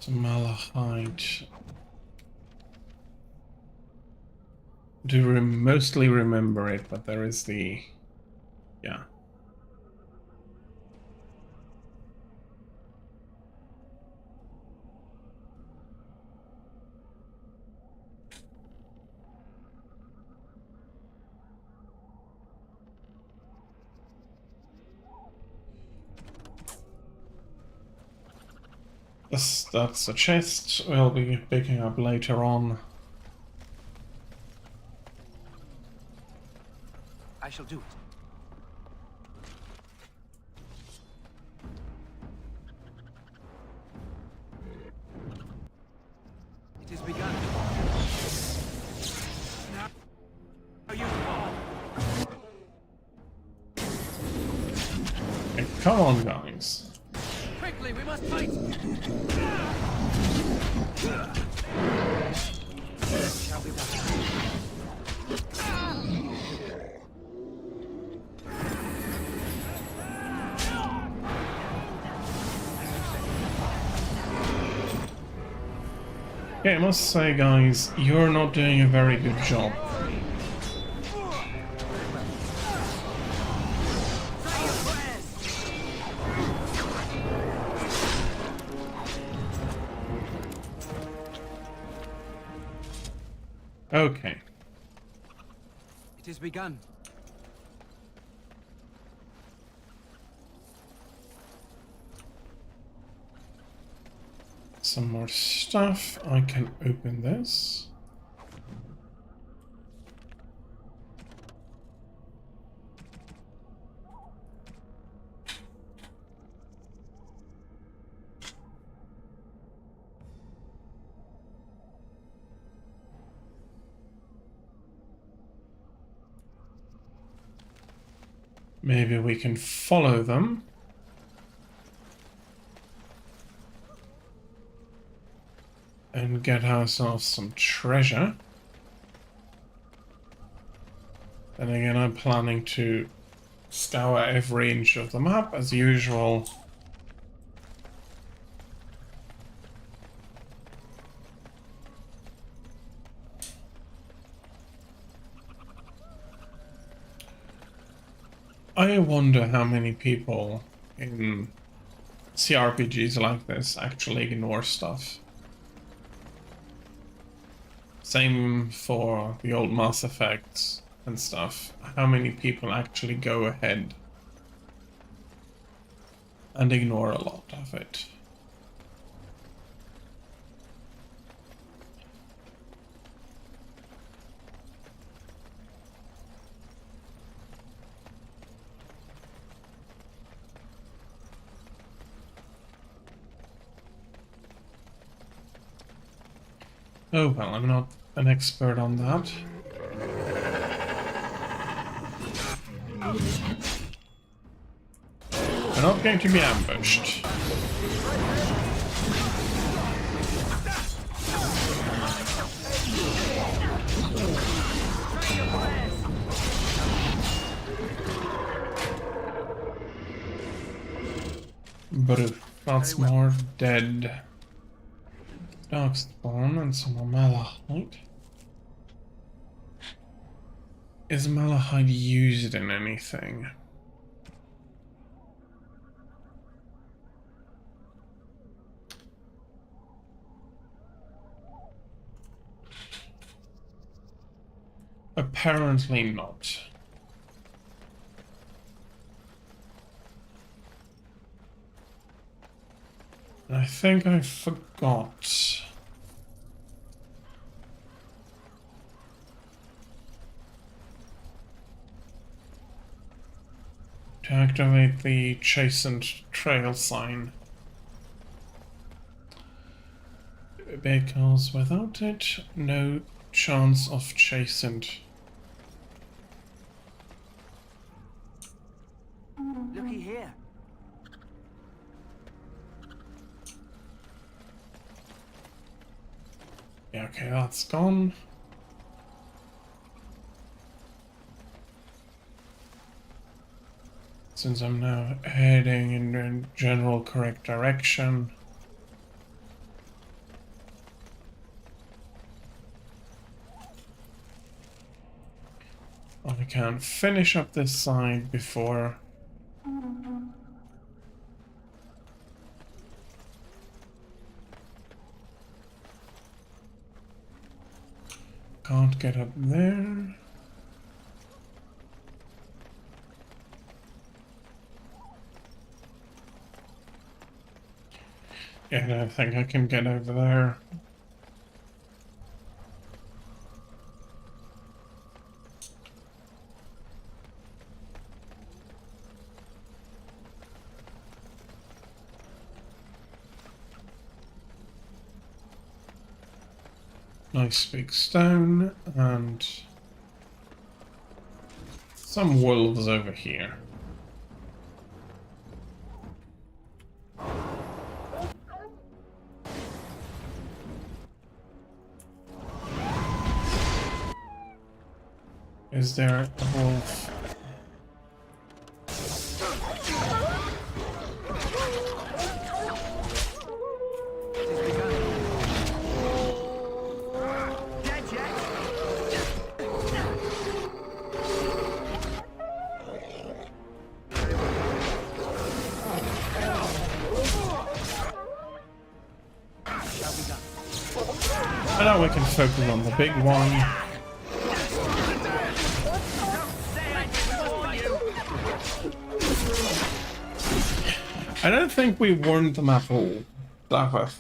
So Malahide. Do mostly remember it, but there is the... yeah. That's a chest we'll be picking up later on. I shall do it. It has begun. Now you fall. Okay, come on, guys. Quickly, we must fight. Shall we watch? Okay, I must say, guys, you're not doing a very good job. Okay. It has begun. Some more stuff. I can open this. Maybe we can follow them. And get ourselves some treasure. Then again, I'm planning to scour every inch of the map as usual. I wonder how many people in CRPGs like this actually ignore stuff. Same for the old Mass Effects and stuff. How many people actually go ahead and ignore a lot of it? Oh well, I'm not an expert on that. We're not going to be ambushed. But if that's more dead Darkspawn and some more Malahide. Is Malahide used in anything? Apparently not. I think I forgot. To activate the Chastened Trail sign. Because without it, no chance of Chastened Looky here. Yeah, okay, that's gone. Since I'm now heading in the general correct direction. I can finish up this side before can't get up there. Yeah, I don't think I can get over there. Nice big stone and some wolves over here. Is there a wolf? I know we can focus on the big one. I don't think we warned them at all, Daveth.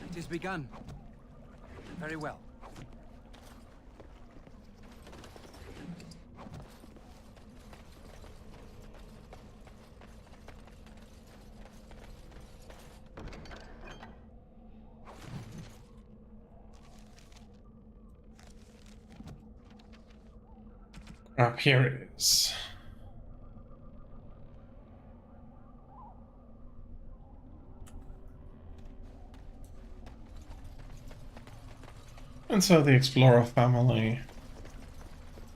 It has begun. Very well. Up here it is. And so the Explorer family,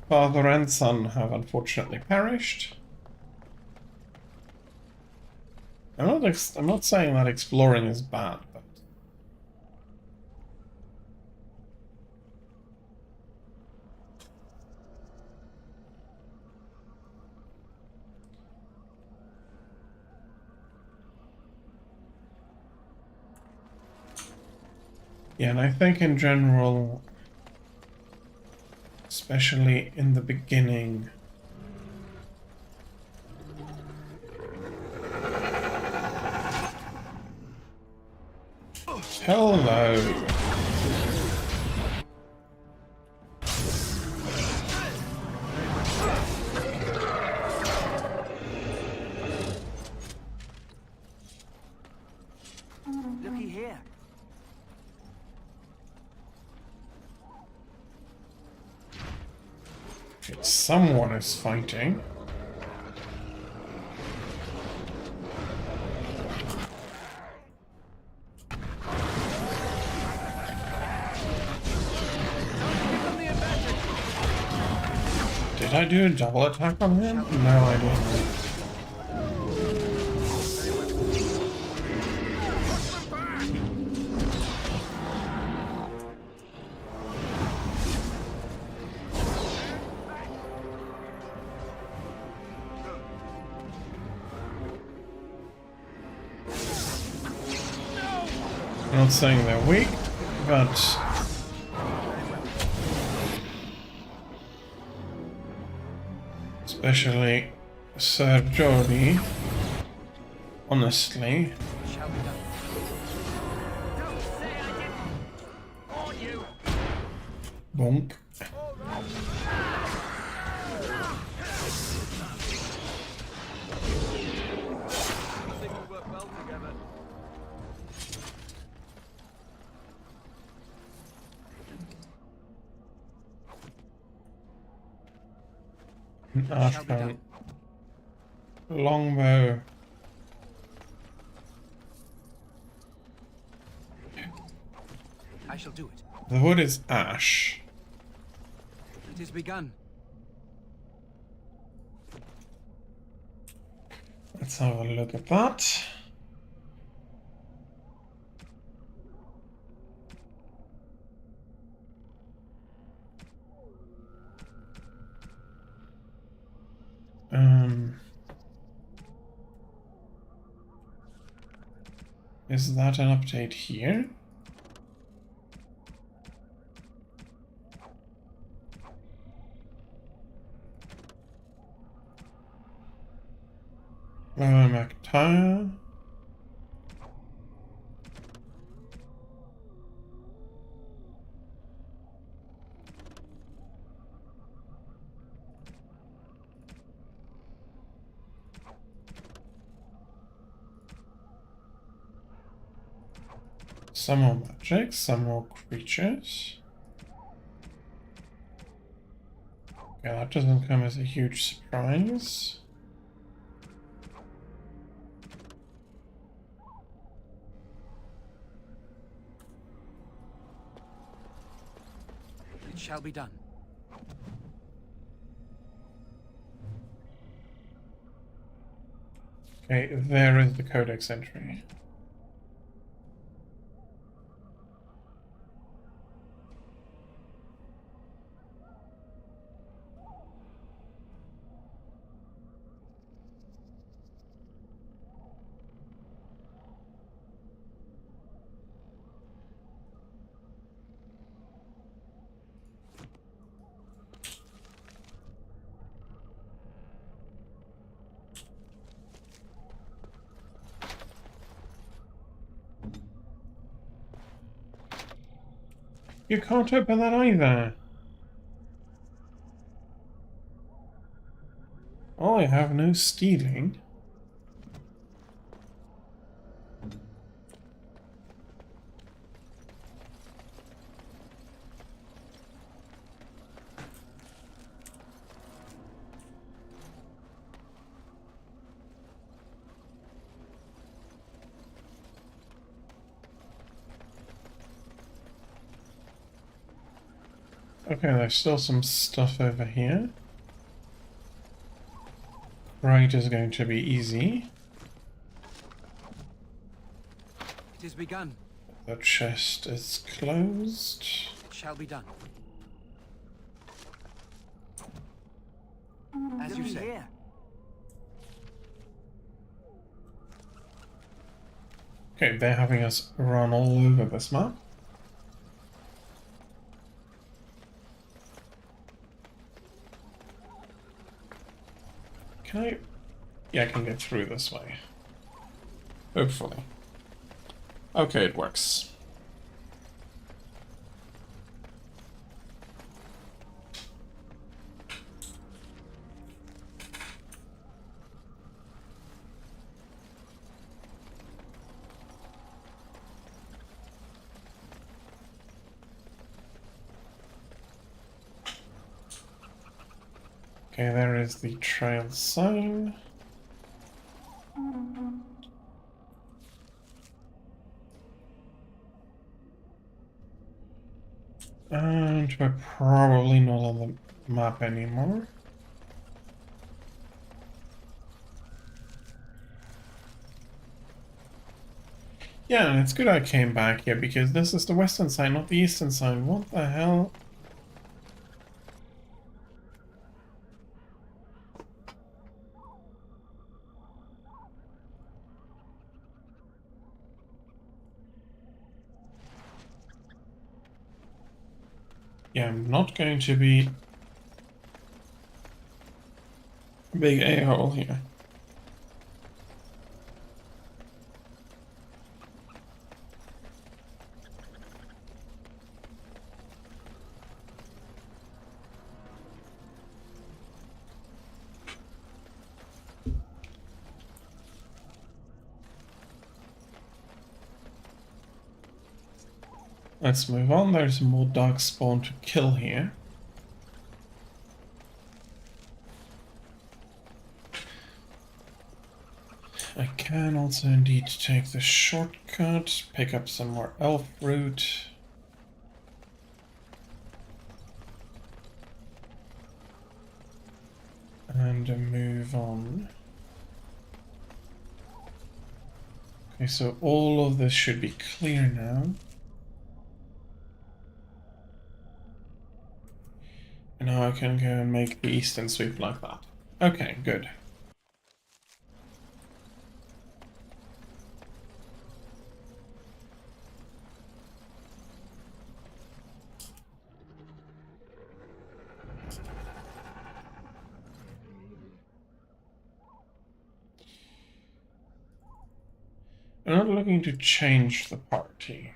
father and son, have unfortunately perished. I'm not saying that exploring is bad, but yeah, and I think in general, especially in the beginning, hello. Looky here. Okay, someone is fighting. Did I do a double attack on him? No, I didn't. I'm not saying they're weak, but especially Sir Jody, honestly. Bonk. Archbow. Longbow. I shall do it. The wood is ash. It is begun. Let's have a look at that. Is that an update here? McTire. Some more magic, some more creatures. Okay, that doesn't come as a huge surprise. It shall be done. Okay, there is the codex entry. You can't open that either. Oh, I have no stealing. Okay, there's still some stuff over here. Right is going to be easy. It is begun. The chest is closed. It shall be done. As you Looky say. here. Okay, they're having us run all over this map. Can I? Yeah, I can get through this way. Hopefully. Okay, it works. Okay, there is the trail sign. And we're probably not on the map anymore. Yeah, and it's good I came back here because this is the western side, not the eastern side. What the hell? Yeah, I'm not going to be big a-hole here. Let's move on. There's more darkspawn to kill here. I can also indeed take the shortcut, pick up some more elf root. And move on. Okay, so all of this should be clear now. And now I can go and make the eastern sweep like that. Okay, good. I'm not looking to change the party.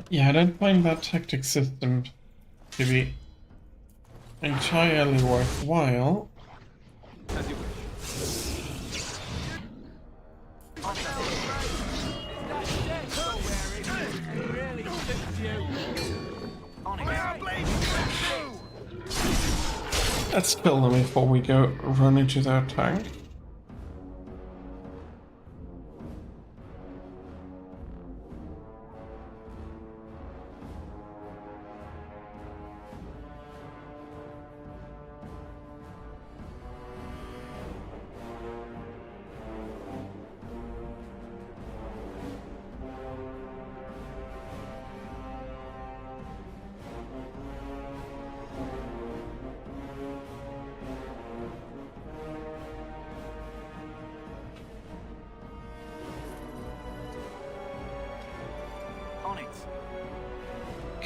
Yeah, I don't find that tactic system to be entirely worthwhile. As you wish. Let's kill them before we go run into their tank.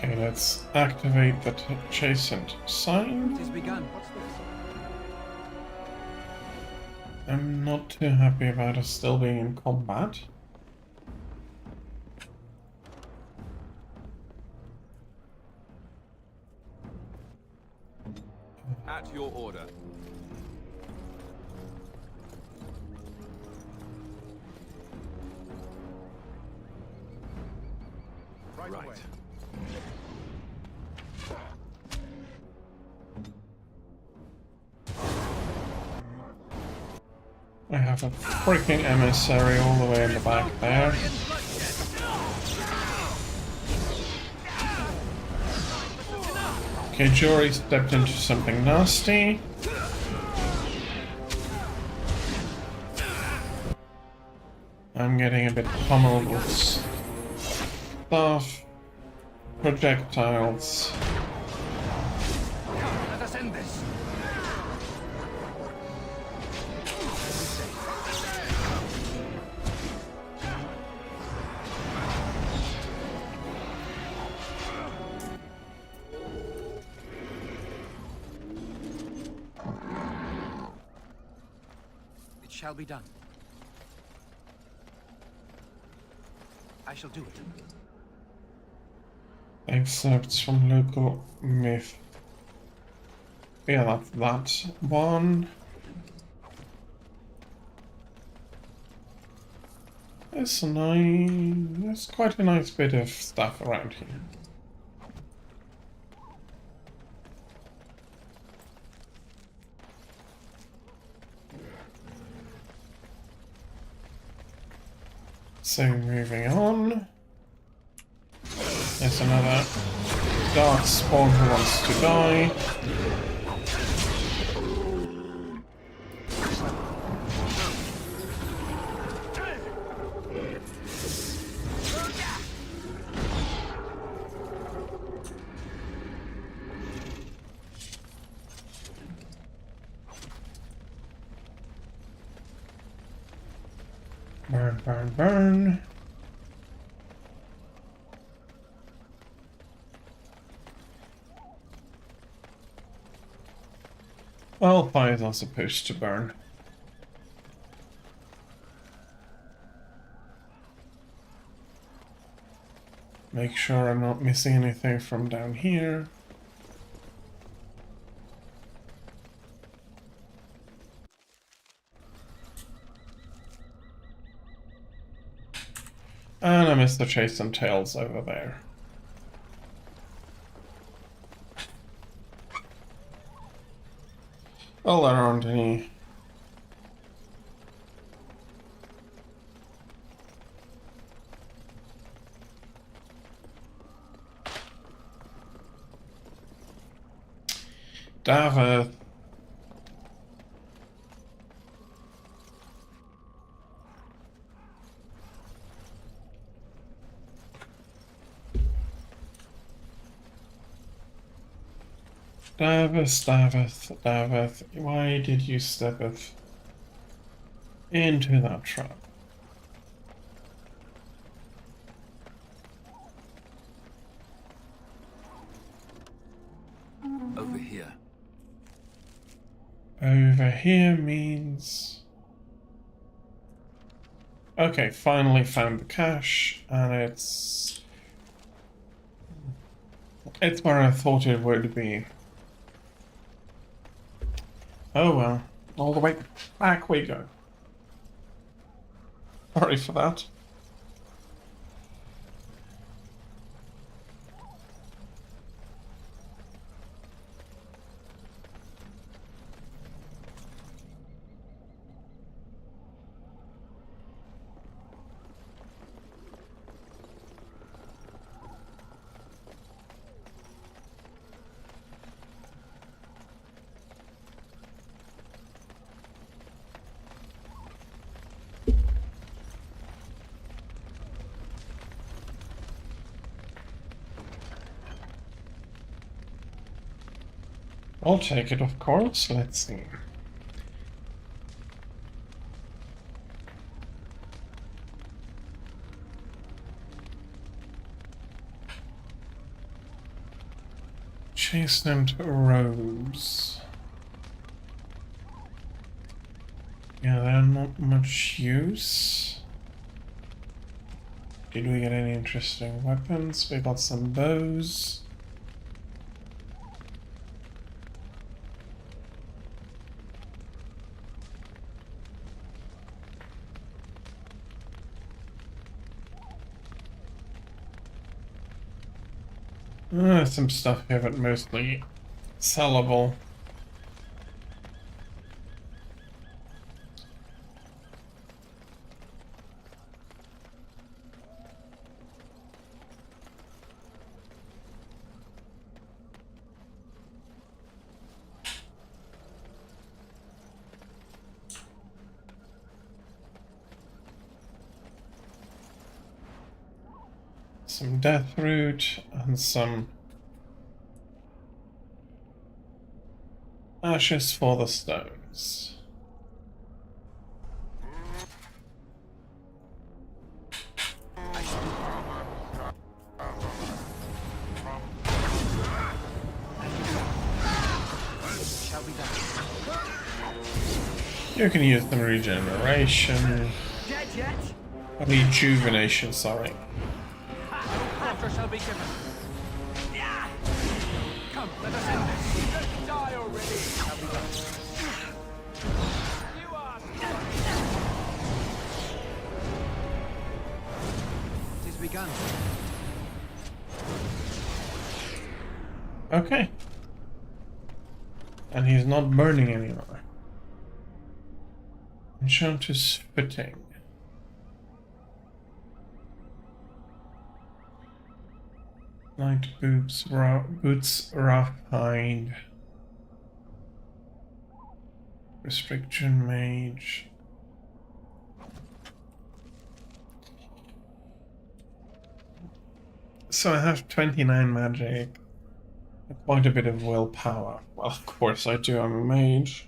Okay, let's activate the adjacent sign. It has begun. I'm not too happy about us still being in combat. At your order. Right. I have a freaking emissary all the way in the back there. Okay, Jory stepped into something nasty. I'm getting a bit pummeled with stuff, projectiles. Let us end this. It shall be done. I shall do it. Excerpts from local myth. Yeah, that's that one. There's quite a nice bit of stuff around here. So moving on. There's another dark spawn who wants to die. Burn, burn, burn. Well, fires are supposed to burn. Make sure I'm not missing anything from down here. And I missed the chase and tails over there. Well, there aren't any. Daveth. Daveth, why did you step it into that trap? Over here. Over here means... Okay, finally found the cache, and it's where I thought it would be. Oh well, all the way back we go. Sorry for that. I'll take it, of course. Let's see. Chastened robes. Yeah, they're not much use. Did we get any interesting weapons? We got some bows. Some stuff here, but mostly sellable. Some death root and some ashes for the stones. You can use them regeneration. Rejuvenation, sorry. Quarter shall be given. Come, let us end this. Die already. You are. It is begun. Okay. And he's not burning anymore. Enchanter's fitting. Light boots, rough hide. Restriction mage. So I have 29 magic. Quite a bit of willpower. Well, of course I do, I'm a mage.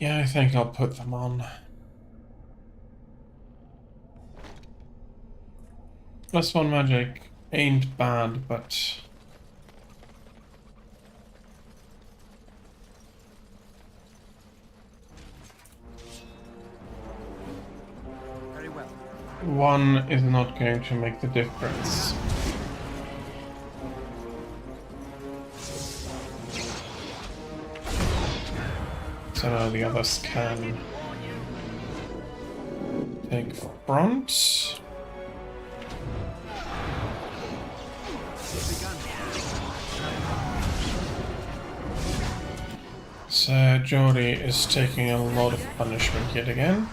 Yeah, I think I'll put them on. +1 magic ain't bad, but... Very well. 1 is not going to make the difference. So now the others can take front. So Geordie is taking a lot of punishment yet again.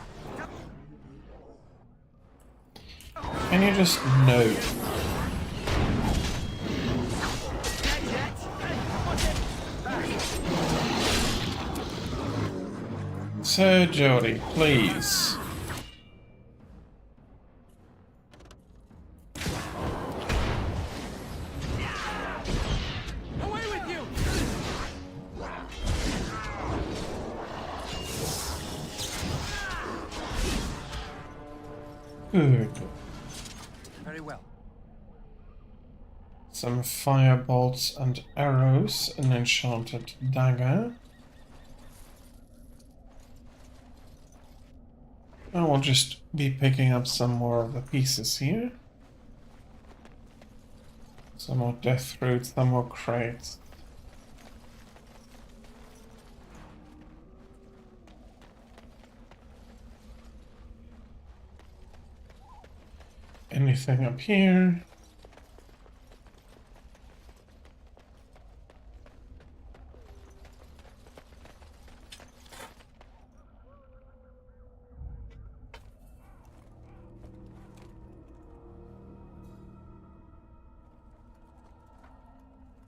Can you just no? Sir Geordie, please. Away with you! Good. Very well. Some firebolts and arrows, an enchanted dagger. I will just be picking up some more of the pieces here. Some more death roots, some more crates. Anything up here?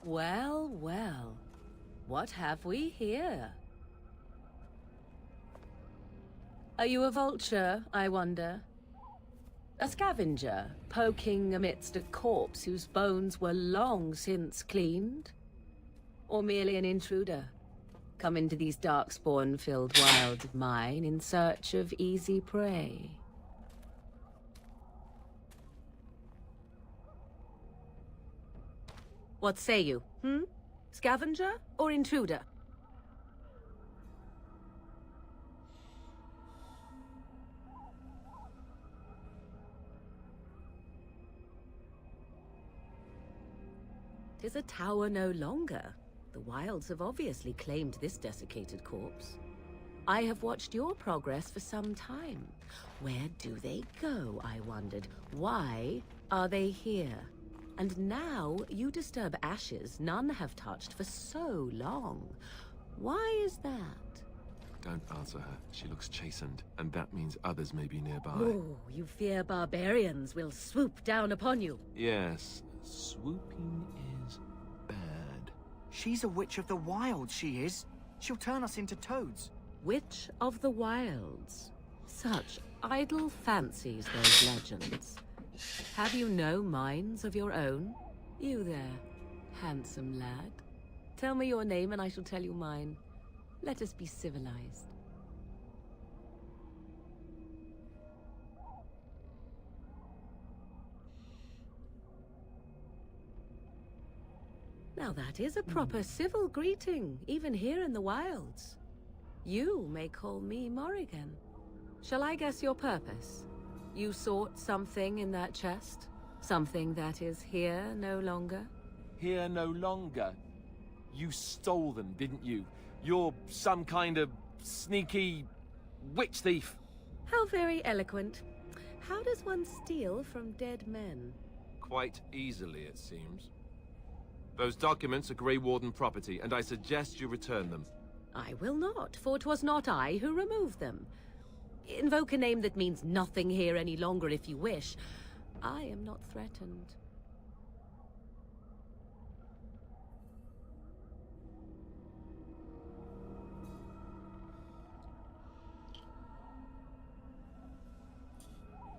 Well, well. What have we here? Are you a vulture, I wonder? A scavenger, poking amidst a corpse whose bones were long since cleaned? Or merely an intruder, come into these darkspawn-filled wilds of mine in search of easy prey? What say you, Scavenger or intruder? Tis a tower no longer. The wilds have obviously claimed this desiccated corpse. I have watched your progress for some time. Where do they go, I wondered? Why are they here? And now you disturb ashes none have touched for so long. Why is that? Don't answer her. She looks chastened, and that means others may be nearby. Oh, you fear barbarians will swoop down upon you. Yes, swooping is bad. She's a witch of the wild, she is. She'll turn us into toads. Witch of the wilds. Such idle fancies, those legends. Have you no minds of your own? You there, handsome lad. Tell me your name and I shall tell you mine. Let us be civilized. Now that is a proper civil greeting, even here in the wilds. You may call me Morrigan. Shall I guess your purpose? You sought something in that chest? Something that is here no longer? Here no longer? You stole them, didn't you? You're some kind of sneaky witch thief. How very eloquent. How does one steal from dead men? Quite easily, it seems. Those documents are Grey Warden property, and I suggest you return them. I will not, for 'twas not I who removed them. Invoke a name that means nothing here any longer if you wish. I am not threatened.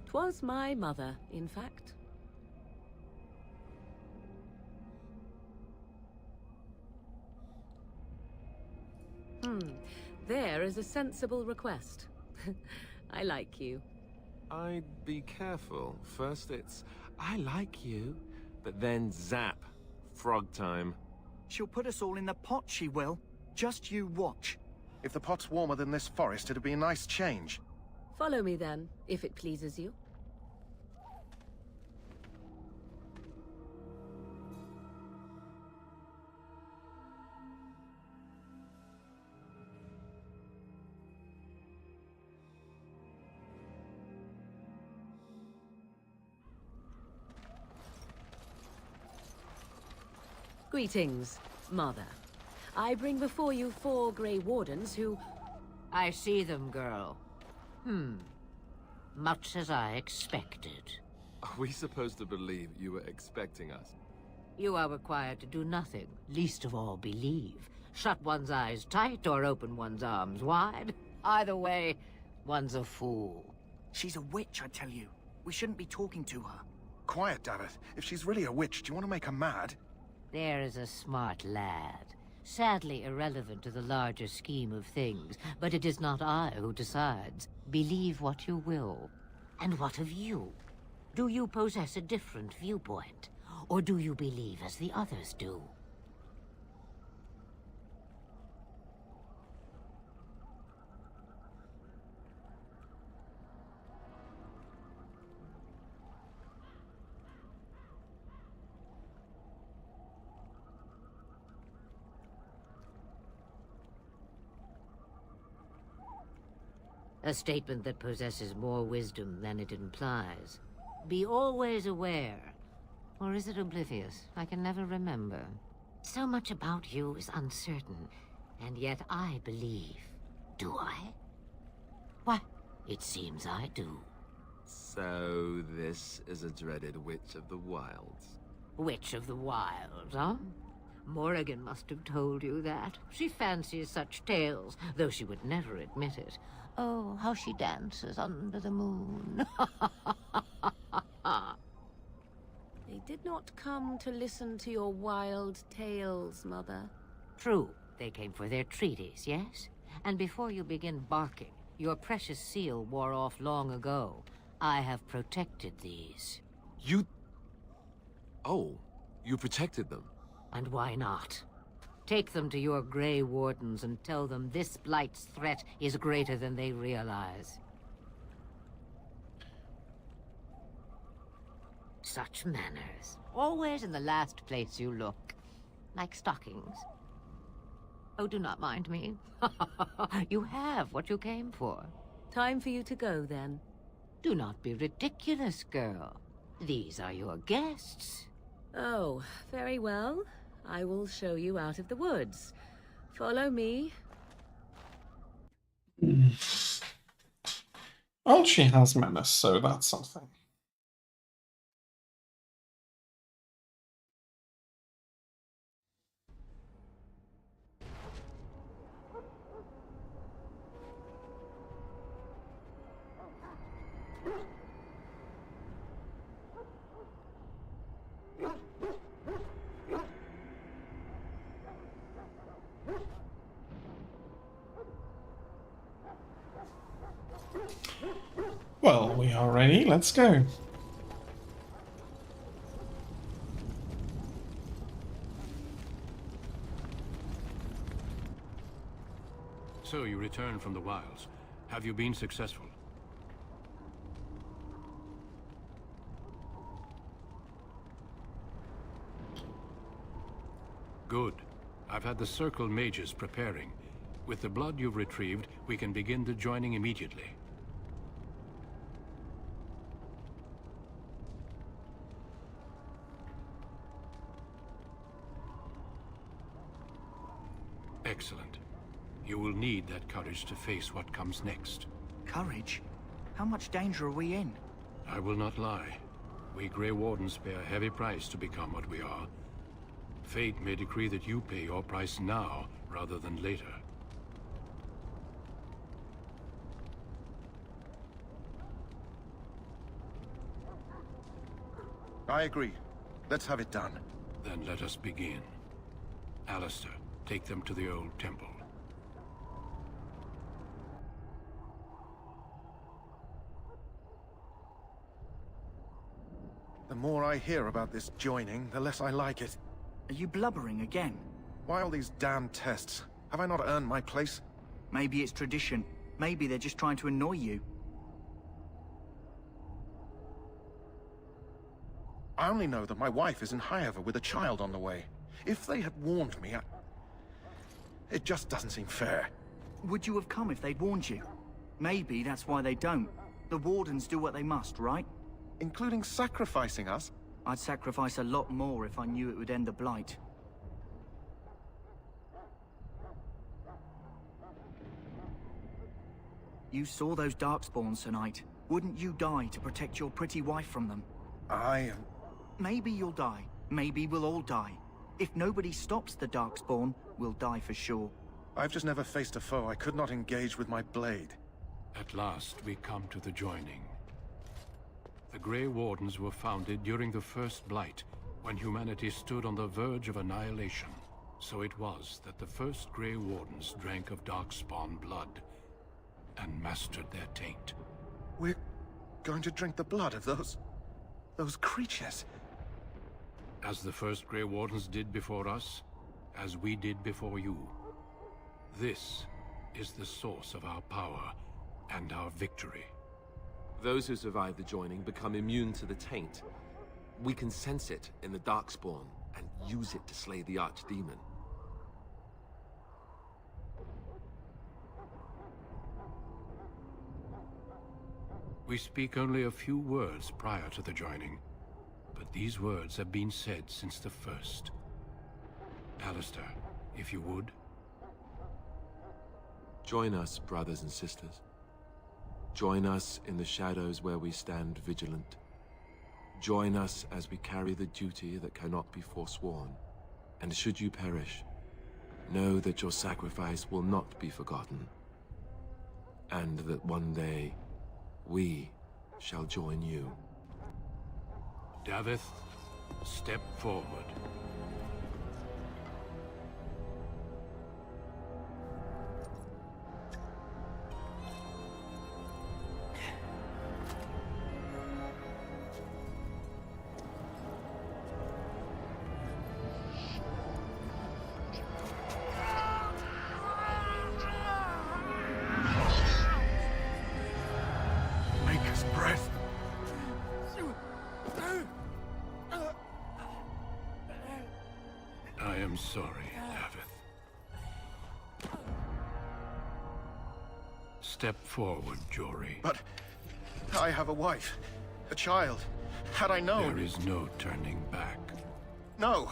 Twas my mother, in fact. There is a sensible request. I like you. I'd be careful. First it's, I like you, but then zap. Frog time. She'll put us all in the pot, she will. Just you watch. If the pot's warmer than this forest, it'd be a nice change. Follow me then, if it pleases you. Greetings, Mother. I bring before you 4 Grey Wardens who... I see them, girl. Much as I expected. Are we supposed to believe you were expecting us? You are required to do nothing, least of all believe. Shut one's eyes tight or open one's arms wide. Either way, one's a fool. She's a witch, I tell you. We shouldn't be talking to her. Quiet, Davith. If she's really a witch, do you want to make her mad? There is a smart lad. Sadly irrelevant to the larger scheme of things, but it is not I who decides. Believe what you will. And what of you? Do you possess a different viewpoint? Or do you believe as the others do? A statement that possesses more wisdom than it implies. Be always aware. Or is it oblivious? I can never remember. So much about you is uncertain, and yet I believe. Do I? Why, it seems I do. So this is a dreaded Witch of the Wilds. Witch of the Wilds, huh? Morrigan must have told you that. She fancies such tales, though she would never admit it. Oh, how she dances under the moon. They did not come to listen to your wild tales, Mother. True, they came for their treaties, yes? And before you begin barking, your precious seal wore off long ago. I have protected these. You... Oh, you protected them? And why not? Take them to your Grey Wardens and tell them this Blight's threat is greater than they realize. Such manners. Always in the last place you look. Like stockings. Oh, do not mind me. You have what you came for. Time for you to go, then. Do not be ridiculous, girl. These are your guests. Oh, very well. I will show you out of the woods. Follow me. Well, she has menace, so that's something. Well, we are ready. Let's go. So you returned from the wilds. Have you been successful? Good. I've had the Circle mages preparing. With the blood you've retrieved, we can begin the joining immediately. Excellent. You will need that courage to face what comes next. Courage? How much danger are we in? I will not lie. We Grey Wardens pay a heavy price to become what we are. Fate may decree that you pay your price now, rather than later. I agree. Let's have it done. Then let us begin. Alistair, take them to the old temple. The more I hear about this joining, the less I like it. Are you blubbering again? Why all these damn tests? Have I not earned my place? Maybe it's tradition. Maybe they're just trying to annoy you. I only know that my wife is in Highever with a child on the way. If they had warned me, it just doesn't seem fair. Would you have come if they'd warned you? Maybe that's why they don't. The Wardens do what they must, right? Including sacrificing us? I'd sacrifice a lot more if I knew it would end the Blight. You saw those Darkspawns tonight. Wouldn't you die to protect your pretty wife from them? Maybe you'll die. Maybe we'll all die. If nobody stops the Darkspawn, we'll die for sure. I've just never faced a foe I could not engage with my blade. At last, we come to the joining. The Grey Wardens were founded during the First Blight, when humanity stood on the verge of annihilation. So it was that the first Grey Wardens drank of Darkspawn blood, and mastered their taint. We're going to drink the blood of those creatures. As the first Grey Wardens did before us, as we did before you. This is the source of our power and our victory. Those who survive the joining become immune to the taint. We can sense it in the Darkspawn and use it to slay the Archdemon. We speak only a few words prior to the joining, but these words have been said since the first. Alistair, if you would. Join us, brothers and sisters. Join us in the shadows where we stand vigilant. Join us as we carry the duty that cannot be forsworn. And should you perish, know that your sacrifice will not be forgotten. And that one day, we shall join you. Davith, step forward. I am sorry, Davith. Step forward, Jory. But I have a wife, a child. Had I known... There is no turning back. No!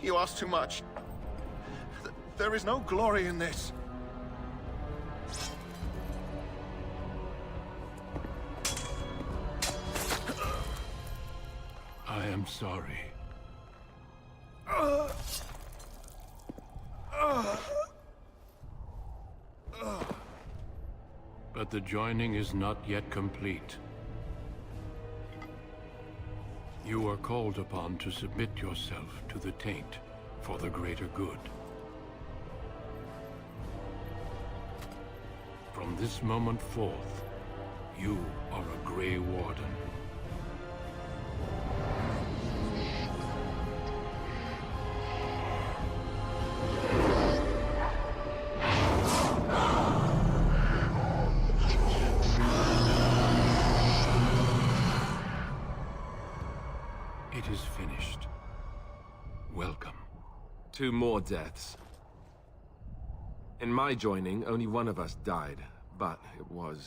You ask too much. There is no glory in this. I am sorry. But the joining is not yet complete. You are called upon to submit yourself to the taint for the greater good. From this moment forth, you are a Grey Warden. It is finished. Welcome. 2 more deaths. In my joining, only one of us died, but it was